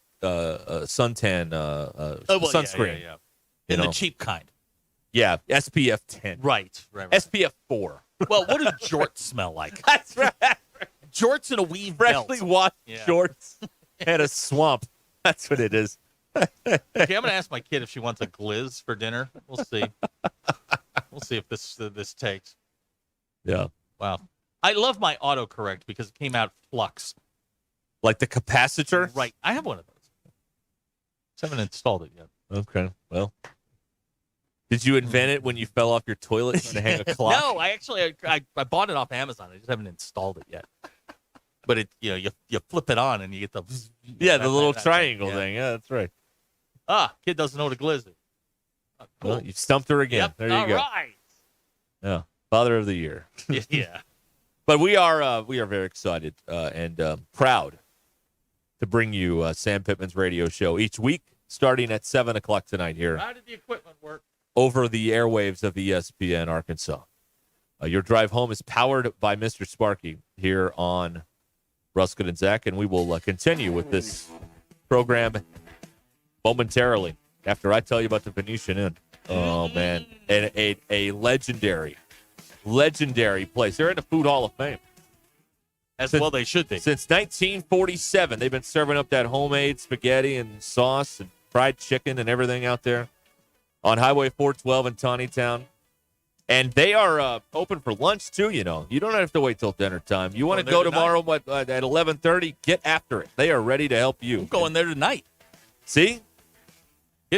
sunscreen. Yeah. And the cheap kind. Yeah, SPF 10. Right. SPF 4. Well, what do jorts smell like? That's right. Jorts and a weave freshly belt. washed shorts and a swamp. That's what it is. Okay, I'm going to ask my kid if she wants a glizz for dinner. We'll see. We'll see if this takes. Yeah. Wow. I love my autocorrect because it came out flux. Like the capacitor? Right. I have one of those. Just haven't installed it yet. Okay. Well. Did you invent it when you fell off your toilet to hang a clock? No, I bought it off Amazon. I just haven't installed it yet. But it you flip it on and you get the the little triangle thing. Yeah, that's right. Kid doesn't know what a glizz is. Cool. Well, you stumped her again. Yep. There you go. All right. Yeah, Father of the Year. Yeah. But we are very excited and proud to bring you Sam Pittman's radio show each week, starting at 7:00 tonight here. How did the equipment work? Over the airwaves of ESPN Arkansas. Your drive home is powered by Mr. Sparky here on Ruscin and Zach, and we will continue with this program momentarily after I tell you about the Venetian Inn. Oh, man. And a legendary place. They're in the Food Hall of Fame. Well, they should be. Since 1947, they've been serving up that homemade spaghetti and sauce and fried chicken and everything out there on Highway 412 in Taneytown. And they are open for lunch, too, you know. You don't have to wait till dinner time. You want to go tomorrow at 11:30, get after it. They are ready to help you. I'm going there tonight. See?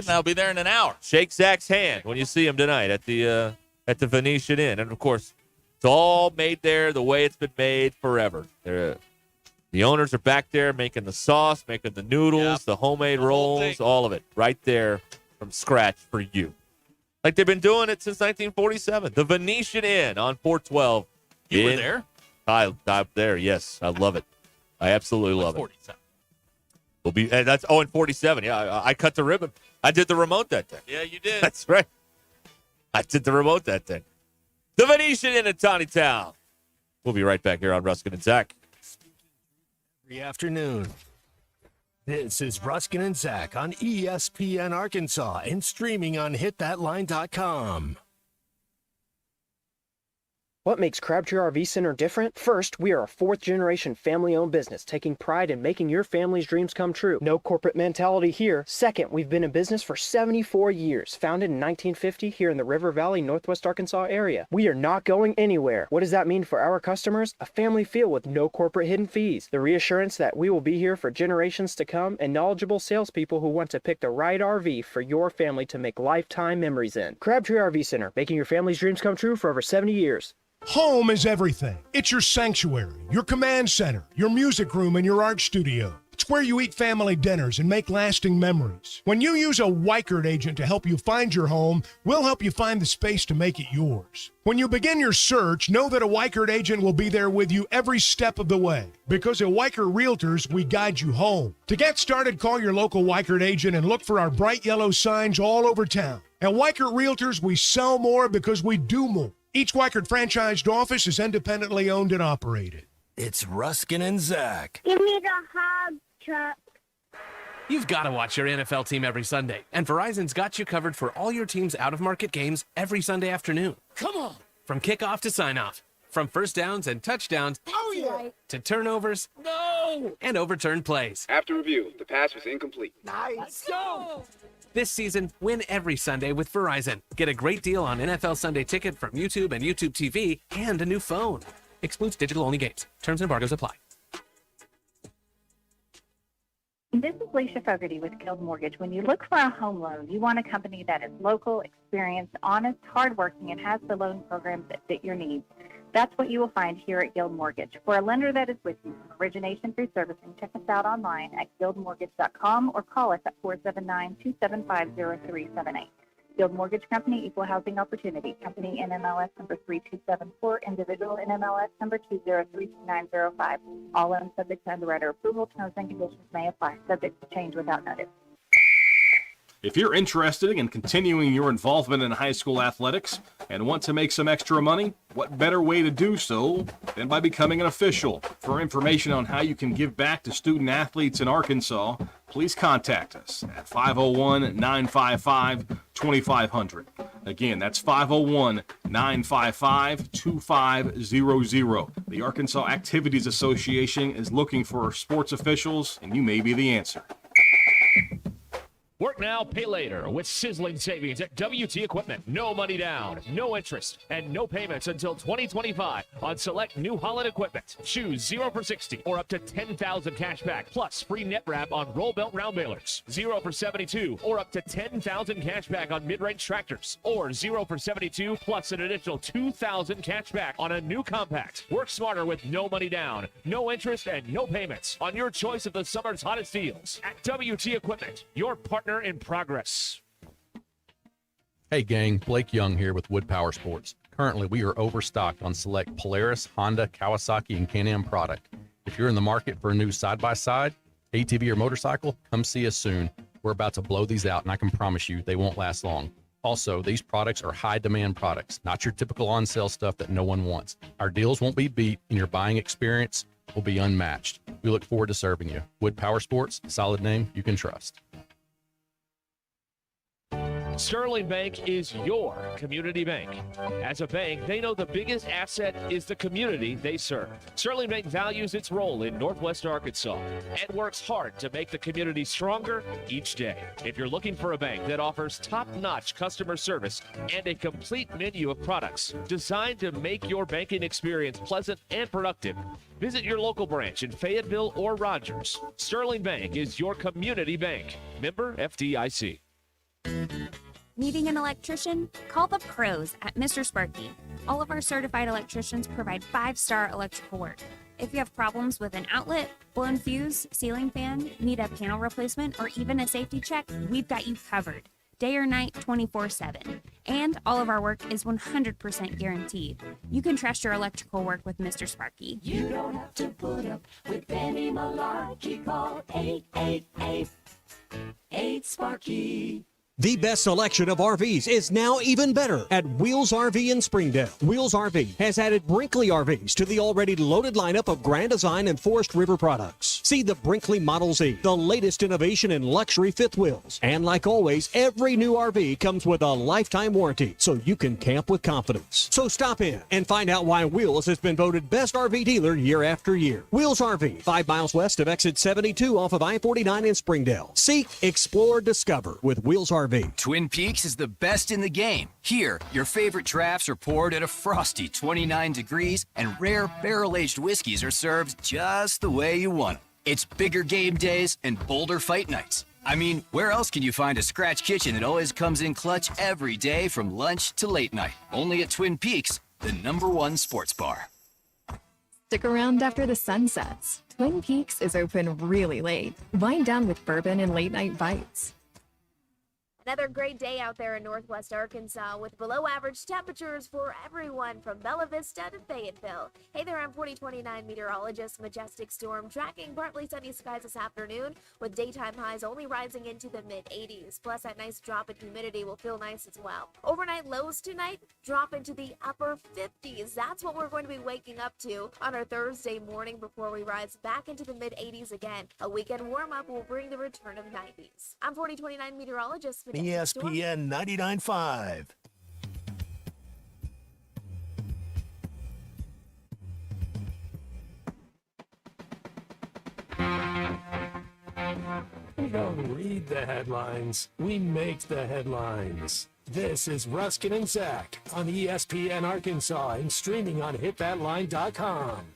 I'll be there in an hour. Shake Zach's hand when you see him tonight at the Venetian Inn. And, of course, it's all made there the way it's been made forever. The owners are back there making the sauce, making the noodles, the homemade rolls, all of it right there from scratch for you. Like they've been doing it since 1947. The Venetian Inn on 412. You were there? I'm there, yes. I love it. I absolutely love 47. it. We'll be that's in 47. Yeah, I cut the ribbon. I did the remote that day. Yeah, you did. That's right. I did the remote that day. The Venetian Inn in Taneytown. We'll be right back here on Ruscin and Zach. Every afternoon. This is Ruscin and Zach on ESPN Arkansas and streaming on hitthatline.com. What makes Crabtree RV Center different? First, we are a fourth-generation family-owned business taking pride in making your family's dreams come true. No corporate mentality here. Second, we've been in business for 74 years, founded in 1950 here in the River Valley, Northwest Arkansas area. We are not going anywhere. What does that mean for our customers? A family feel with no corporate hidden fees. The reassurance that we will be here for generations to come, and knowledgeable salespeople who want to pick the right RV for your family to make lifetime memories in. Crabtree RV Center, making your family's dreams come true for over 70 years. Home is everything. It's your sanctuary, your command center, your music room, and your art studio. It's where you eat family dinners and make lasting memories. When you use a Weichert agent to help you find your home, we'll help you find the space to make it yours. When you begin your search, know that a Weichert agent will be there with you every step of the way. Because at Weichert Realtors, we guide you home. To get started, call your local Weichert agent and look for our bright yellow signs all over town. At Weichert Realtors, we sell more because we do more. Each Weichert franchised office is independently owned and operated. It's Ruscin and Zach. Give me the hug, Chuck. You've got to watch your NFL team every Sunday, and Verizon's got you covered for all your team's out-of-market games every Sunday afternoon. Come on. From kickoff to sign-off, from first downs and touchdowns to turnovers and overturned plays. After review, the pass was incomplete. Nice. Let's go. This season, win every Sunday with Verizon. Get a great deal on NFL Sunday Ticket from YouTube and YouTube TV and a new phone. Excludes digital-only games. Terms and embargoes apply. This is Leisha Fogarty with Guild Mortgage. When you look for a home loan, you want a company that is local, experienced, honest, hardworking, and has the loan programs that fit your needs. That's what you will find here at Guild Mortgage. For a lender that is with you from origination through servicing, check us out online at guildmortgage.com or call us at 479-275-0378. Guild Mortgage Company, Equal Housing Opportunity. Company NMLS number 3274, individual NMLS number 2032905. All loans subject to underwriter approval. Terms and conditions may apply. Subject to change without notice. If you're interested in continuing your involvement in high school athletics and want to make some extra money, what better way to do so than by becoming an official? For information on how you can give back to student athletes in Arkansas, please contact us at 501-955-2500. Again, that's 501-955-2500. The Arkansas Activities Association is looking for sports officials, and you may be the answer. Work now, pay later with sizzling savings at WT Equipment. No money down, no interest, and no payments until 2025 on select New Holland equipment. Choose 0 for 60 or up to 10,000 cash back plus free net wrap on roll belt round balers. 0 for 72 or up to 10,000 cash back on mid-range tractors, or 0 for 72 plus an additional 2,000 cash back on a new compact. Work smarter with no money down, no interest, and no payments on your choice of the summer's hottest deals at WT Equipment, your partner in progress. Hey gang, Blake Young here with Wood Power Sports. Currently, we are overstocked on select Polaris, Honda, Kawasaki, and Can-Am product. If you're in the market for a new side-by-side, ATV, or motorcycle, come see us soon. We're about to blow these out, and I can promise you they won't last long. Also, these products are high-demand products, not your typical on-sale stuff that no one wants. Our deals won't be beat, and your buying experience will be unmatched. We look forward to serving you. Wood Power Sports, solid name you can trust. Sterling Bank is your community bank. As a bank, they know the biggest asset is the community they serve. Sterling Bank values its role in Northwest Arkansas and works hard to make the community stronger each day. If you're looking for a bank that offers top-notch customer service and a complete menu of products designed to make your banking experience pleasant and productive, visit your local branch in Fayetteville or Rogers. Sterling Bank is your community bank. Member FDIC. Needing an electrician? Call the pros at Mr. Sparky. All of our certified electricians provide 5-star electrical work. If you have problems with an outlet, blown fuse, ceiling fan, need a panel replacement, or even a safety check, we've got you covered. Day or night, 24/7. And all of our work is 100% guaranteed. You can trust your electrical work with Mr. Sparky. You don't have to put up with any malarkey. Call 888-8-SPARKY. The best selection of RVs is now even better at Wheels RV in Springdale. Wheels RV has added Brinkley RVs to the already loaded lineup of Grand Design and Forest River products. See the Brinkley Model Z, the latest innovation in luxury fifth wheels. And like always, every new RV comes with a lifetime warranty, so you can camp with confidence. So stop in and find out why Wheels has been voted best RV dealer year after year. Wheels RV, 5 miles west of exit 72 off of I-49 in Springdale. Seek, explore, discover with Wheels RV. Twin Peaks is the best in the game. Here, your favorite drafts are poured at a frosty 29 degrees, and rare barrel-aged whiskeys are served just the way you want them. It's bigger game days and bolder fight nights. I mean, where else can you find a scratch kitchen that always comes in clutch every day from lunch to late night? Only at Twin Peaks, the #1 sports bar. Stick around after the sun sets. Twin Peaks is open really late. Wind down with bourbon and late-night bites. Another great day out there in Northwest Arkansas with below average temperatures for everyone from Bella Vista to Fayetteville. Hey there, I'm 2029 meteorologist Majestic Storm tracking partly sunny skies this afternoon with daytime highs only rising into the mid-80s. Plus that nice drop in humidity will feel nice as well. Overnight lows tonight drop into the upper 50s. That's what we're going to be waking up to on our Thursday morning before we rise back into the mid-80s again. A weekend warm-up will bring the return of 90s. I'm 2029 meteorologist ESPN 99.5. We don't read the headlines, we make the headlines. This is Ruscin and Zach on ESPN Arkansas and streaming on hitthatline.com.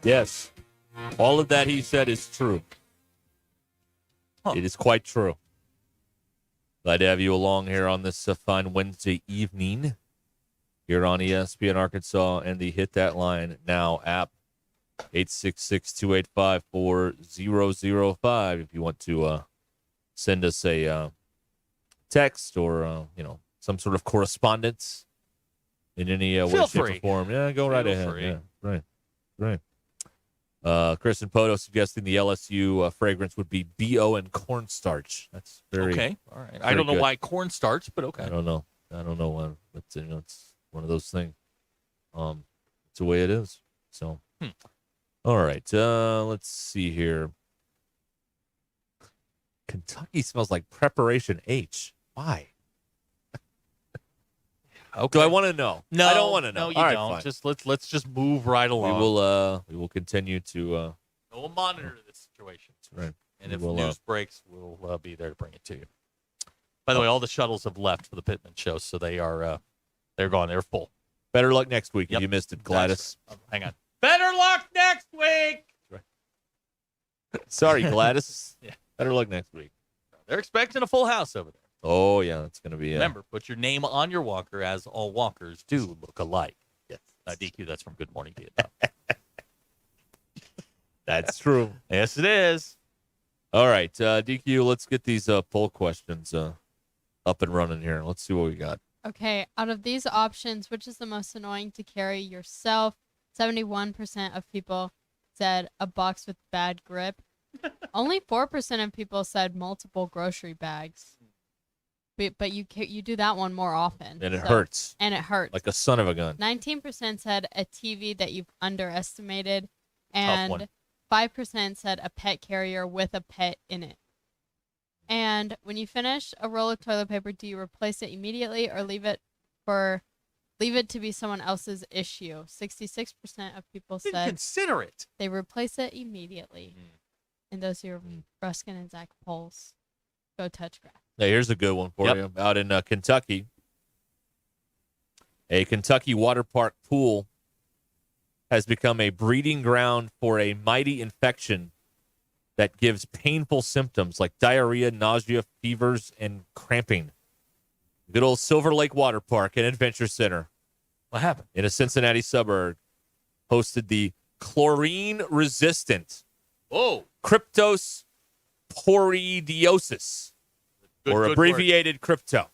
Yes. All of that he said is true. It is quite true. Glad to have you along here on this fine Wednesday evening here on ESPN Arkansas and the Hit That Line Now app. 866-285-4005 if you want to send us a text or some sort of correspondence in any way, shape, or form. Yeah, go right ahead. Yeah, right. Chris and Poto suggesting the LSU fragrance would be BO and cornstarch. That's very okay. All right. I don't know why cornstarch, but okay. I don't know why. But it's one of those things. It's the way it is. So, all right. Let's see here. Kentucky smells like Preparation H. Why? Okay. Do I want to know? No, I don't want to know. No, you all right, don't. fine. Just let's just move right along. We will continue to. We'll monitor this situation. Right. And if news breaks, we'll be there to bring it to you. By the way, all the shuttles have left for the Pittman show, so they are they're gone. They're full. Better luck next week if you missed it, Gladys. Hang on. Better luck next week. Sorry, Gladys. Yeah. Better luck next week. They're expecting a full house over there. Oh, yeah, that's going to be Remember, put your name on your walker, as all walkers do look alike. Yes. DQ, that's from Good Morning Vietnam. That's true. Yes, it is. All right, DQ, let's get these poll questions up and running here. Let's see what we got. Okay, out of these options, which is the most annoying to carry yourself? 71% of people said a box with bad grip. Only 4% of people said multiple grocery bags. But you do that one more often. And it hurts. And it hurts. Like a son of a gun. 19% said a TV that you've underestimated. And 5% said a pet carrier with a pet in it. And when you finish a roll of toilet paper, do you replace it immediately or leave it to be someone else's issue? 66% of people said consider it. they replace it immediately. And those are your Ruscin and Zach polls. Go touch grass. Now, here's a good one for you. Out in Kentucky, a Kentucky water park pool has become a breeding ground for a mighty infection that gives painful symptoms like diarrhea, nausea, fevers, and cramping. Good old Silver Lake Water Park and Adventure Center. What happened? In a Cincinnati suburb, hosted the chlorine-resistant cryptosporidiosis, or abbreviated crypto.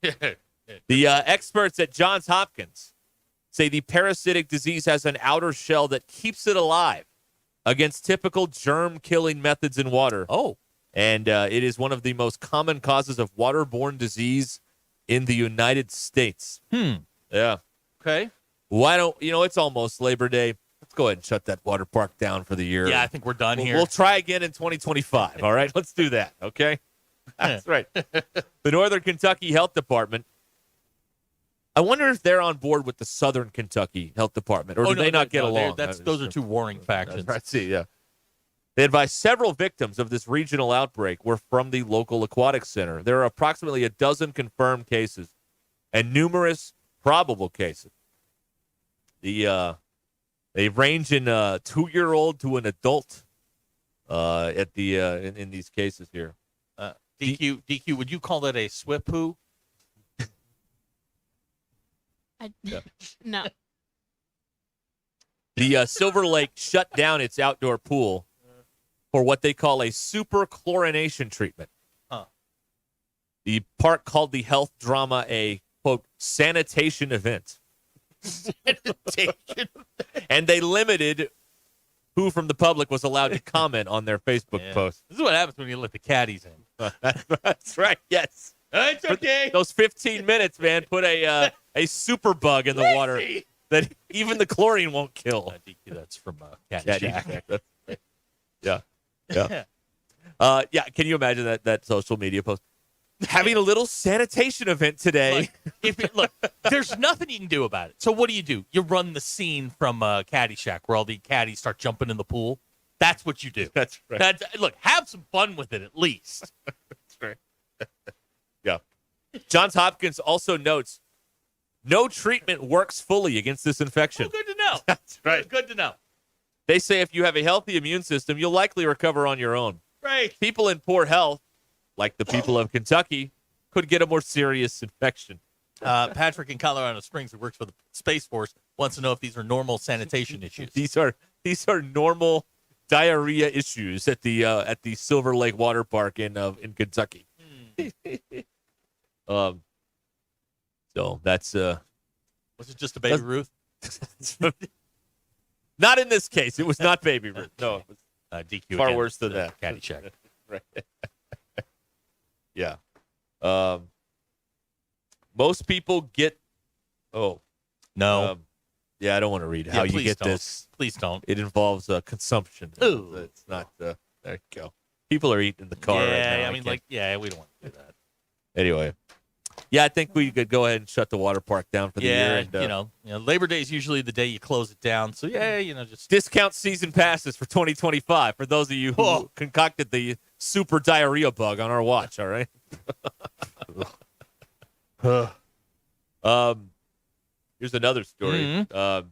The experts at Johns Hopkins say the parasitic disease has an outer shell that keeps it alive against typical germ-killing methods in water. And it is one of the most common causes of waterborne disease in the United States. Yeah. Okay. Why don't, it's almost Labor Day. Let's go ahead and shut that water park down for the year. Yeah, I think we're done here. We'll try again in 2025. All right, let's do that. Okay. That's right. The Northern Kentucky Health Department. I wonder if they're on board with the Southern Kentucky Health Department, or do they not get along? Those are two warring factions. I see, yeah. They advised several victims of this regional outbreak were from the local aquatic center. There are approximately a dozen confirmed cases and numerous probable cases. They range in a 2-year-old to an adult at the in these cases here. DQ, would you call that a SWIP poo? No. The Silver Lake shut down its outdoor pool for what they call a super chlorination treatment. The park called the health drama a, quote, sanitation event. And they limited who from the public was allowed to comment on their Facebook post. This is what happens when you let the caddies in. That's right, yes. It's okay. Those 15 minutes, man, put a super bug in the water that even the chlorine won't kill. DQ, that's from Caddyshack. Yeah. Yeah. Can you imagine that social media post? Having a little sanitation event today. Look, there's nothing you can do about it. So what do? You run the scene from Caddyshack where all the caddies start jumping in the pool. That's what you do. That's right. Look, have some fun with it at least. That's right. Yeah. Johns Hopkins also notes no treatment works fully against this infection. Oh, good to know. That's right. Good to know. They say if you have a healthy immune system, you'll likely recover on your own. Right. People in poor health, like the people of Kentucky, could get a more serious infection. Patrick in Colorado Springs, who works for the Space Force, wants to know if these are normal sanitation issues. These are normal diarrhea issues at the Silver Lake Water Park in Kentucky. So that's was it just a Baby Ruth? Not in this case. It was not Baby Ruth. No, it was DQ far again, worse than that. Caddyshack. Right. Yeah. Most people get. Oh no. Yeah, I don't want to read how you get don't. this. Please don't. It involves consumption. Ooh. It's not. There you go. People are eating in the car. Yeah, right now. I mean, we don't want to do that. Anyway, yeah, I think we could go ahead and shut the water park down for the year. And, you know, Labor Day is usually the day you close it down. So just discount season passes for 2025 for those of you who concocted the super diarrhea bug on our watch. All right. Here's another story. Mm-hmm.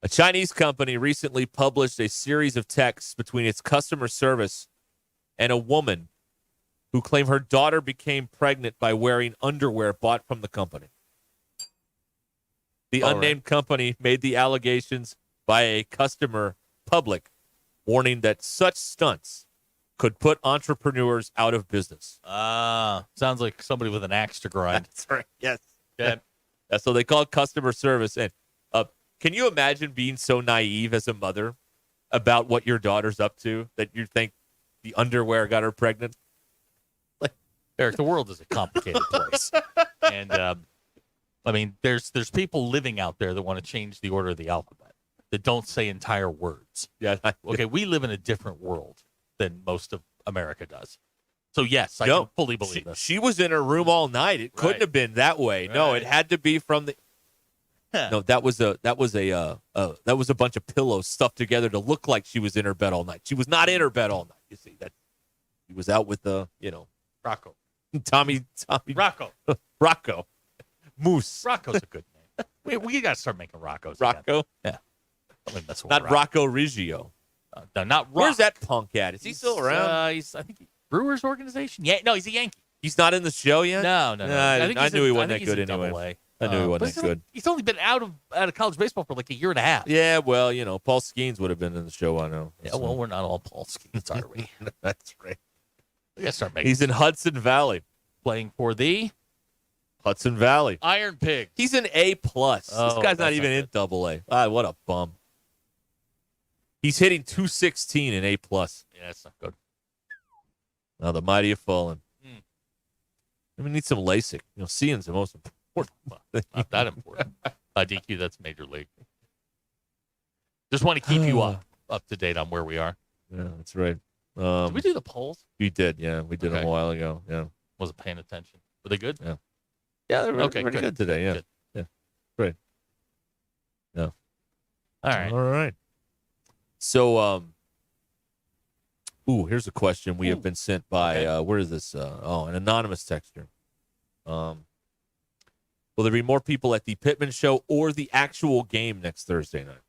A Chinese company recently published a series of texts between its customer service and a woman who claimed her daughter became pregnant by wearing underwear bought from the company. The unnamed company made the allegations by a customer public, warning that such stunts could put entrepreneurs out of business. Sounds like somebody with an axe to grind. That's right. Yes. Okay. So they called customer service. And can you imagine being so naive as a mother about what your daughter's up to that you think the underwear got her pregnant? Eric, the world is a complicated place. And, I mean, there's people living out there that want to change the order of the alphabet, that don't say entire words. Yeah. Okay, we live in a different world than most of America does. So, yes, I No, can fully believe this. She was in her room all night. It couldn't Right. have been that way. No, it had to be from the. No, that was a bunch of pillows stuffed together to look like she was in her bed all night. She was not in her bed all night. You see that she was out with the Rocco. Tommy Rocco. Rocco Moose. Rocco's a good name. We got to start making Roccos. Rocco. Again. Yeah. Don't mess with Not Rocco Riggio. No, not Rock. Where's that punk at? Is he still around? He's I think Brewers organization. Yeah, no, he's a Yankee. He's not in the show yet. No. I knew he wasn't that good anyway. I knew he wasn't that good. He's only been out of college baseball for like a year and a half. Yeah, well, Paul Skeens would have been in the show. I know. Yeah, well, we're not all Paul Skeens, are we? That's right. We gotta start making. He's in Hudson Valley, playing for the Hudson Valley Iron Pigs. He's an A+. This Oh, guy's not that's even not in Double A. Ah, what a bum. He's hitting 216 in A+. Yeah, that's not good. Now the mighty have fallen. We need some LASIK. Seeing's the most important. Not that important. DQ, that's major league. Just want to keep you up to date on where we are. Yeah, that's right. Did we do the polls? We did, yeah. We did them a while ago. Yeah. Wasn't paying attention. Were they good? Yeah. Yeah, they were okay, pretty good today. Yeah. Good. Yeah. Great. Yeah. All right. All right. So, here's a question we have been sent by, where is this? An anonymous texter. Will there be more people at the Pittman Show or the actual game next Thursday night?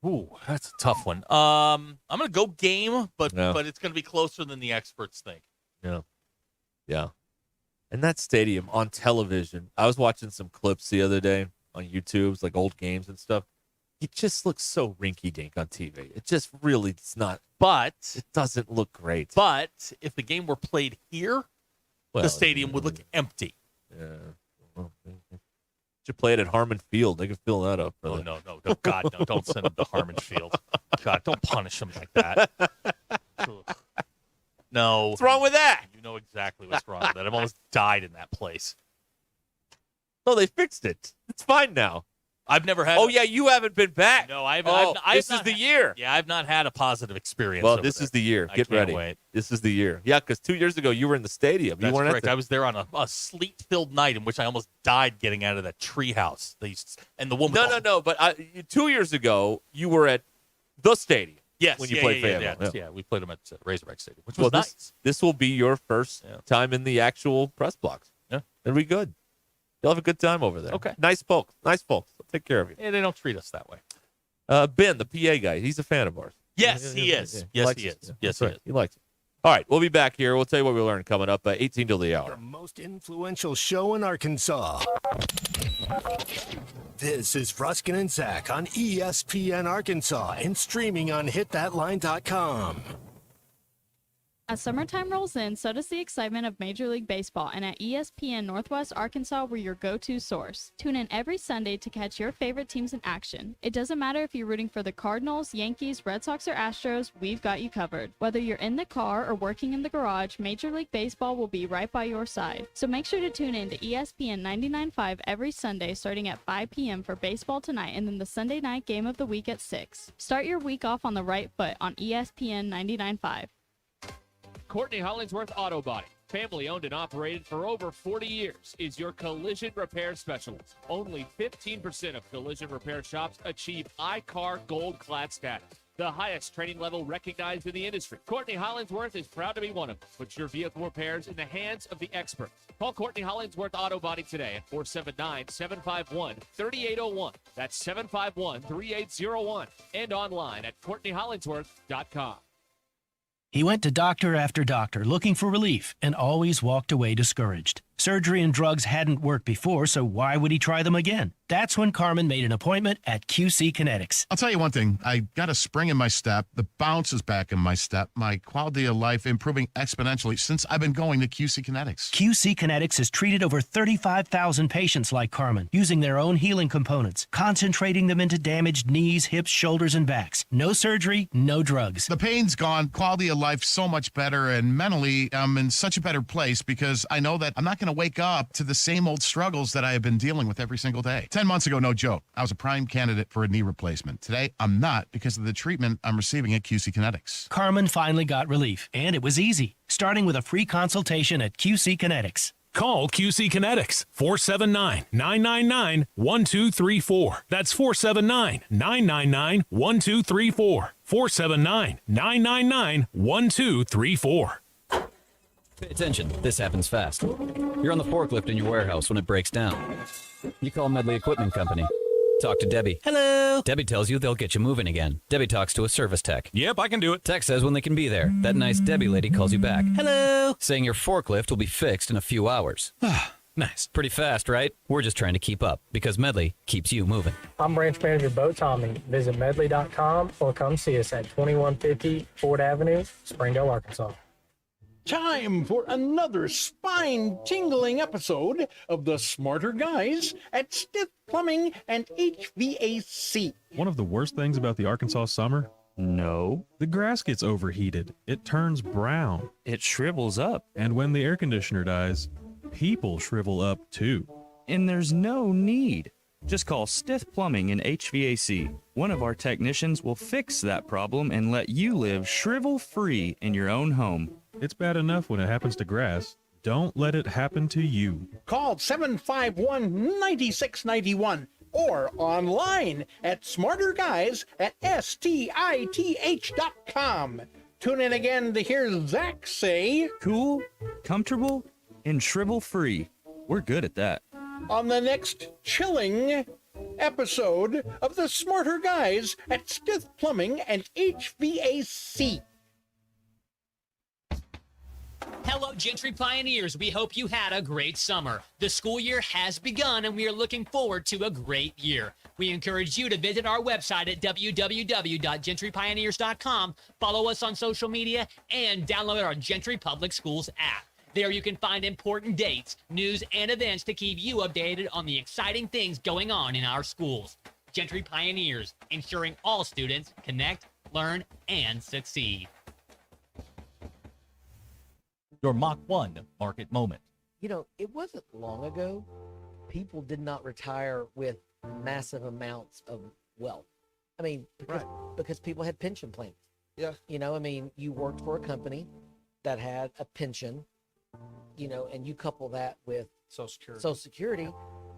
Ooh, that's a tough one. I'm gonna go game, but Yeah. it's gonna be closer than the experts think. Yeah. Yeah. And that stadium on television, I was watching some clips the other day on YouTube, like old games and stuff. It just looks so rinky-dink on TV. It just really, it's not. But it doesn't look great. But if the game were played here, Well, the stadium would look empty. Yeah. Well, should play it at Harmon Field. They can fill that up. Oh, no. God, no. Don't send them to Harmon Field. God, don't punish them like that. Ugh. No. What's wrong with that? You know exactly what's wrong with that. I've almost died in that place. No, they fixed it. It's fine now. I've never had. Oh, yeah, you haven't been back. No, I've this not is the year. Yeah, I've not had a positive experience. Well, over this there. is the year. I Get can't ready. wait. This is the year. Yeah, because 2 years ago you were in the stadium. That's you weren't correct. At I was there on a sleet-filled night in which I almost died getting out of that treehouse. And the woman. No. But 2 years ago you were at the stadium. Yes, when you played Fayetteville. Yeah, we played them at Razorback Stadium, which was nice. This will be your first time in the actual press box. Yeah, it'll be good. You'll have a good time over there. Okay. Nice folks. They'll take care of you. Yeah, they don't treat us that way. Ben, the PA guy, he's a fan of ours. Yes, he is. Yes, he is. Yes, he is. He likes it. All right, we'll be back here. We'll tell you what we learned coming up 18 till the hour. The most influential show in Arkansas. This is Ruscin and Zach on ESPN Arkansas and streaming on hitthatline.com. As summertime rolls in, so does the excitement of Major League Baseball, and at ESPN Northwest Arkansas, we're your go-to source. Tune in every Sunday to catch your favorite teams in action. It doesn't matter if you're rooting for the Cardinals, Yankees, Red Sox, or Astros, we've got you covered. Whether you're in the car or working in the garage, Major League Baseball will be right by your side. So make sure to tune in to ESPN 99.5 every Sunday starting at 5 p.m. for Baseball Tonight and then the Sunday night game of the week at 6. Start your week off on the right foot on ESPN 99.5. Courtney Hollingsworth Auto Body, family owned and operated for over 40 years, is your collision repair specialist. Only 15% of collision repair shops achieve iCar Gold Class status, the highest training level recognized in the industry. Courtney Hollingsworth is proud to be one of them. Put your vehicle repairs in the hands of the experts. Call Courtney Hollingsworth Auto Body today at 479-751-3801. That's 751-3801. And online at CourtneyHollingsworth.com. He went to doctor after doctor looking for relief and always walked away discouraged. Surgery and drugs hadn't worked before, so why would he try them again? That's when Carmen made an appointment at QC Kinetics. I'll tell you one thing. I got a spring in my step. The bounce is back in my step. My quality of life improving exponentially since I've been going to QC Kinetics. QC Kinetics has treated over 35,000 patients like Carmen, using their own healing components, concentrating them into damaged knees, hips, shoulders, and backs. No surgery, no drugs. The pain's gone, quality of life so much better, and mentally I'm in such a better place because I know that I'm not going going to wake up to the same old struggles that I have been dealing with every single day. 10 months ago, no joke, I was a prime candidate for a knee replacement. Today, I'm not because of the treatment I'm receiving at QC Kinetics. Carmen finally got relief, and it was easy, starting with a free consultation at QC Kinetics. Call QC Kinetics 479-999-1234. That's 479-999-1234. 479-999-1234. Pay attention, this happens fast. You're on the forklift in your warehouse when it breaks down. You call Medley Equipment Company. Talk to Debbie. Hello. Debbie tells you they'll get you moving again. Debbie talks to a service tech. Yep, I can do it. Tech says when they can be there. That nice Debbie lady calls you back. Hello. Saying your forklift will be fixed in a few hours. Nice. Pretty fast, right? We're just trying to keep up because Medley keeps you moving. I'm Branch Manager Bo Tommy. Visit medley.com or come see us at 2150 Ford Avenue, Springdale, Arkansas. Time for another spine-tingling episode of the Smarter Guys at Stiff Plumbing and HVAC. One of the worst things about the Arkansas summer? No. The grass gets overheated. It turns brown. It shrivels up. And when the air conditioner dies, people shrivel up too. And there's no need. Just call Stiff Plumbing and HVAC. One of our technicians will fix that problem and let you live shrivel-free in your own home. It's bad enough when it happens to grass. Don't let it happen to you. Call 751-9691 or online at smarterguys@stith.com. Tune in again to hear Zach say, Cool, comfortable, and shrivel-free. We're good at that. on the next chilling episode of the Smarter Guys at Stiff Plumbing and HVAC. Hello, Gentry Pioneers. We hope you had a great summer. The school year has begun, and we are looking forward to a great year. We encourage you to visit our website at www.gentrypioneers.com, follow us on social media, and download our Gentry Public Schools app. There you can find important dates, news, and events to keep you updated on the exciting things going on in our schools. Gentry Pioneers, ensuring all students connect, learn, and succeed. Your Mach 1 market moment. You know, it wasn't long ago, people did not retire with massive amounts of wealth. I mean, because people had pension plans. Yeah. You know, I mean, you worked for a company that had a pension, you know, and you couple that with Social Security,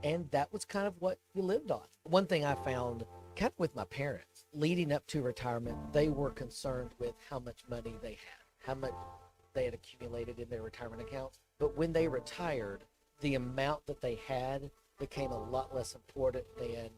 and that was kind of what you lived on. One thing I found kind of with my parents, leading up to retirement, they were concerned with how much money they had, how much they had accumulated in their retirement accounts. But when they retired, the amount that they had became a lot less important than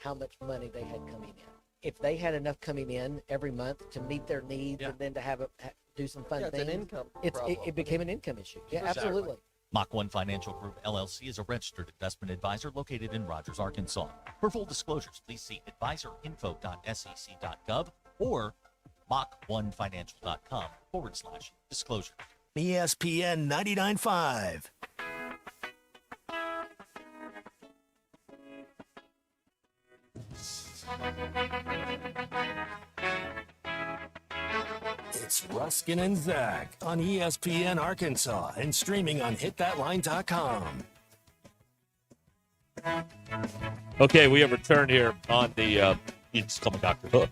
how much money they had coming in. If they had enough coming in every month to meet their needs and then to have do some fun things, it's an income it became an income issue. Yeah, Exactly. absolutely. Mach 1 Financial Group, LLC is a registered investment advisor located in Rogers, Arkansas. For full disclosures, please see advisorinfo.sec.gov or mach1financial.com/disclosure. ESPN 99.5. It's Ruskin and Zach on ESPN Arkansas and streaming on hitthatline.com. Okay, we have returned here on the, you just call me Dr. Hook.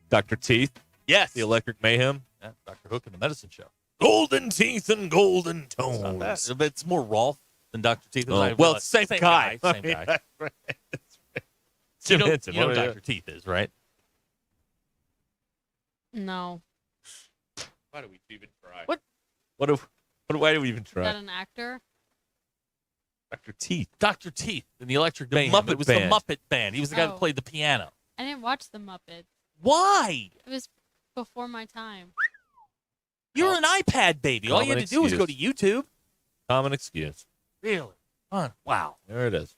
Dr. Teeth. Yes. The Electric Mayhem. Yeah, Dr. Hook and the Medicine Show. Golden teeth and golden tones. Not bad. But it's more Rolf than Dr. Teeth. Oh, well, it's same guy. Same guy. That's right. You know, Henson, you know what who are Dr. Teeth is, right? No. Why do we even try? What? Why do we even Is try? that an actor? Dr. Teeth. Dr. Teeth in the Electric The Mayhem. Muppet It was Band. the Muppet Band. He was the guy Oh. that played the piano. I didn't watch the Muppets. Why? It was before my time. You're an iPad baby. All you had to do was go to YouTube. Common excuse. Really? Huh. Wow. There it is.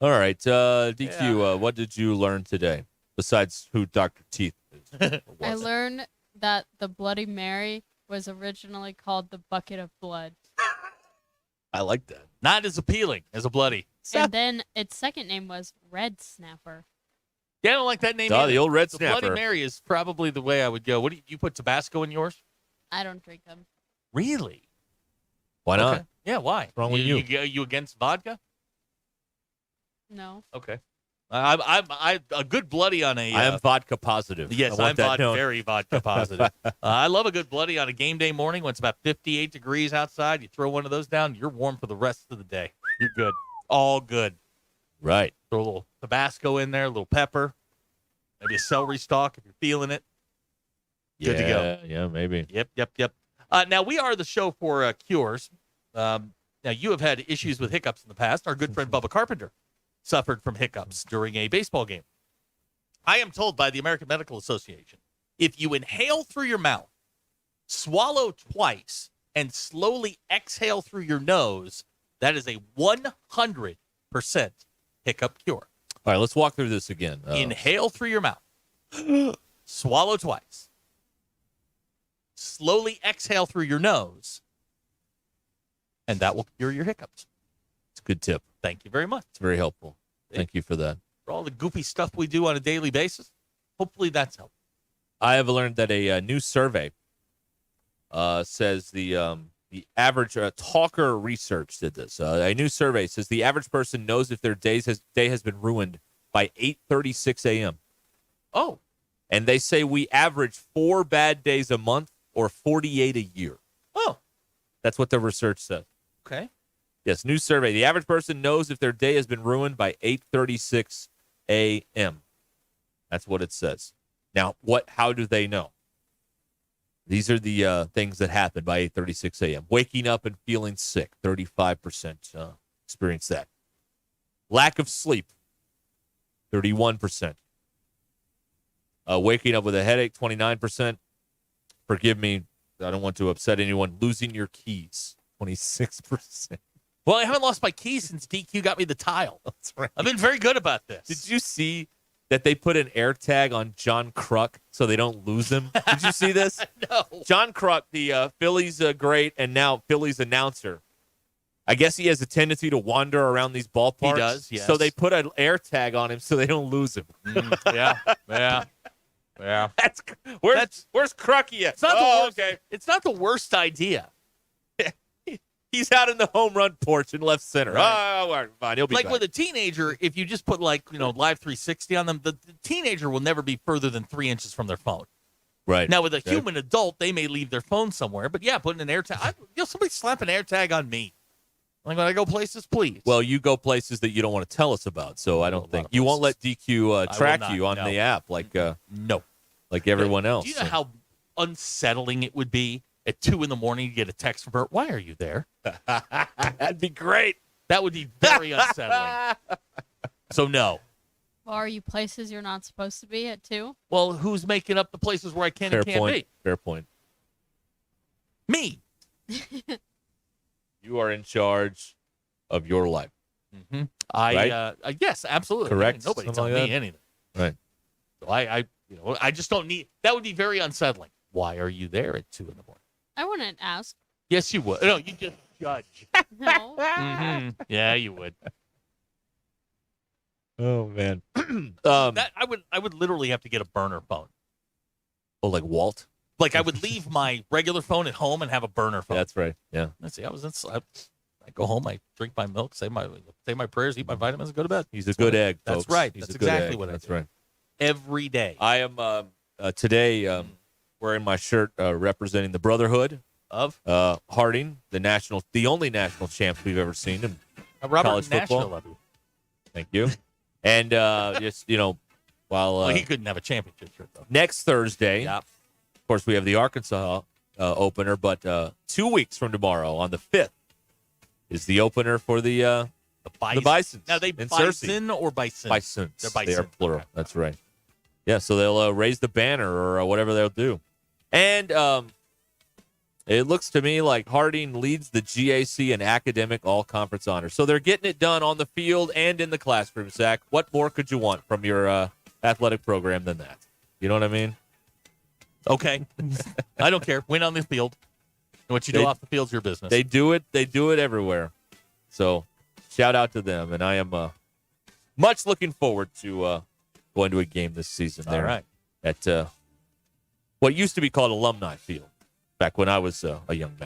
All right, DQ, what did you learn today besides who Dr. Teeth is? I learned that the Bloody Mary was originally called the Bucket of Blood. I like that. Not as appealing as a bloody. And then its second name was Red Snapper. Yeah, I don't like that name. Oh, either. the old Red The Snapper. Bloody Mary is probably the way I would go. What do you put Tabasco in yours? I don't drink them. Really? Why not? Okay. Yeah, why? What's wrong with you? You against vodka? No. Okay. I'm a good bloody on a. I am vodka positive. Yes, I want I'm that known. very vodka positive. I love a good bloody on a game day morning when it's about 58 degrees outside. You throw one of those down, you're warm for the rest of the day. You're good. All good. Right. Throw a little Tabasco in there, a little pepper, maybe a celery stalk if you're feeling it. Good to go. Yeah, maybe. Yep. Now, we are the show for cures. Now, you have had issues with hiccups in the past. Our good friend Bubba Carpenter suffered from hiccups during a baseball game. I am told by the American Medical Association, if you inhale through your mouth, swallow twice, and slowly exhale through your nose, that is a 100% hiccup cure. All right, let's walk through this again. Inhale through your mouth. Swallow twice. Slowly exhale through your nose. And that will cure your hiccups. It's a good tip. Thank you very much. It's very helpful. Thank you for that. For all the goofy stuff we do on a daily basis, hopefully that's helpful. I have learned that a new survey says the average Talker Research did this. A new survey says the average person knows if their day has been ruined by 8:36 a.m. Oh. And they say we average 4 bad days a month or 48 a year. Oh. That's what the research says. Okay. Yes, new survey. The average person knows if their day has been ruined by 8:36 a.m. That's what it says. Now, how do they know? These are the things that happen by 8:36 a.m. Waking up and feeling sick, 35% experience that. Lack of sleep, 31%. Waking up with a headache, 29%. Forgive me, I don't want to upset anyone. Losing your keys, 26%. Well, I haven't lost my keys since DQ got me the tile. That's right. I've been very good about this. Did you see that they put an air tag on John Kruk so they don't lose him? Did you see this? No. John Kruk, the Phillies great and now Phillies announcer. I guess he has a tendency to wander around these ballparks. He does, yes. So they put an air tag on him so they don't lose him. Yeah. Where's Krucky at? It's not the worst, okay. It's not the worst idea. He's out in the home run porch in left center. Right. Oh, fine. He'll be like back. with a teenager, if you just put live 360 on them, the teenager will never be further than 3 inches from their phone. Right. Now, with a human adult, they may leave their phone somewhere. But yeah, putting an air tag. Somebody slap an air tag on me. Like when I go places, please. Well, you go places that you don't want to tell us about, so I don't think you won't let DQ track you on the app like no, like everyone else. Do you know how unsettling it would be at 2 a.m. to get a text from her? Why are you there? That'd be great. That would be very unsettling. So no. Well, are you places you're not supposed to be at 2? Well, who's making up the places where I can and can't be? Fair point. Me. You are in charge of your life. Mm-hmm. Right? Yes, absolutely. Correct. Nobody Something telling like me that? anything. Right. So I just don't need. That would be very unsettling. Why are you there at 2 a.m? I wouldn't ask. Yes, you would. No, you just judge. No. Mm-hmm. Yeah, you would. Oh man. That I would literally have to get a burner phone. Oh, like Walt? Like I would leave my regular phone at home and have a burner phone. That's right. Yeah. Let's see. I go home, I drink my milk, say my prayers, eat my vitamins, and go to bed. He's a good egg, folks. That's right. He's That's a good exactly egg. what I That's do. right. Every day. I am today wearing my shirt representing the Brotherhood of Harding, the only national champs we've ever seen in Robert college football. Nashville of you. Thank you. And just while he couldn't have a championship shirt though. Next Thursday, Yep. of course, we have the Arkansas opener, but 2 weeks from tomorrow, on the 5th, is the opener for the Bisons. Now they in bison Searcy. or bison? Bisons. They're bison. They are plural. Okay. That's right. Yeah, so they'll raise the banner or whatever they'll do. And it looks to me like Harding leads the GAC in academic all-conference honors. So they're getting it done on the field and in the classroom, Zach. What more could you want from your athletic program than that? You know what I mean? Okay. I don't care. Win on the field. What you do off the field's your business. They do it. They do it everywhere. So shout out to them. And I am much looking forward to going to a game this season there. All right. At what used to be called Alumni Field back when I was a young man.